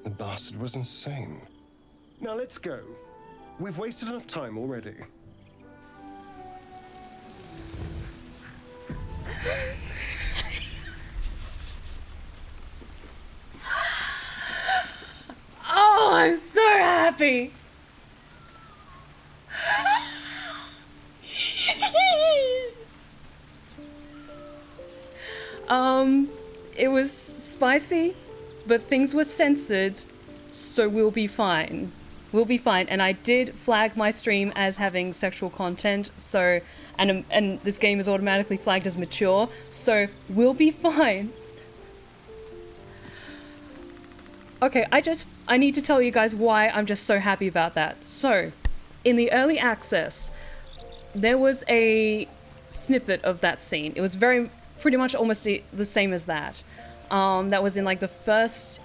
Speaker 15: The bastard was insane. Now let's go. We've wasted enough time already.
Speaker 1: Oh, I'm so happy! It was spicy, but things were censored, so we'll be fine. We'll be fine. And I did flag my stream as having sexual content, so and this game is automatically flagged as mature, so we'll be fine. Okay, I need to tell you guys why I'm just so happy about that. So, in the early access, there was a snippet of that scene. It was pretty much almost the same as that. That was in like the first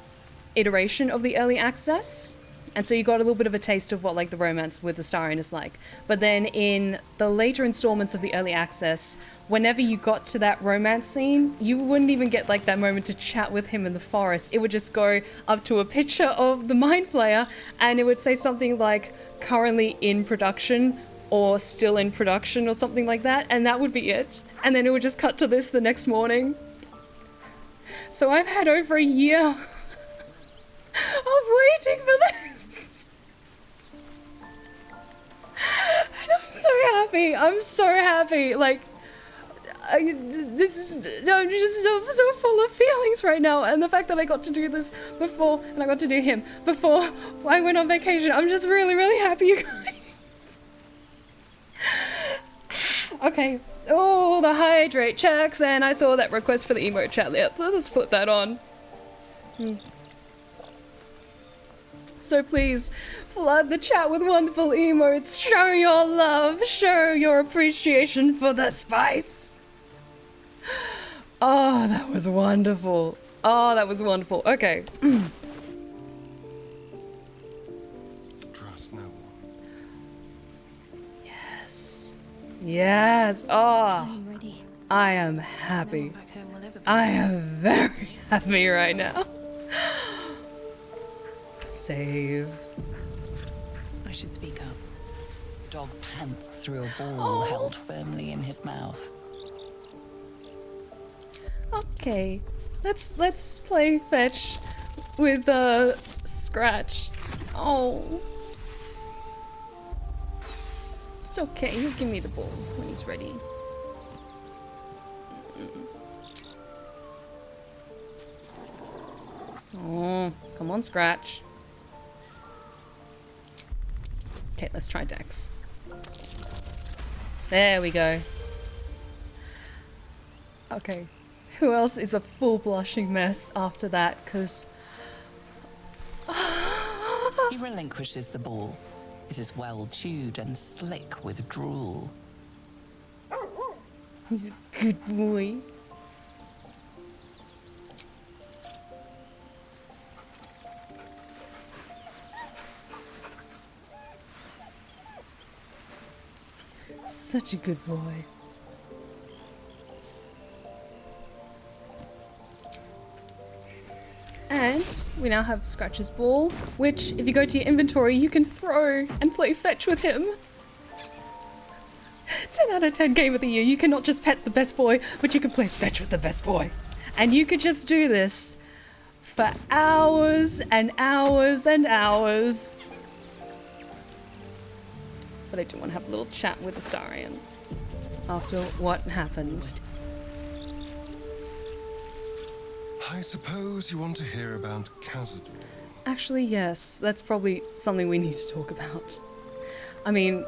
Speaker 1: iteration of the early access. And so you got a little bit of a taste of what like the romance with Astarion is like. But then in the later installments of the early access, whenever you got to that romance scene, you wouldn't even get like that moment to chat with him in the forest. It would just go up to a picture of the Mind Flayer and it would say something like currently in production or still in production or something like that, and that would be it. And then it would just cut to this the next morning. So I've had over a year of waiting for this. And I'm so happy. I'm so happy. Like, I'm just so full of feelings right now. And the fact that I got to do this before, and I got to do him before I went on vacation, I'm just really, really happy, you guys. Okay. Oh, the hydrate checks, and I saw that request for the emote chat. Let's flip that on. So please, flood the chat with wonderful emotes. Show your love. Show your appreciation for the spice. Oh, that was wonderful. Oh, that was wonderful. Okay.
Speaker 15: Trust no one.
Speaker 1: Yes. Oh,
Speaker 6: I'm ready.
Speaker 1: I am happy. I am very happy right now. Save.
Speaker 5: I should speak up. Dog pants through a ball held firmly in his mouth.
Speaker 1: Okay, let's play fetch with Scratch. Oh. It's okay, he'll give me the ball when he's ready. Oh, come on, Scratch. Okay, let's try Dex. There we go. Okay, who else is a full blushing mess after that? Because...
Speaker 5: He relinquishes the ball. It is well chewed and slick with drool.
Speaker 1: He's a good boy. Such a good boy. And we now have Scratch's ball, which if you go to your inventory, you can throw and play fetch with him. 10 out of 10 game of the year. You cannot just pet the best boy, but you can play fetch with the best boy. And you could just do this for hours and hours and hours. But I do want to have a little chat with Astarion after what happened.
Speaker 15: I suppose you want to hear about Cazador.
Speaker 1: Actually, yes. That's probably something we need to talk about. I mean,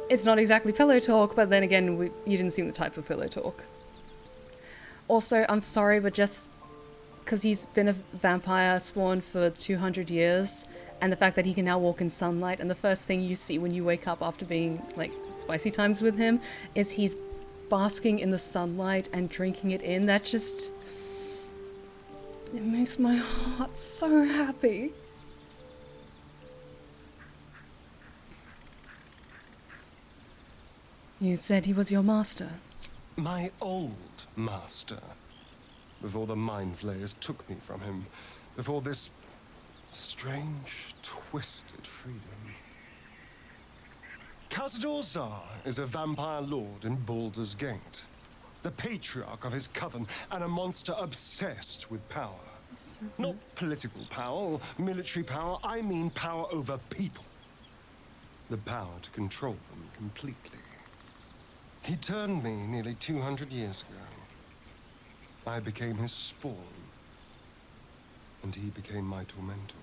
Speaker 1: It's not exactly pillow talk, but then again, you didn't seem the type of pillow talk. Also, I'm sorry, but just because he's been a vampire spawn for 200 years, and the fact that he can now walk in sunlight, and the first thing you see when you wake up after being, like, spicy times with him, is he's basking in the sunlight and drinking it in. That just... it makes my heart so happy. You said he was your master.
Speaker 15: My old master. Before the mind flayers took me from him. Before this strange, twisted freedom. Khazad Zar is a vampire lord in Baldur's Gate. The patriarch of his coven, and a monster obsessed with power. Not political power or military power, I mean power over people. The power to control them completely. He turned me nearly 200 years ago. I became his spawn, and he became my tormentor.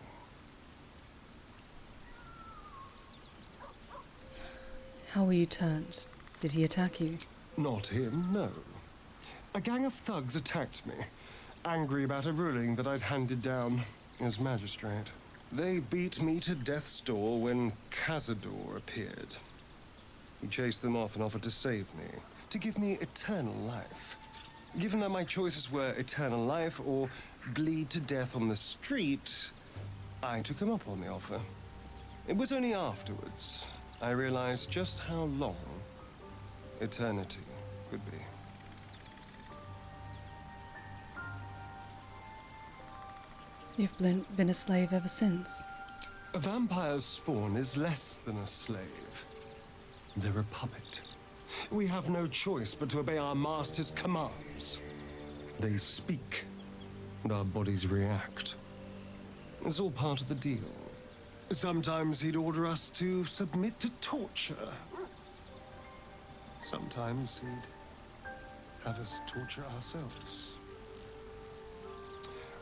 Speaker 1: How were you turned? Did he attack you?
Speaker 15: Not him, no. A gang of thugs attacked me, angry about a ruling that I'd handed down as magistrate. They beat me to death's door when Khazad appeared. He chased them off and offered to save me, to give me eternal life. Given that my choices were eternal life or bleed to death on the street, I took him up on the offer. It was only afterwards I realized just how long eternity could be.
Speaker 1: You've been a slave ever since.
Speaker 15: A vampire's spawn is less than a slave. They're a puppet. We have no choice but to obey our master's commands. They speak, and our bodies react. It's all part of the deal. Sometimes he'd order us to submit to torture. Sometimes he'd have us torture ourselves.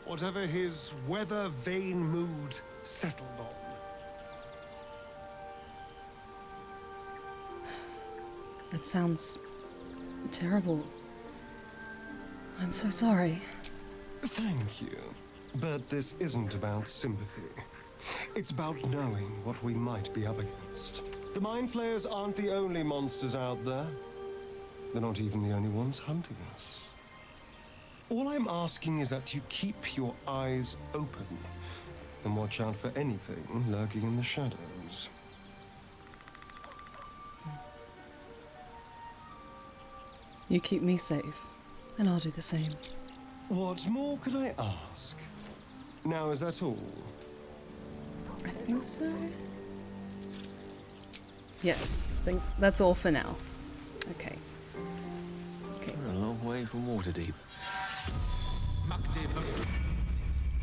Speaker 15: Whatever his weather-vane mood settled on.
Speaker 1: That sounds terrible. I'm so sorry.
Speaker 15: Thank you. But this isn't about sympathy. It's about knowing what we might be up against. The Mind Flayers aren't the only monsters out there. They're not even the only ones hunting us. All I'm asking is that you keep your eyes open and watch out for anything lurking in the shadows.
Speaker 1: You keep me safe, and I'll do the same.
Speaker 15: What more could I ask? Now, is that all?
Speaker 1: I think so. Yes, I think that's all for now. Okay. Okay.
Speaker 7: We're a long way from Waterdeep.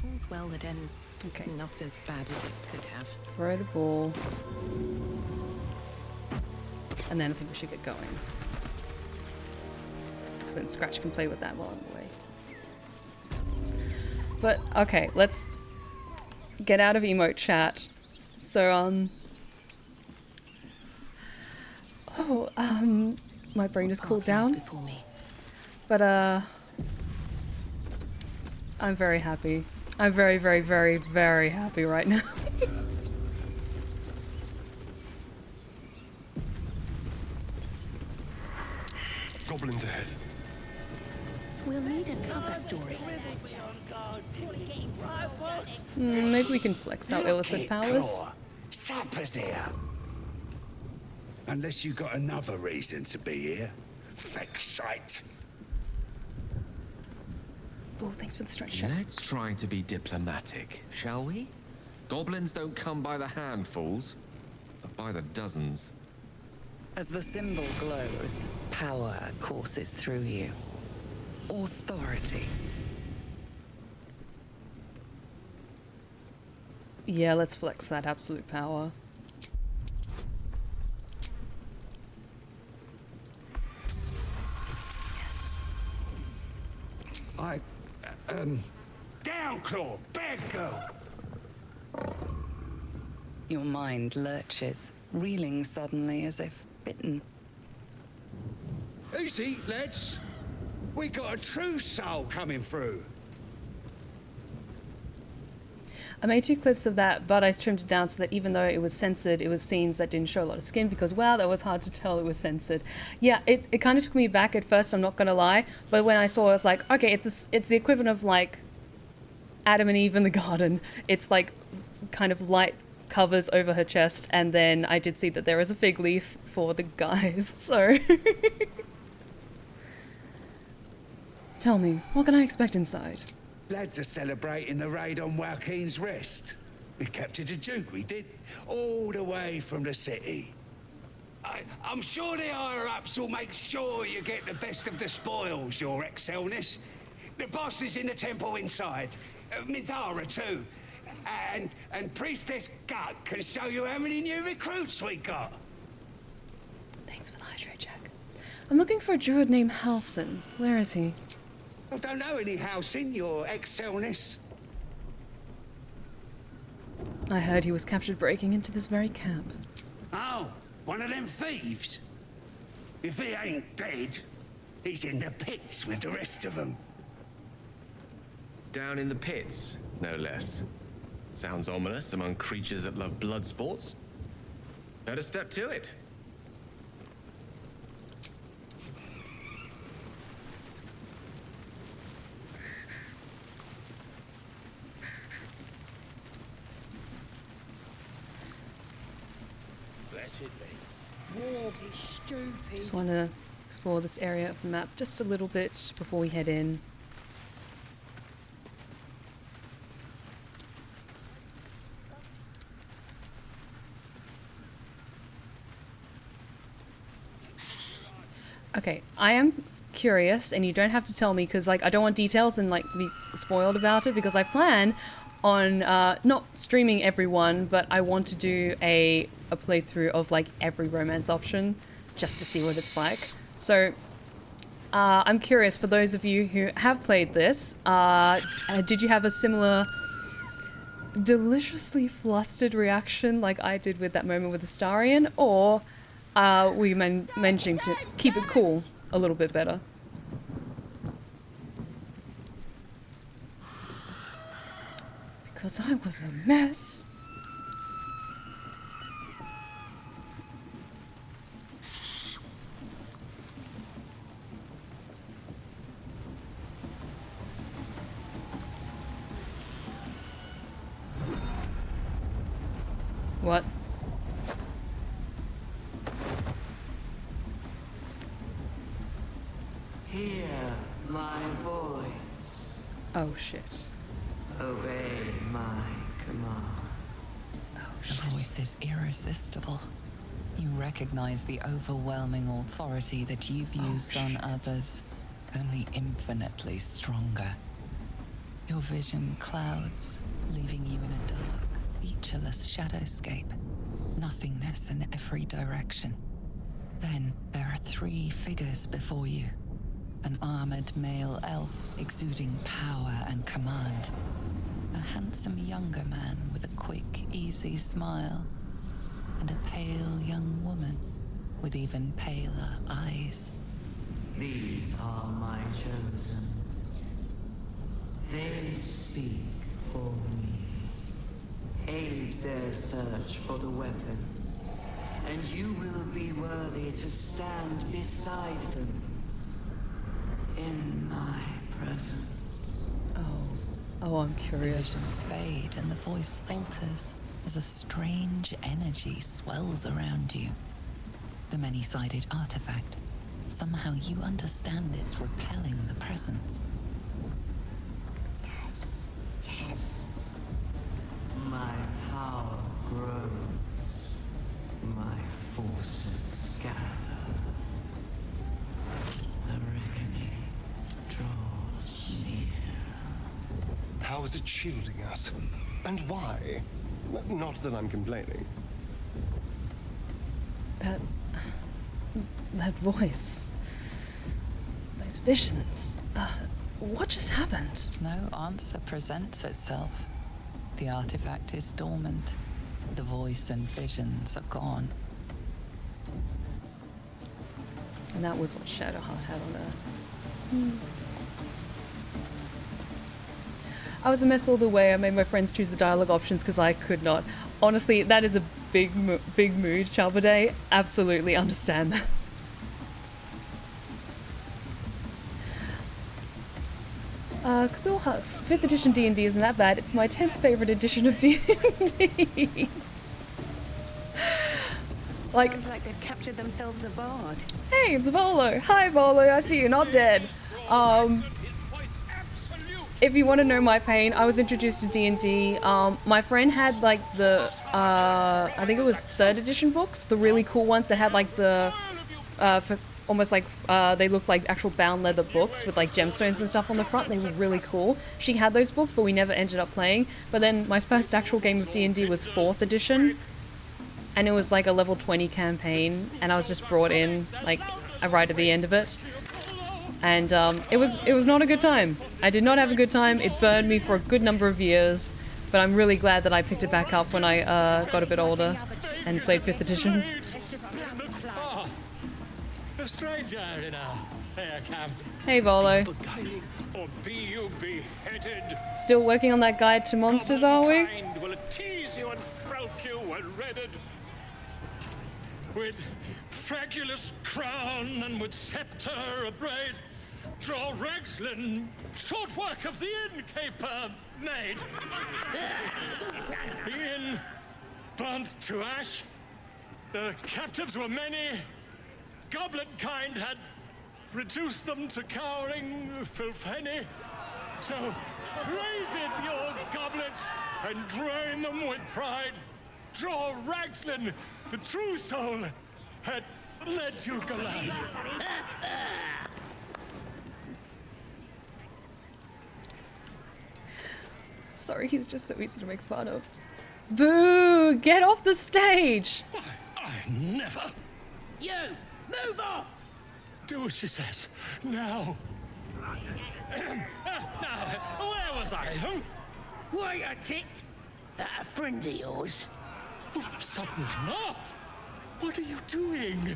Speaker 11: All's well that ends.
Speaker 1: Okay.
Speaker 11: Not as bad as it could have.
Speaker 1: Throw the ball. And then I think we should get going. Because then Scratch can play with that while I'm away. But, okay, let's get out of emote chat. So, my brain has cooled down. But, I'm very happy. I'm very, very, very, very happy right now.
Speaker 15: Goblins ahead.
Speaker 11: We'll need a cover story.
Speaker 1: Maybe we can flex our illithid powers.
Speaker 18: Sapper's here. Unless you got another reason to be here. Feck shite.
Speaker 1: Oh, thanks for the stretch check.
Speaker 7: Let's try to be diplomatic, shall we? Goblins don't come by the handfuls, but by the dozens.
Speaker 5: As the symbol glows, power courses through you. Authority.
Speaker 1: Yeah, let's flex that absolute power. Yes.
Speaker 18: Down, Claw! Bad girl!
Speaker 5: Your mind lurches, reeling suddenly as if
Speaker 12: written.
Speaker 18: Easy, lads. We got a true soul coming through.
Speaker 1: I made 2 clips of that, but I trimmed it down so that even though it was censored, it was scenes that didn't show a lot of skin because, wow, that was hard to tell it was censored. Yeah, it kind of took me back at first, I'm not going to lie, but when I saw it, I was like, okay, it's the equivalent of, like, Adam and Eve in the garden. It's, like, kind of light covers over her chest, and then I did see that there is a fig leaf for the guys, so... Tell me, what can I expect inside?
Speaker 18: Lads are celebrating the raid on Joaquin's Rest. We captured a Duke, we did. All the way from the city. I'm sure the higher-ups will make sure you get the best of the spoils, Your Excelleness. The boss is in the temple inside. Midara too. And Priestess Gut can show you how many new recruits we got.
Speaker 1: Thanks for the hydrate check. I'm looking for a druid named Halson. Where is he?
Speaker 18: I don't know any house in Your Excelleness.
Speaker 1: I heard he was captured breaking into this very camp.
Speaker 18: Oh, one of them thieves? If he ain't dead, he's in the pits with the rest of them.
Speaker 4: Down in the pits, no less. Sounds ominous among creatures that love blood sports. Better step to it.
Speaker 1: Just want to explore this area of the map just a little bit before we head in. Okay, I am curious, and you don't have to tell me because, like, I don't want details and, like, be spoiled about it because I plan on not streaming everyone, but I want to do a playthrough of, like, every romance option just to see what it's like. So I'm curious, for those of you who have played this, did you have a similar deliciously flustered reaction like I did with that moment with Astarion, or were you managing to keep it cool a little bit better? Because I was a mess. What?
Speaker 19: Hear my voice.
Speaker 1: Oh shit.
Speaker 19: Obey my command.
Speaker 5: The voice is irresistible. You recognize the overwhelming authority that you've used on others, only infinitely stronger. Your vision clouds, leaving you in a dark, featureless shadowscape. Nothingness in every direction. Then there are 3 figures before you. An armored male elf exuding power and command. A handsome younger man with a quick, easy smile. And a pale young woman with even paler eyes.
Speaker 19: These are my chosen. They speak for me. Aid their search for the weapon, and you will be worthy to stand beside them in my presence.
Speaker 1: Oh, I'm
Speaker 5: The
Speaker 1: curious.
Speaker 5: visions fade and the voice falters as a strange energy swells around you. The many-sided artifact. Somehow you understand it's repelling the presence.
Speaker 1: Yes. Yes.
Speaker 19: My power grows. My forces gather. The reckoning draws near.
Speaker 15: How is it shielding us? And why? Not that I'm complaining.
Speaker 1: That voice. Those visions. What just happened?
Speaker 5: No answer presents itself. The artifact is dormant. The voice and visions are gone.
Speaker 1: And that was what Shadowheart had on her. I was a mess all the way. I made my friends choose the dialogue options because I could not. Honestly, that is a big mood, Chalberde. Absolutely understand that. Cthulhu Hux, 5th edition D&D isn't that bad. It's my 10th favorite edition of D&D. Like,
Speaker 11: sounds like they've captured themselves a bard.
Speaker 1: Hey, it's Volo. Hi, Volo. I see you're not dead. If you want to know my pain, I was introduced to D&D. My friend had like the, I think it was 3rd edition books, the really cool ones that had like the, almost like, they looked like actual bound leather books with like gemstones and stuff on the front. They were really cool. She had those books, but we never ended up playing. But then my first actual game of D&D was 4th edition. And it was like a level 20 campaign. And I was just brought in like right at the end of it. And it was not a good time. I did not have a good time. It burned me for a good number of years. But I'm really glad that I picked it back up when I got a bit older and played 5th edition.
Speaker 3: A stranger in a fair camp.
Speaker 1: Hey, Volo.
Speaker 3: Or be you beheaded.
Speaker 1: Still working on that guide to monsters, are we?
Speaker 3: Will tease you and throat you and redded. With fragulous crown and with scepter abraid, draw Rexlin, short work of the innkeeper made. The inn burnt to ash. The captives were many. Goblet kind had reduced them to cowering filfenny. So raise it, your goblets, and drain them with pride. Draw Ragslin, the true soul, had led you glide.
Speaker 1: Sorry, he's just so easy to make fun of. Boo! Get off the stage!
Speaker 3: I never.
Speaker 20: You! Move off!
Speaker 3: Do as she says. Now. Now, where was I? Huh?
Speaker 20: Wait a tick. That a friend of yours?
Speaker 3: Oh, certainly not. What are you doing?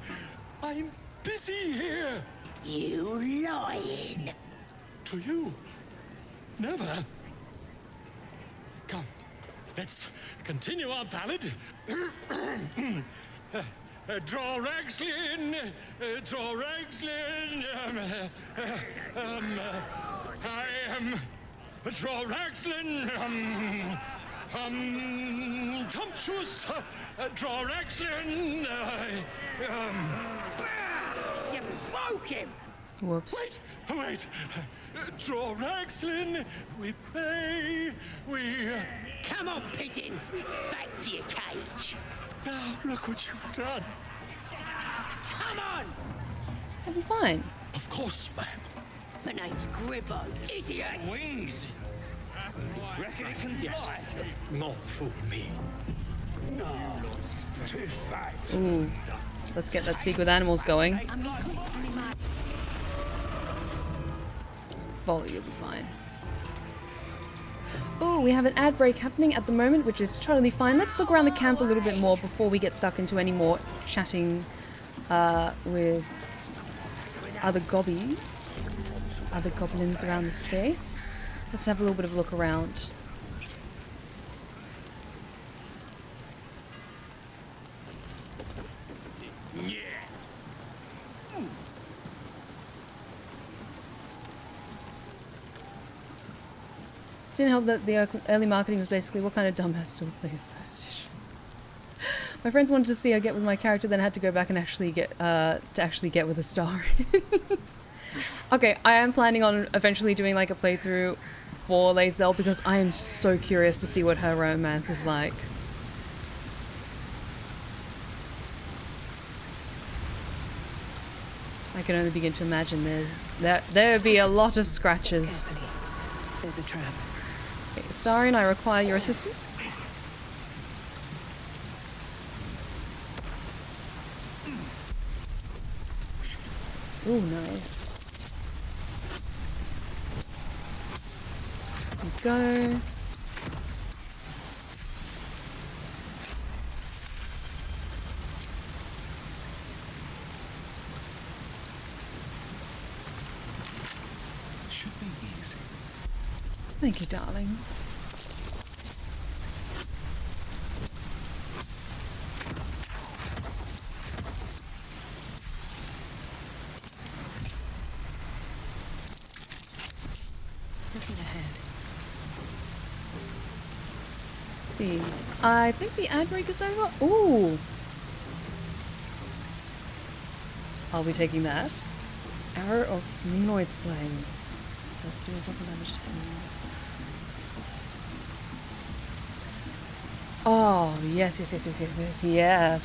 Speaker 3: I'm busy here.
Speaker 20: You lying.
Speaker 3: To you? Never. Come, let's continue our ballad. Draw Ragslin, draw Ragslin. I am draw Ragslin. Tumptuous, draw Ragslin.
Speaker 20: You broke him.
Speaker 1: Whoops.
Speaker 3: Wait. Draw Ragslin. We pray. We.
Speaker 20: Come on, pigeon. Back to your cage.
Speaker 3: Now look what you've done.
Speaker 20: Come on.
Speaker 1: I'll be fine.
Speaker 3: Of course, ma'am.
Speaker 20: My name's Gribbo, idiot.
Speaker 3: Wings.
Speaker 20: Reckon it can fly?
Speaker 3: Not fool me.
Speaker 20: No, too fat.
Speaker 1: Ooh. Let's get that Speak with Animals going. Volley, you'll be fine. Oh, we have an ad break happening at the moment, which is totally fine. Let's look around the camp a little bit more before we get stuck into any more chatting with other gobbies, other goblins around this place. Let's have a little bit of a look around. Didn't help that the early marketing was basically, what kind of dumbass still plays that? My friends wanted to see her get with my character, then had to go back and actually get with Astarion. Okay, I am planning on eventually doing like a playthrough for Lae'zel because I am so curious to see what her romance is like. I can only begin to imagine there would be a lot of scratches.
Speaker 11: There's a trap.
Speaker 1: Okay, Astarion, I require your assistance. Ooh, nice. There we go. Thank you, darling.
Speaker 11: Looking ahead.
Speaker 1: Let's see. I think the ad break is over. Ooh. I'll be taking that. Arrow of humanoid slaying. Let's do something damage to humanoids. Oh, yes.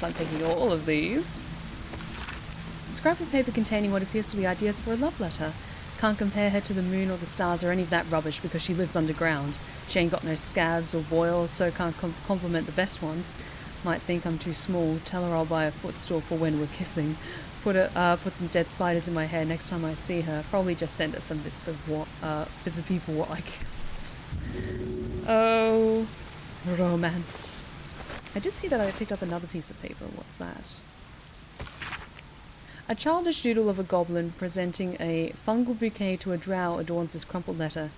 Speaker 1: I'm taking all of these. Scrap of paper containing what appears to be ideas for a love letter. Can't compare her to the moon or the stars or any of that rubbish because she lives underground. She ain't got no scabs or boils, so can't compliment the best ones. Might think I'm too small. Tell her I'll buy a footstool for when we're kissing. Put some dead spiders in my hair next time I see her. Probably just send her some bits of people what I killed. Oh, romance. I did see that I picked up another piece of paper. What's that? A childish doodle of a goblin presenting a fungal bouquet to a drow adorns this crumpled letter.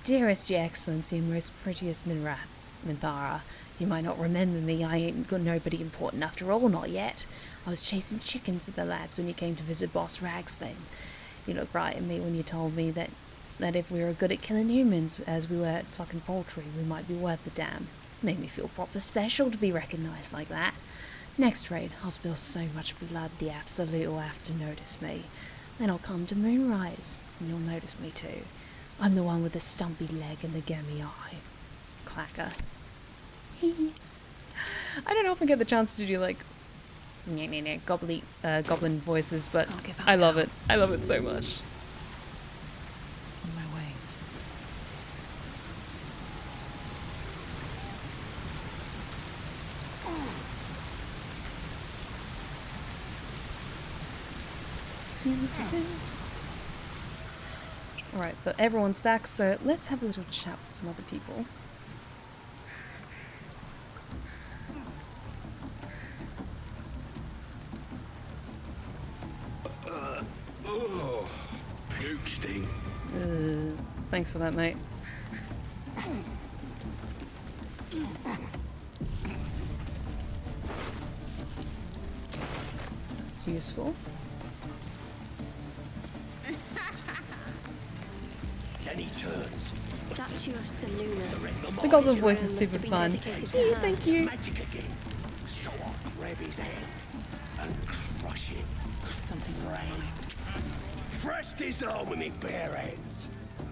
Speaker 1: Dearest Your Excellency and most prettiest Minthara, you might not remember me, I ain't got nobody important after all, not yet. I was chasing chickens with the lads when you came to visit Boss Rags then. You looked right at me when you told me that if we were good at killing humans as we were at fucking poultry, we might be worth the damn. Made me feel proper special to be recognised like that. Next raid, I'll spill so much blood the Absolute will have to notice me. Then I'll come to Moonrise, and you'll notice me too. I'm the one with the stumpy leg and the gammy eye. Clacker. I don't often get the chance to do like goblin voices, but I love it. I love it so much.
Speaker 11: On my way.
Speaker 1: Alright, but everyone's back, so let's have a little chat with some other people.
Speaker 18: Oh, puke sting.
Speaker 1: Thanks for that, mate. That's useful.
Speaker 6: Statue of Saluna.
Speaker 1: The goblin voice is super fun. Thank you.
Speaker 18: Magic again. So I'll grab his hand and crush it.
Speaker 11: Something's wrong.
Speaker 18: Thrust his arm with me bare hands.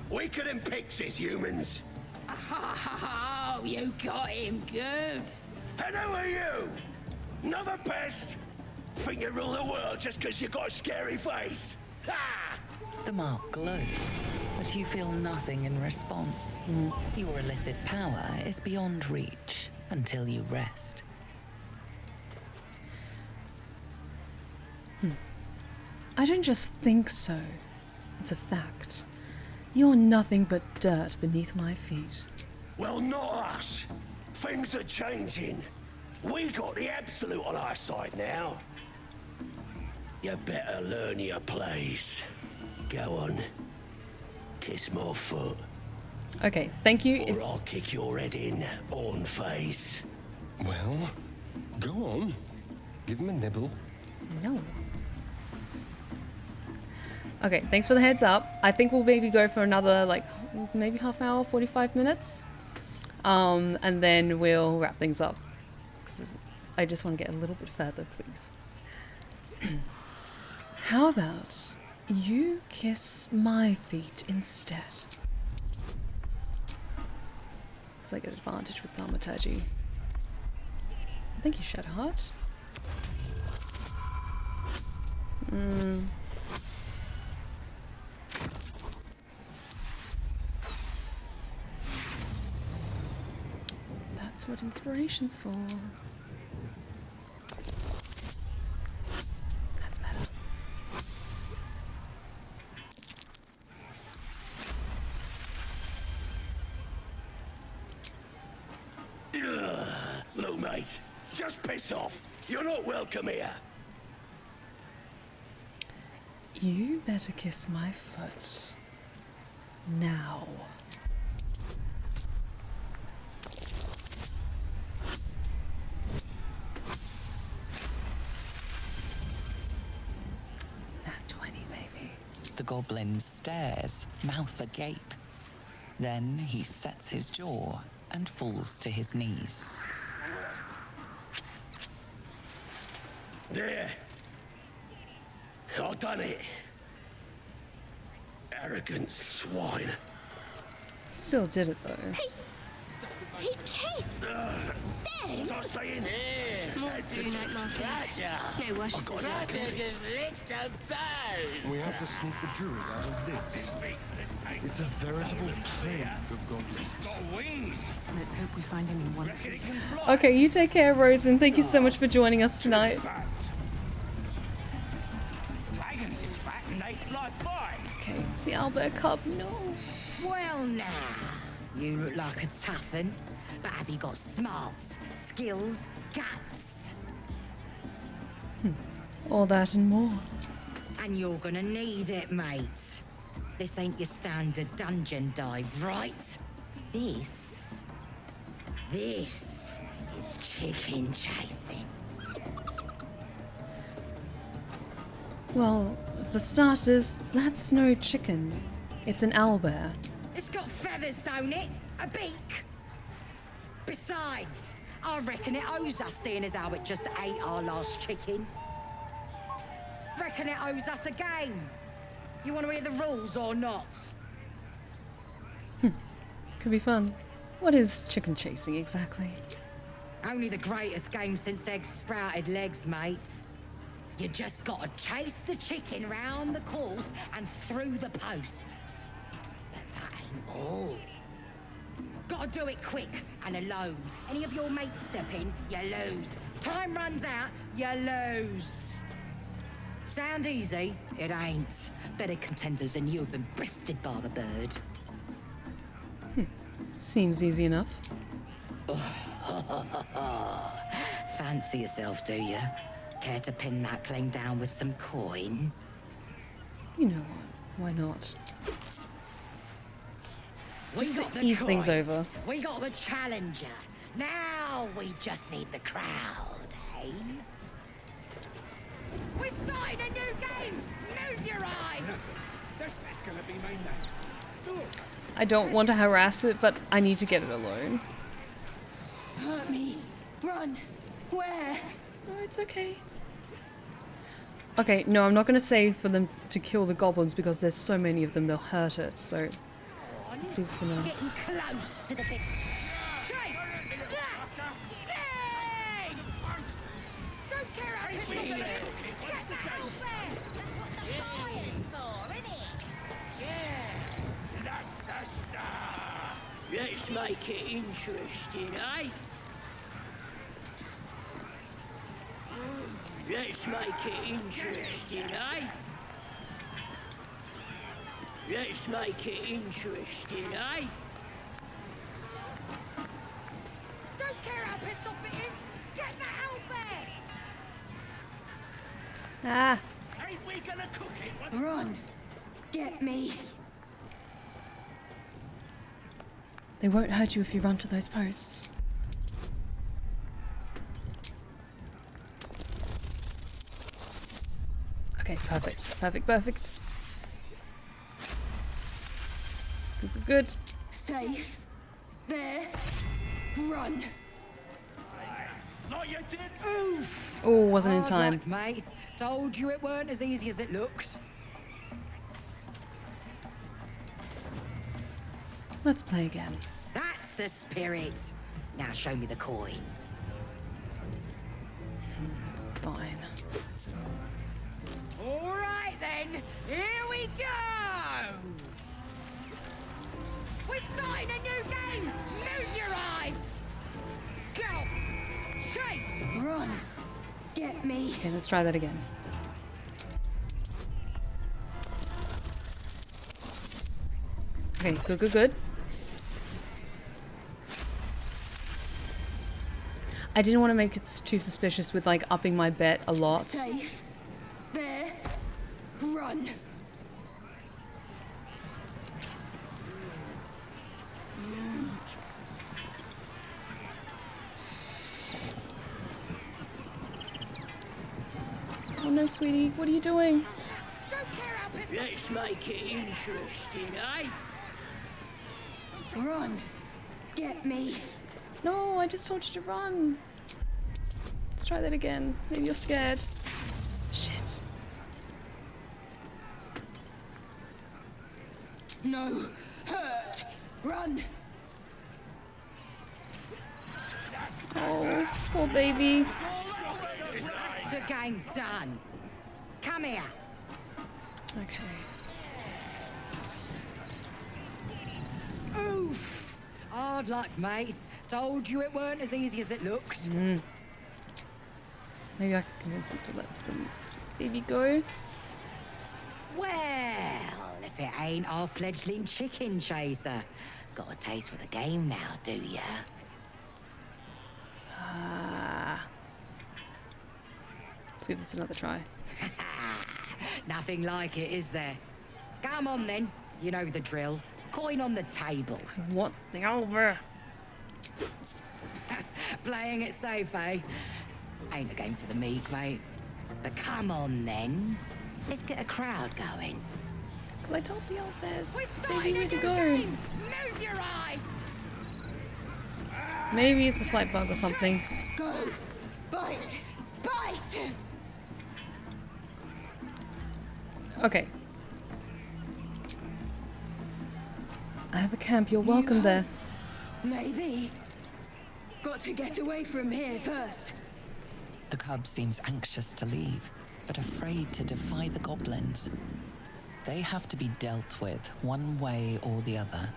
Speaker 18: Weaker than pixies, humans.
Speaker 20: Oh, you got him good.
Speaker 18: And who are you? Another pest? Think you rule the world just because you got a scary face? Ha!
Speaker 5: The mark glows, but you feel nothing in response. Your illithid power is beyond reach until you rest.
Speaker 1: I don't just think so. It's a fact. You're nothing but dirt beneath my feet.
Speaker 18: Well, not us. Things are changing. We got the Absolute on our side now. You better learn your place. Go on. Kiss my foot.
Speaker 1: Okay, thank you.
Speaker 18: Or I'll kick your head in, on face.
Speaker 15: Well, go on. Give him a nibble.
Speaker 1: No. Okay, thanks for the heads up. I think we'll maybe go for another, like, maybe half hour, 45 minutes. And then we'll wrap things up. 'Cause I just want to get a little bit further, please. How about you kiss my feet instead? Because I get advantage with thaumaturgy. Thank you, Shadowheart. That's what inspiration's for. That's better.
Speaker 18: Look, mate, just piss off. You're not welcome here.
Speaker 1: You better kiss my foot. Now.
Speaker 5: goblin stares, mouth agape. Then he sets his jaw and falls to his knees.
Speaker 20: There. I done it. Arrogant swine.
Speaker 1: Still did it though.
Speaker 6: He kissed! Then?
Speaker 20: What's I saying?
Speaker 6: More do night markings. No wash.
Speaker 15: We have to sneak the druid out of this. It's a veritable plague of goblins.
Speaker 11: Let's hope we find him in one piece.
Speaker 1: Okay, you take care, Rose, and thank you so much for joining us tonight.
Speaker 20: Dragons is fat and they fly fine.
Speaker 1: Okay, it's the Albert Cub. No.
Speaker 12: Well, now, you look like a tough un, but have you got smarts, skills, guts?
Speaker 1: All that and more.
Speaker 12: And you're gonna need it, mate. This ain't your standard dungeon dive, right? This is chicken chasing.
Speaker 1: Well, for starters, that's no chicken. It's an owlbear.
Speaker 12: It's got feathers, don't it? A beak. Besides, I reckon it owes us, seeing as how it just ate our last chicken. Reckon it owes us a game. You want to hear the rules or not?
Speaker 1: Could be fun. What is chicken chasing exactly?
Speaker 12: Only the greatest game since eggs sprouted legs, mate. You just gotta chase the chicken round the course and through the posts. But that ain't all. Gotta do it quick and alone. Any of your mates step in, you lose. Time runs out, you lose. Sound easy? It ain't. Better contenders than you have been bested by the bird.
Speaker 1: Seems easy enough.
Speaker 12: Fancy yourself, do you? Care to pin that claim down with some coin?
Speaker 1: You know what? Why not? Just
Speaker 12: got the
Speaker 1: ease
Speaker 12: coin.
Speaker 1: things over.
Speaker 12: We got the challenger. Now we just need the crowd, eh? We're starting a new game! Move your eyes!
Speaker 20: This is gonna be my night.
Speaker 1: I don't want to harass it, but I need to get it alone.
Speaker 16: Hurt me. Run. Where?
Speaker 1: No, it's okay. Okay, no, I'm not going to say for them to kill the goblins because there's so many of them, they'll hurt it, so let's see for now.
Speaker 12: Getting close to the big... Chase! That thing! Don't care how pissed off it is! Get that out there!
Speaker 6: That's what the fire's for, isn't it?
Speaker 20: That's the star.
Speaker 21: Let's make it interesting, eh? Let's make it interesting, eh? Let's make it interesting, eh?
Speaker 12: Don't care how pissed off it is! Get that out there!
Speaker 1: Ah!
Speaker 20: Ain't we gonna cook it?
Speaker 16: Run. Get me.
Speaker 1: They won't hurt you if you run to those posts. Okay, perfect. Perfect, perfect. Good, good, good.
Speaker 16: Safe. There. Run.
Speaker 20: Like you did.
Speaker 12: Oof!
Speaker 1: Oh, wasn't in
Speaker 12: Hard
Speaker 1: time.
Speaker 12: luck, mate. Told you it weren't as easy as it looked.
Speaker 1: Let's play again.
Speaker 12: That's the spirit. Now show me the coin.
Speaker 1: Fine.
Speaker 12: All right then, here we go! We're starting a new game! Move your eyes! Go! Chase!
Speaker 16: Run. Get me.
Speaker 1: Okay, let's try that again. Okay, good, good, good. I didn't want to make it too suspicious with like upping my bet a lot.
Speaker 16: Safe. There. Run.
Speaker 1: Oh no, sweetie, what are you doing?
Speaker 12: Don't care how pissed
Speaker 21: Let's make it interesting, eh?
Speaker 12: Run! Get me!
Speaker 1: No, I just told you to run. Let's try that again. Maybe you're scared. Shit.
Speaker 12: No! Hurt! Run!
Speaker 1: Oh, poor baby.
Speaker 12: That's the game done. Come here.
Speaker 1: Okay.
Speaker 12: Oof! Hard luck, mate. Told you it weren't as easy as it looked.
Speaker 1: Maybe I can convince him to let the baby go.
Speaker 12: Well, if it ain't our fledgling chicken chaser. Got a taste for the game now, do ya?
Speaker 1: Let's give this another try.
Speaker 12: Nothing like it, is there? Come on then. You know the drill. Coin on the table.
Speaker 1: I want the over.
Speaker 12: Playing it safe, eh? Ain't a game for the meek, mate. But come on then. Let's get a crowd going.
Speaker 1: Because I told the old bear
Speaker 12: We're
Speaker 1: they
Speaker 12: starting
Speaker 1: need to
Speaker 12: a
Speaker 1: go.
Speaker 12: game. Move your eyes.
Speaker 1: Maybe it's a slight bug or something.
Speaker 12: Go. Bite. Bite.
Speaker 1: Okay. I have a camp. You're welcome there.
Speaker 12: Maybe. Got to get away from here first.
Speaker 5: The cub seems anxious to leave, but afraid to defy the goblins. They have to be dealt with one way or the other.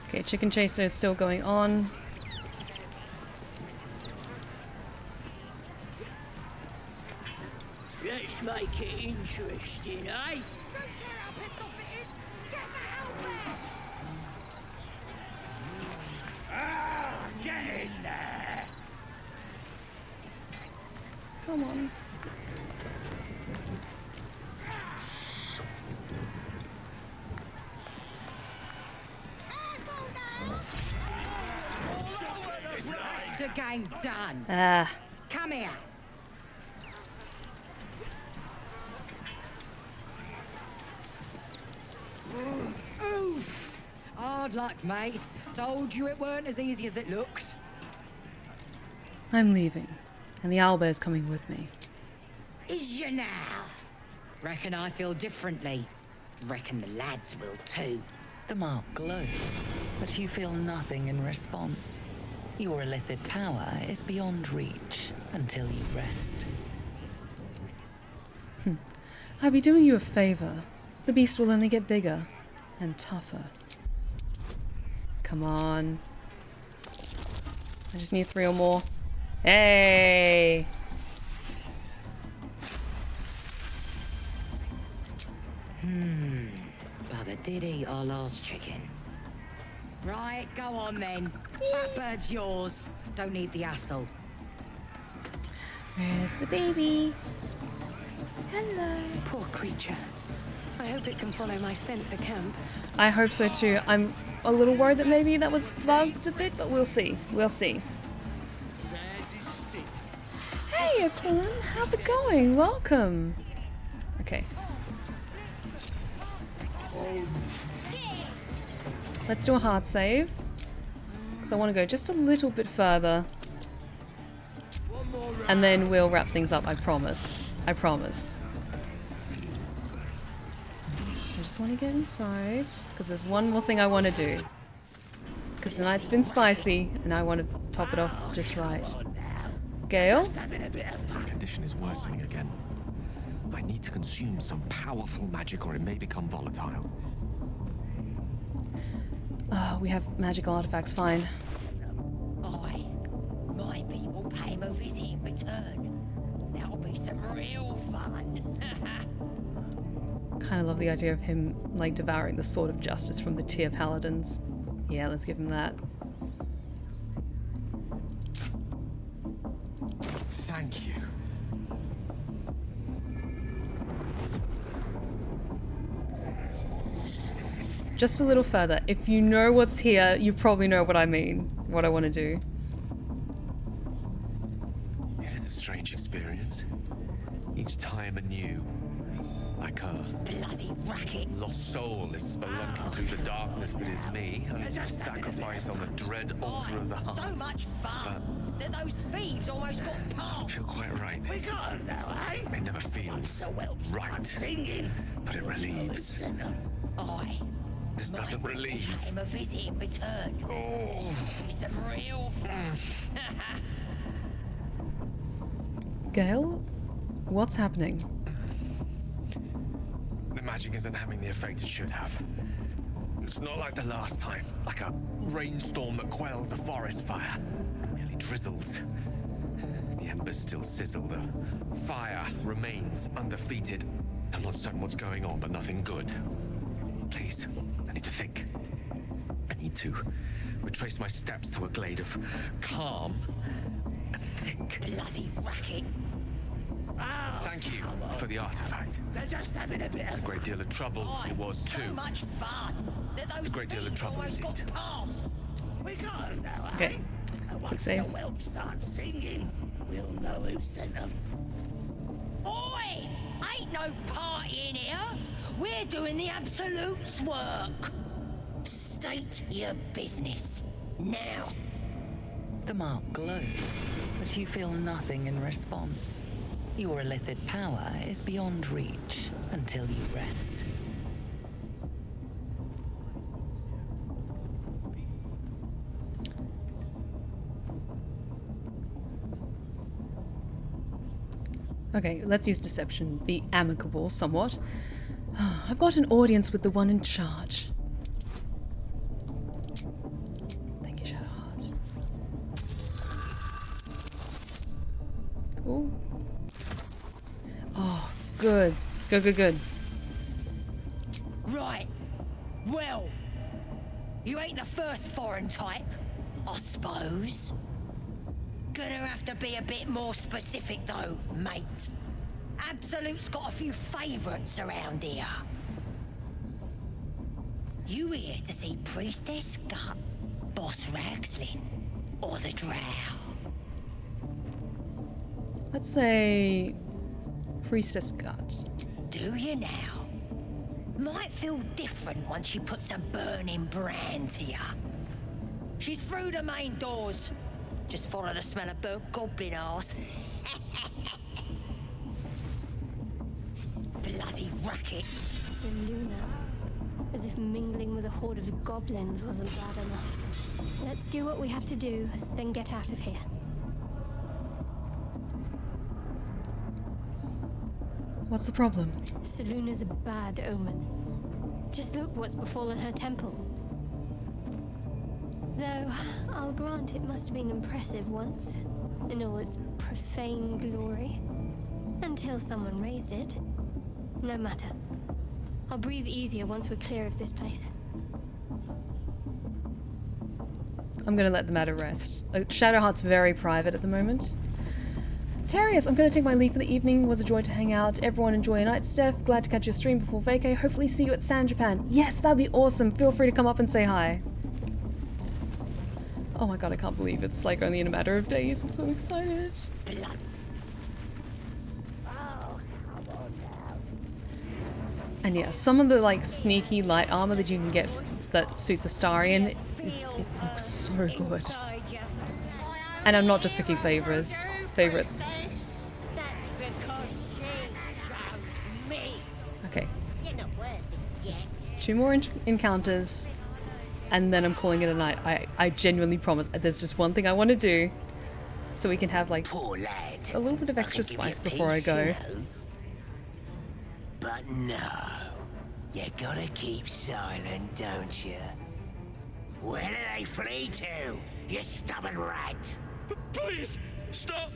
Speaker 1: Okay, chicken chaser is still going on.
Speaker 21: Let's make it interesting, eh?
Speaker 12: Don't care how pissed off it is. Get the hell back.
Speaker 18: Get in there!
Speaker 1: Come on.
Speaker 12: That's the game done.
Speaker 1: Ah.
Speaker 12: Come here. Oof! Hard luck, mate. Told you it weren't as easy as it looked.
Speaker 1: I'm leaving, and the owlbear's coming with me.
Speaker 12: Is you now? Reckon I feel differently. Reckon the lads will too.
Speaker 5: The mark glows, but you feel nothing in response. Your illithid power is beyond reach until you rest.
Speaker 1: I'd be doing you a favor. The beast will only get bigger and tougher. Come on. I just need 3 or more. Hey!
Speaker 12: Bugger did eat our last chicken. Right, go on then. That bird's yours. Don't need the hassle.
Speaker 1: Where's the baby? Hello.
Speaker 11: Poor creature. I hope it can follow my scent to camp.
Speaker 1: I hope so too. I'm a little worried that maybe that was bugged a bit, but we'll see. We'll see. Hey, Aquilin. How's it going? Welcome. Okay. Let's do a hard save. Because I want to go just a little bit further. And then we'll wrap things up, I promise. I promise. I just want to get inside. Because there's one more thing I want to do. Because tonight's been spicy. And I want to top it off just right. Gale?
Speaker 7: My condition is worsening again. I need to consume some powerful magic or it may become volatile.
Speaker 1: We have magical artifacts, fine.
Speaker 12: Oi, my people pay him a visit in return. That'll be some real fun.
Speaker 1: Kind of love the idea of him, like, devouring the sword of justice from the tier paladins. Yeah, let's give him that.
Speaker 7: Thank you.
Speaker 1: Just a little further. If you know what's here, you probably know what I mean. What I want to do.
Speaker 7: It is a strange experience. each time anew. Like a
Speaker 12: bloody racket.
Speaker 7: Lost soul is spelunking through the darkness that is me, only to be sacrificed on the dread altar of the heart.
Speaker 12: So much fun that those thieves almost got past.
Speaker 7: Doesn't feel quite right.
Speaker 20: We got him now, eh?
Speaker 7: It never feels right,
Speaker 20: Singing.
Speaker 7: but it relieves.
Speaker 12: Aye.
Speaker 7: This doesn't relieve.
Speaker 12: Pay him a visit in return.
Speaker 7: Oh.
Speaker 12: Be some real fun.
Speaker 1: Gale? What's happening?
Speaker 7: The magic isn't having the effect it should have. It's not like the last time, like a rainstorm that quells a forest fire. It merely drizzles. The embers still sizzle, the fire remains undefeated. I'm not certain what's going on, but nothing good. Please, I need to think. I need to retrace my steps to a glade of calm and think.
Speaker 12: Bloody racket.
Speaker 7: Thank you for the artifact.
Speaker 20: They're just having a bit of
Speaker 7: A great deal of trouble it was too.
Speaker 12: So much fun that those
Speaker 7: A great deal of
Speaker 12: thieves
Speaker 7: trouble
Speaker 12: almost got
Speaker 7: indeed.
Speaker 12: past.
Speaker 20: We got him now,
Speaker 1: Okay.
Speaker 20: eh? And
Speaker 1: Quick
Speaker 20: once
Speaker 1: save.
Speaker 20: the whelp starts singing, we'll know who sent them.
Speaker 12: Oi! Ain't no party in here. We're doing the Absolute's work. State your business. Now.
Speaker 5: The mark glows, but you feel nothing in response. Your illithid power is beyond reach until you rest.
Speaker 1: Okay, let's use deception. Be amicable somewhat. I've got an audience with the one in charge. Thank you, Shadowheart. Ooh. Oh, good. Good.
Speaker 12: Right. Well, you ain't the first foreign type, I suppose. Gonna have to be a bit more specific though, mate. Absolute's got a few favourites around here. You here to see Priestess Gut, Boss Ragslin, or the Drow?
Speaker 1: Let's say Priestess Gut.
Speaker 12: Do you now? Might feel different once she puts a burning brand here. She's through the main doors. Just follow the smell of burnt goblin arse. Bloody racket.
Speaker 6: Seluna. As if mingling with a horde of goblins wasn't bad enough. Let's do what we have to do, then get out of here.
Speaker 1: What's the problem?
Speaker 6: Seluna's a bad omen. Just look what's befallen her temple. Though, I'll grant it must have been impressive once, in all its profane glory. Until someone raised it. No matter. I'll breathe easier once we're clear of this place.
Speaker 1: I'm gonna let the matter rest. Shadowheart's very private at the moment. Andreas, I'm gonna take my leave for the evening. Was a joy to hang out. Everyone enjoy your night, Steph. Glad to catch your stream before vacay. Hopefully see you at San Japan. Yes, that'd be awesome. Feel free to come up and say hi. Oh my god, I can't believe it's like only in a matter of days. I'm so excited. And yeah, some of the like sneaky light armor that you can get that suits Astarion, it looks so good. And I'm not just picking favorites. Okay. Just 2 more encounters, and then I'm calling it a night. I genuinely promise. There's just one thing I want to do, so we can have like just a little bit of extra spice before I go.
Speaker 20: But no, you gotta keep silent, don't you? Where do they flee to, you stubborn rat?
Speaker 3: Please, stop!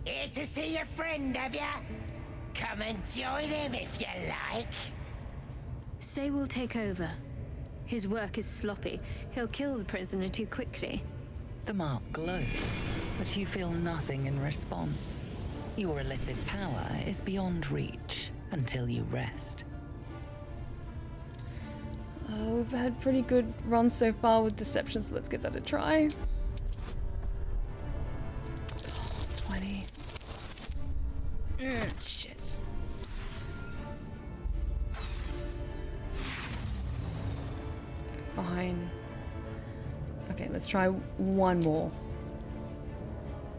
Speaker 20: Here to see your friend, have ya? Come and join him if you like.
Speaker 6: Say we'll take over. His work is sloppy. He'll kill the prisoner too quickly.
Speaker 5: The mark glows, but you feel nothing in response. Your illithid power is beyond reach until you rest.
Speaker 1: We've had pretty good runs so far with deception, so let's give that a try. Shit. Fine. Okay, let's try one more.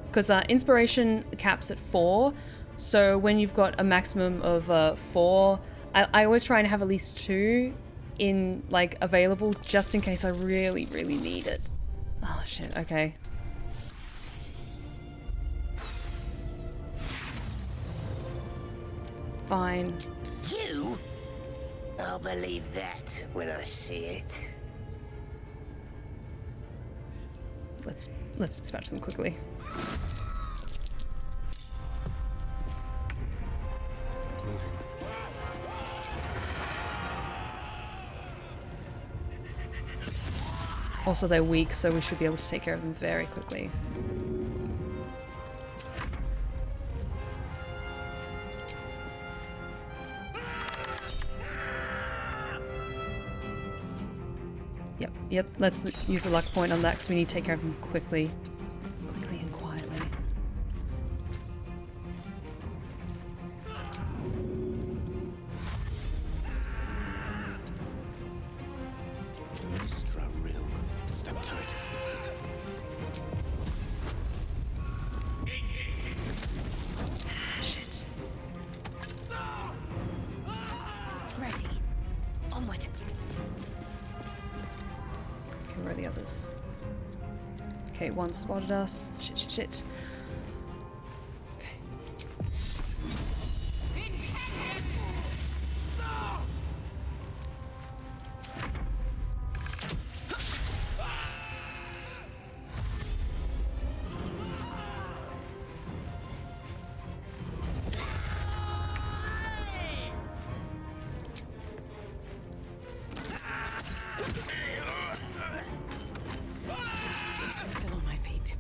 Speaker 1: Because inspiration caps at 4, so when you've got a maximum of 4, I always try and have at least 2 in, like, available, just in case I really, really need it. Oh, shit, okay. Fine.
Speaker 20: You? I'll believe that when I see it.
Speaker 1: Let's dispatch them quickly. Also, they're weak, so we should be able to take care of them very quickly. Yep, let's use a luck point on that because we need to take care of them quickly. Quickly and quietly.
Speaker 10: Step tight.
Speaker 1: Shit.
Speaker 6: Ready. Onward.
Speaker 1: Okay, where are the others? Okay, one spotted us. Shit.
Speaker 11: Still on my feet.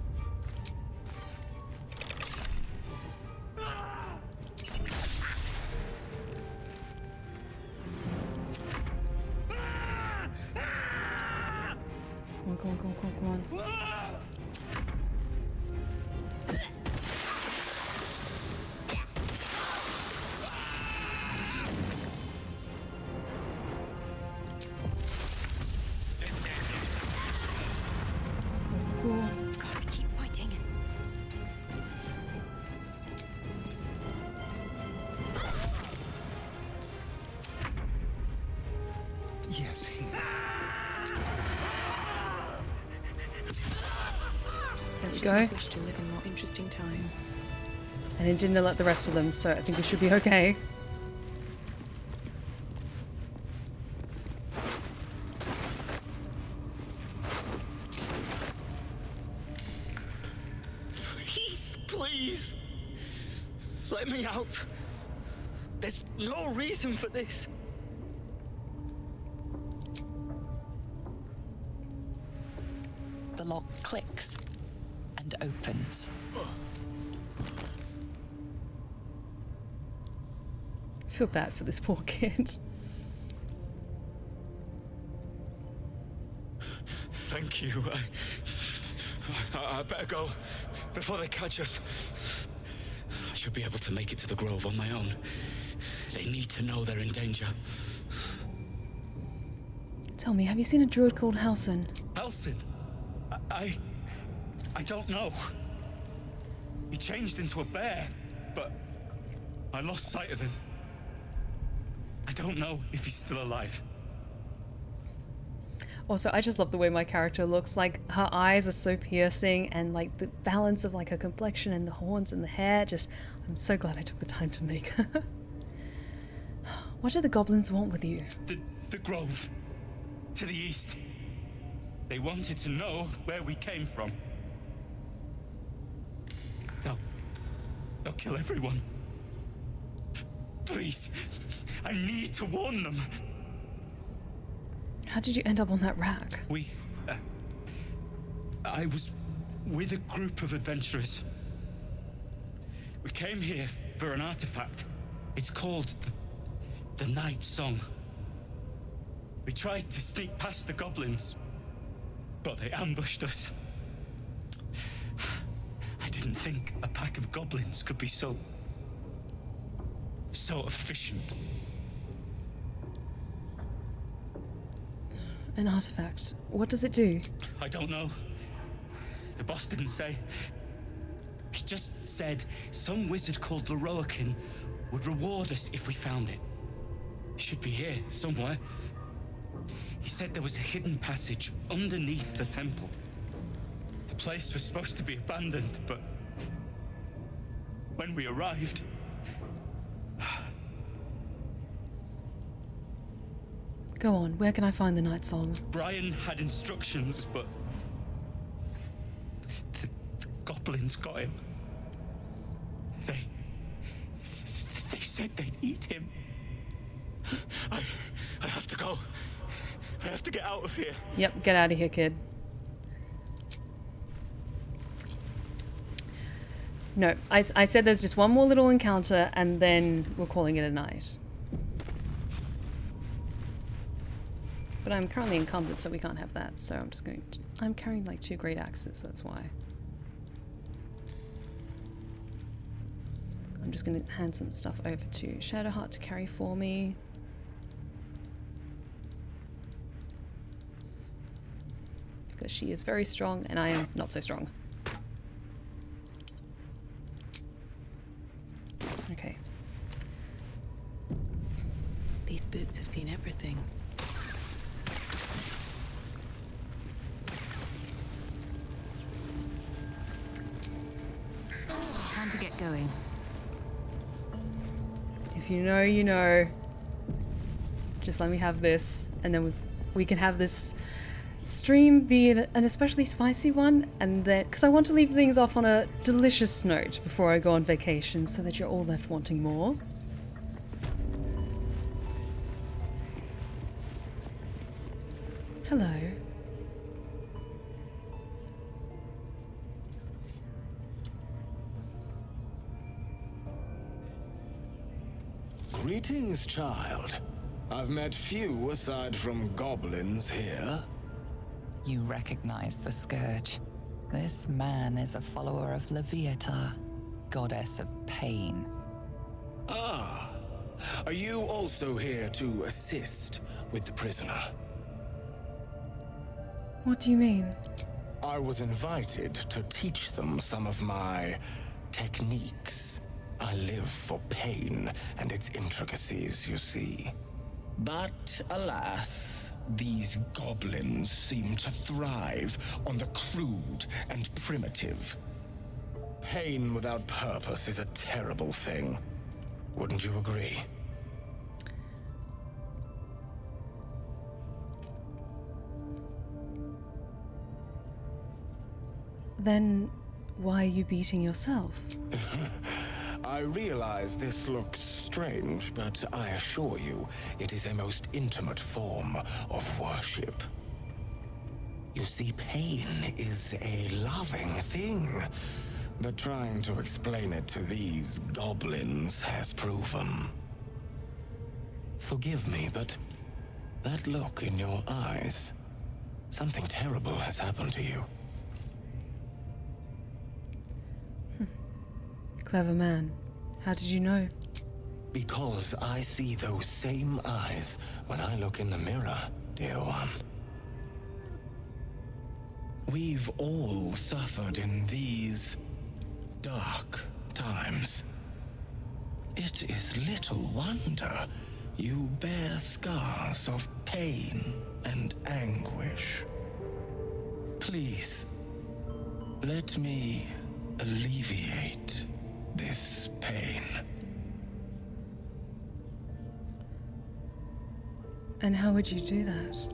Speaker 1: Come on.
Speaker 6: Gotta keep fighting.
Speaker 13: Yes, he.
Speaker 1: There we go.
Speaker 11: I wish to live in more interesting times.
Speaker 1: And it didn't alert the rest of them, so I think we should be okay.
Speaker 8: Please, let me out. There's no reason for this.
Speaker 5: The lock clicks and opens.
Speaker 1: I feel bad for this poor kid.
Speaker 8: Thank you. I better go before they catch us. I should be able to make it to the grove on my own. They need to know they're in danger.
Speaker 1: Tell me, have you seen a druid called Halsin?
Speaker 8: Halsin? I don't know. He changed into a bear, but I lost sight of him. I don't know if he's still alive.
Speaker 1: Also, I just love the way my character looks. Like, her eyes are so piercing, and like the balance of like her complexion and the horns and the hair. Just, I'm so glad I took the time to make her. What do the goblins want with you?
Speaker 8: The grove. To the east. They wanted to know where we came from. They'll kill everyone. Please, I need to warn them.
Speaker 1: How did you end up on that rack?
Speaker 8: I was with a group of adventurers. We came here for an artifact. It's called the Night Song. We tried to sneak past the goblins, but they ambushed us. I didn't think a pack of goblins could be so so efficient.
Speaker 1: An artifact. What does it do?
Speaker 8: I don't know. The boss didn't say. He just said some wizard called Leroakin would reward us if we found it. It should be here, somewhere. He said there was a hidden passage underneath the temple. The place was supposed to be abandoned, but when we arrived...
Speaker 1: Go on, where can I find the night song?
Speaker 8: Brian had instructions, but the goblins got him. They said they'd eat him. I have to go. I have to get out of here.
Speaker 1: Yep, get out of here, kid. No, I said there's just one more little encounter and then we're calling it a night. But I'm currently encumbered, so we can't have that. So I'm just going to... I'm carrying like 2 great axes, that's why. I'm just going to hand some stuff over to Shadowheart to carry for me. Because she is very strong and I am not so strong. Okay.
Speaker 11: These boots have seen everything. Time to get going.
Speaker 1: If you know, you know. Just let me have this, and then we can have this stream be an especially spicy one, and then because I want to leave things off on a delicious note before I go on vacation, so that you're all left wanting more. Hello.
Speaker 10: Greetings, child. I've met few aside from goblins here.
Speaker 5: You recognize the scourge. This man is a follower of Leviatha, goddess of pain.
Speaker 10: Ah, are you also here to assist with the prisoner?
Speaker 1: What do you mean?
Speaker 10: I was invited to teach them some of my techniques. I live for pain and its intricacies, you see. But alas, these goblins seem to thrive on the crude and primitive. Pain without purpose is a terrible thing. Wouldn't you agree?
Speaker 1: Then why are you beating yourself?
Speaker 10: I realize this looks strange, but I assure you, it is a most intimate form of worship. You see, pain is a loving thing, but trying to explain it to these goblins has proven. Forgive me, but that look in your eyes, something terrible has happened to you.
Speaker 1: Clever man. How did you know?
Speaker 10: Because I see those same eyes when I look in the mirror, dear one. We've all suffered in these dark times. It is little wonder you bear scars of pain and anguish. Please, let me alleviate this pain.
Speaker 1: And how would you do that?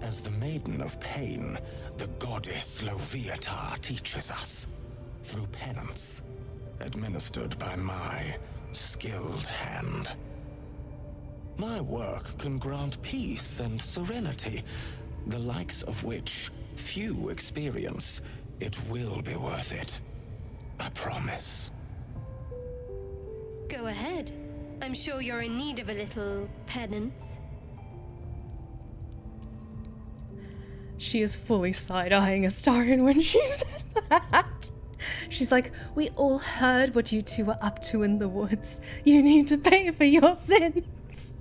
Speaker 10: As the Maiden of Pain, the goddess Leviatha teaches us through penance, administered by my skilled hand. My work can grant peace and serenity, the likes of which few experience. It will be worth it. I promise.
Speaker 6: Go ahead. I'm sure you're in need of a little penance.
Speaker 1: She is fully side-eyeing Astarion when she says that. She's like, we all heard what you two were up to in the woods. You need to pay for your sins.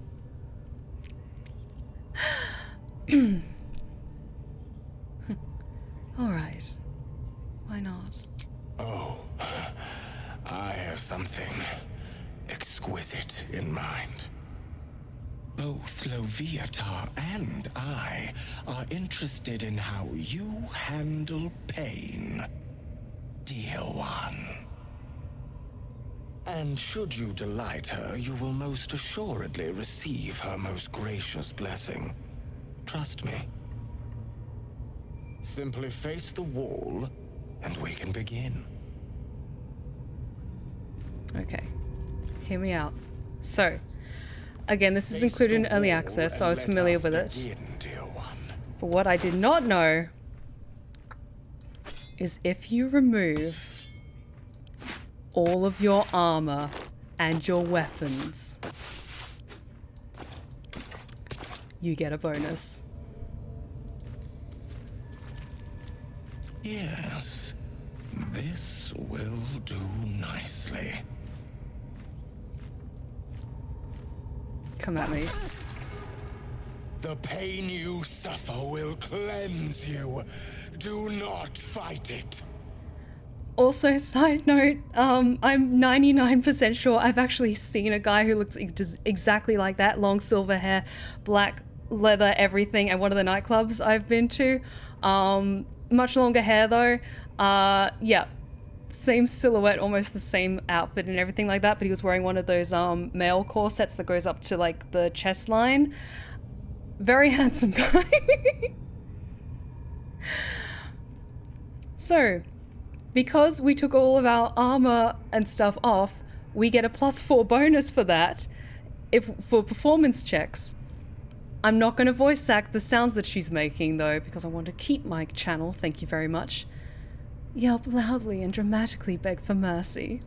Speaker 1: All right. Why not?
Speaker 10: Oh, I have something exquisite in mind. Both Loviatar and I are interested in how you handle pain, dear one. And should you delight her, you will most assuredly receive her most gracious blessing. Trust me. Simply face the wall, and we can begin.
Speaker 1: Okay. Hear me out. So, again, this is included in early access, so I was familiar with it. But what I did not know is if you remove all of your armor and your weapons, you get a bonus.
Speaker 10: Yes, this will do nicely.
Speaker 1: Come at me.
Speaker 10: The pain you suffer will cleanse you. Do not fight it.
Speaker 1: Also, side note, I'm 99% sure I've actually seen a guy who looks exactly like that. Long silver hair, black leather, everything at one of the nightclubs I've been to. Much longer hair though. Yeah, same silhouette, almost the same outfit and everything like that, but he was wearing one of those male corsets that goes up to like the chest line. Very handsome guy. So, because we took all of our armor and stuff off, we get a +4 bonus for that for performance checks. I'm not going to voice act the sounds that she's making though, because I want to keep my channel, thank you very much. Yelp loudly and dramatically beg for mercy.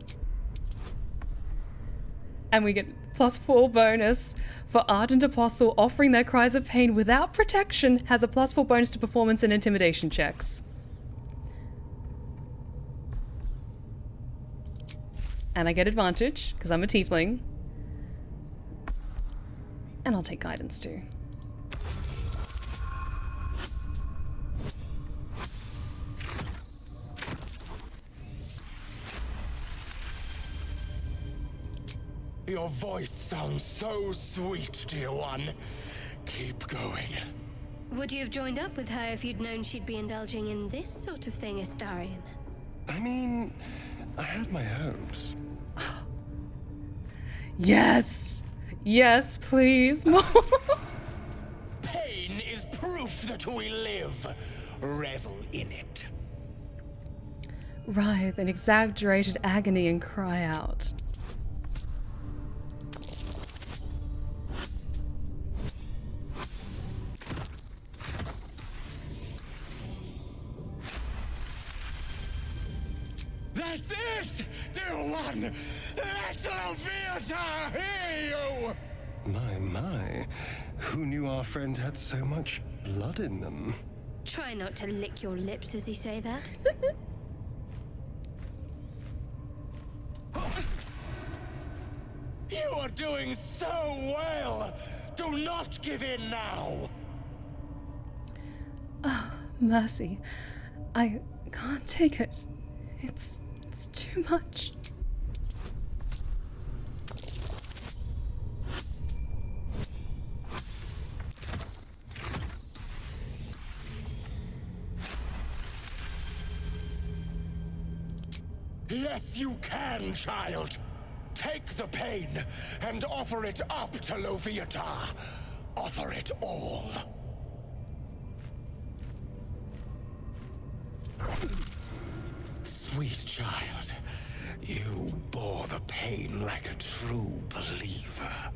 Speaker 1: And we get +4 bonus for Ardent Apostle. Offering their cries of pain without protection has a +4 bonus to performance and intimidation checks. And I get advantage, because I'm a tiefling. And I'll take guidance too.
Speaker 10: Your voice sounds so sweet, dear one. Keep going.
Speaker 6: Would you have joined up with her if you'd known she'd be indulging in this sort of thing, Astarion?
Speaker 15: I mean, I had my hopes.
Speaker 1: Yes! Yes, please, more!
Speaker 10: Pain is proof that we live. Revel in it.
Speaker 1: Writhe in exaggerated agony and cry out.
Speaker 10: That's it, dear one! Let Loviatar hear you!
Speaker 15: My. Who knew our friend had so much blood in them?
Speaker 6: Try not to lick your lips as you say that.
Speaker 10: You are doing so well! Do not give in now!
Speaker 1: Oh, mercy. I can't take it. It's too much.
Speaker 10: Yes, you can, child. Take the pain and offer it up to Loviatar. Offer it all. Sweet child, you bore the pain like a true believer.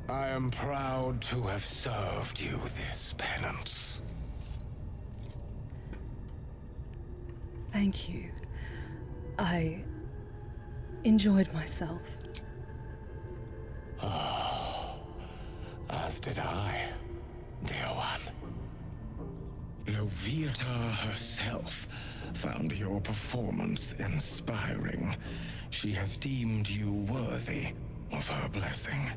Speaker 10: I am proud to have served you this penance.
Speaker 1: Thank you. I enjoyed myself.
Speaker 10: Oh, as did I, dear one. Loviatar herself found your performance inspiring. She has deemed you worthy of her blessing.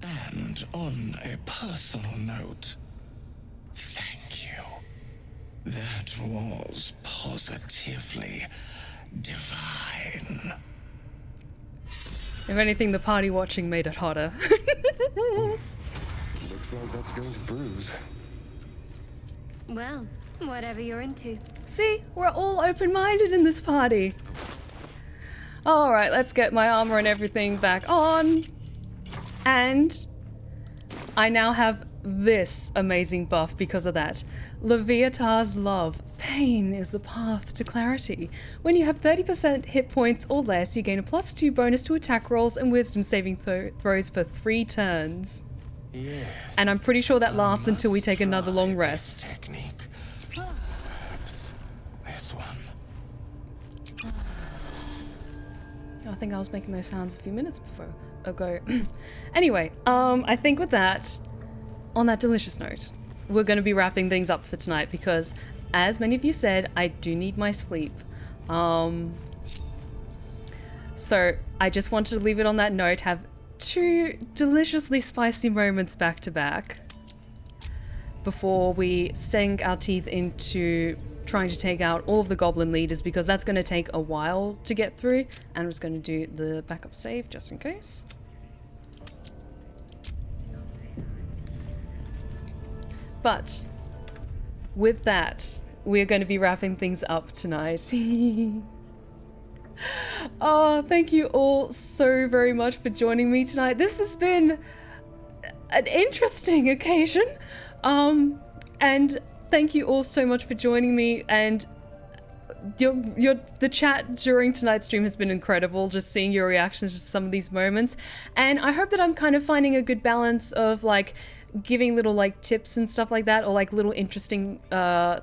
Speaker 10: And on a personal note, thank you. That was positively divine.
Speaker 1: If anything, the party watching made it hotter.
Speaker 15: Looks like that's going to bruise.
Speaker 6: Well, whatever you're into.
Speaker 1: See, we're all open-minded in this party. Alright, let's get my armor and everything back on. And I now have this amazing buff because of that. Leviatar's Love. Pain is the path to clarity. When you have 30% hit points or less, you gain a +2 bonus to attack rolls and wisdom saving throws for 3 turns.
Speaker 10: Yes.
Speaker 1: And I'm pretty sure that lasts until we take another long rest.
Speaker 10: Technique. Perhaps this one.
Speaker 1: I think I was making those sounds a few minutes ago. Anyway, I think with that, on that delicious note, we're going to be wrapping things up for tonight because, as many of you said, I do need my sleep. So I just wanted to leave it on that note, have 2 deliciously spicy moments back to back before we sink our teeth into trying to take out all of the goblin leaders, because that's going to take a while to get through, and I'm just going to do the backup save just in case. But with that, we're going to be wrapping things up tonight. Oh, thank you all so very much for joining me tonight. This has been an interesting occasion. And thank you all so much for joining me, and the chat during tonight's stream has been incredible, just seeing your reactions to some of these moments. And I hope that I'm kind of finding a good balance of like giving little like tips and stuff like that, or like little interesting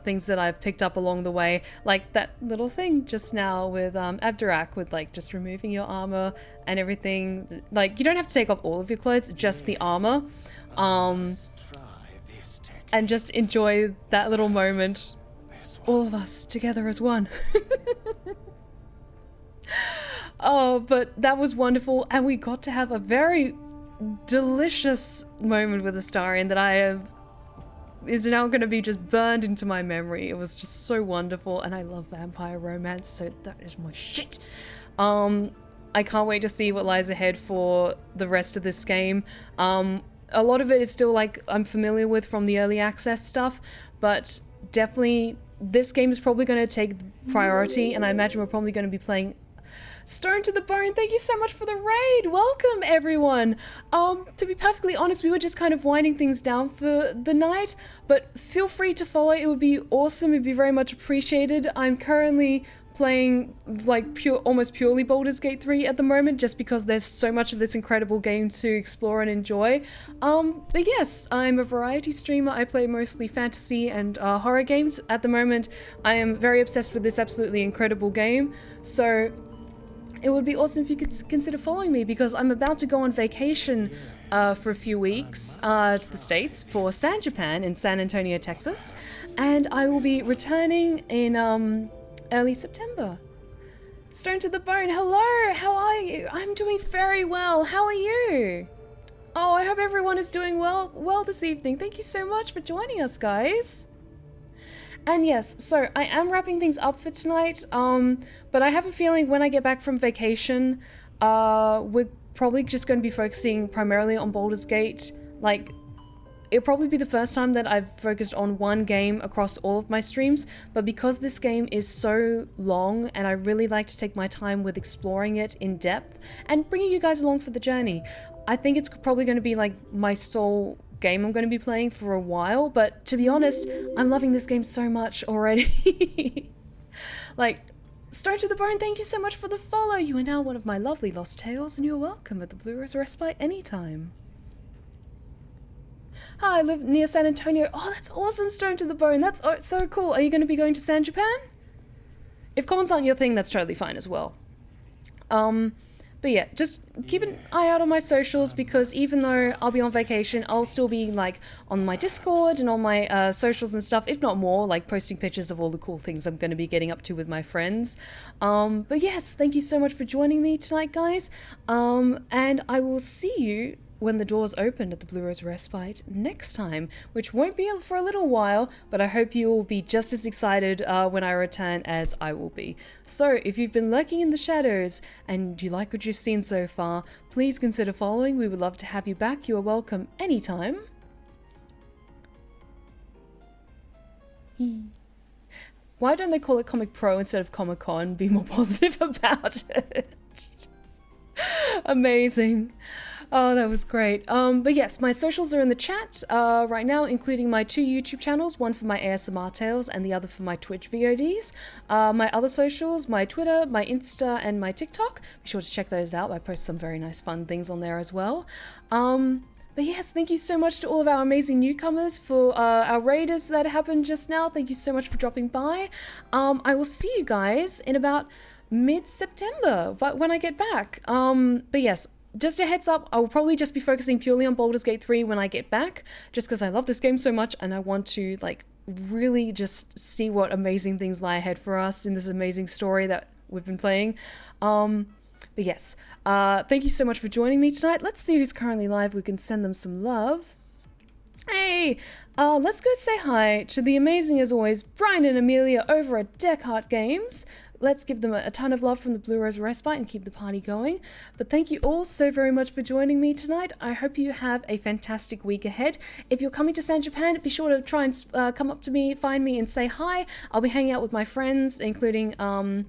Speaker 1: things that I've picked up along the way, like that little thing just now with Abdurak, with like just removing your armor and everything. Like, you don't have to take off all of your clothes, just the armor, and just enjoy that little moment, all of us together as one. Oh, but that was wonderful, and we got to have a very delicious moment with Astarion that is now going to be just burned into my memory. It was just so wonderful, and I love vampire romance, so that is my shit. I can't wait to see what lies ahead for the rest of this game. A lot of it is still like I'm familiar with from the early access stuff, but definitely this game is probably going to take priority, and I imagine we're probably going to be playing Stone to the Bone. Thank you so much for the raid. Welcome, everyone. To be perfectly honest, we were just kind of winding things down for the night, but feel free to follow. It would be awesome. It'd be very much appreciated. I'm currently playing like almost purely Baldur's Gate 3 at the moment, just because there's so much of this incredible game to explore and enjoy. But yes, I'm a variety streamer. I play mostly fantasy and horror games. At the moment, I am very obsessed with this absolutely incredible game. So it would be awesome if you could consider following me, because I'm about to go on vacation for a few weeks to the States for San Japan in San Antonio, Texas, and I will be returning in early September. Stone to the Bone, hello, how are you? I'm doing very well, how are you? Oh, I hope everyone is doing well this evening. Thank you so much for joining us, guys. And yes, so I am wrapping things up for tonight, but I have a feeling when I get back from vacation, we're probably just going to be focusing primarily on Baldur's Gate. Like, it'll probably be the first time that I've focused on one game across all of my streams, but because this game is so long and I really like to take my time with exploring it in depth and bringing you guys along for the journey, I think it's probably going to be like my sole game I'm going to be playing for a while. But to be honest, I'm loving this game so much already. Like, Stone to the Bone, thank you so much for the follow. You are now one of my lovely lost tales, and you're welcome at the Blue Rose Respite anytime. Hi, I live near San Antonio. Oh, that's awesome, Stone to the Bone. That's so cool. Are you going to be going to San Japan? if comments aren't your thing, that's totally fine as well. But yeah, just keep an eye out on my socials, because even though I'll be on vacation, I'll still be like on my Discord and on my socials and stuff, if not more, like posting pictures of all the cool things I'm going to be getting up to with my friends. But yes, thank you so much for joining me tonight, guys. And I will see you when the doors open at the Blue Rose Respite next time, which won't be for a little while, but I hope you will be just as excited when I return as I will be. So if you've been lurking in the shadows and you like what you've seen so far, please consider following. We would love to have you back. You are welcome anytime. Why don't they call it Comic Pro instead of Comic Con? Be more positive about it. Amazing. Oh, that was great. But yes, my socials are in the chat right now, including my 2 YouTube channels, one for my ASMR tales and the other for my Twitch VODs. My other socials, my Twitter, my Insta, and my TikTok. Be sure to check those out. I post some very nice fun things on there as well. But yes, thank you so much to all of our amazing newcomers for our raiders that happened just now. Thank you so much for dropping by. I will see you guys in about mid-September, but when I get back. But yes, just a heads up, I will probably just be focusing purely on Baldur's Gate 3 when I get back, just because I love this game so much and I want to like really just see what amazing things lie ahead for us in this amazing story that we've been playing. But yes, thank you so much for joining me tonight. Let's see who's currently live. We can send them some love. Hey, let's go say hi to the amazing, as always, Brian and Amelia over at Deckheart Games. Let's give them a ton of love from the Blue Rose Respite and keep the party going. But thank you all so very much for joining me tonight. I hope you have a fantastic week ahead. If you're coming to San Japan, be sure to try and come up to me, find me, and say hi. I'll be hanging out with my friends, including Rainbow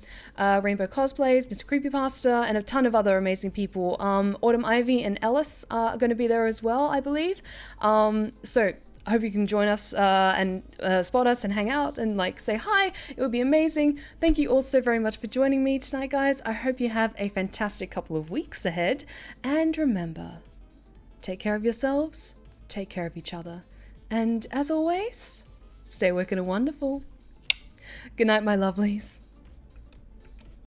Speaker 1: Cosplays, Mr. Creepypasta, and a ton of other amazing people. Autumn Ivy and Ellis are going to be there as well, I believe. So I hope you can join us and spot us and hang out and like say hi. It would be amazing. Thank you all so very much for joining me tonight, guys. I hope you have a fantastic couple of weeks ahead. And remember, take care of yourselves, take care of each other. And as always, stay wicked and wonderful. Good night, my lovelies.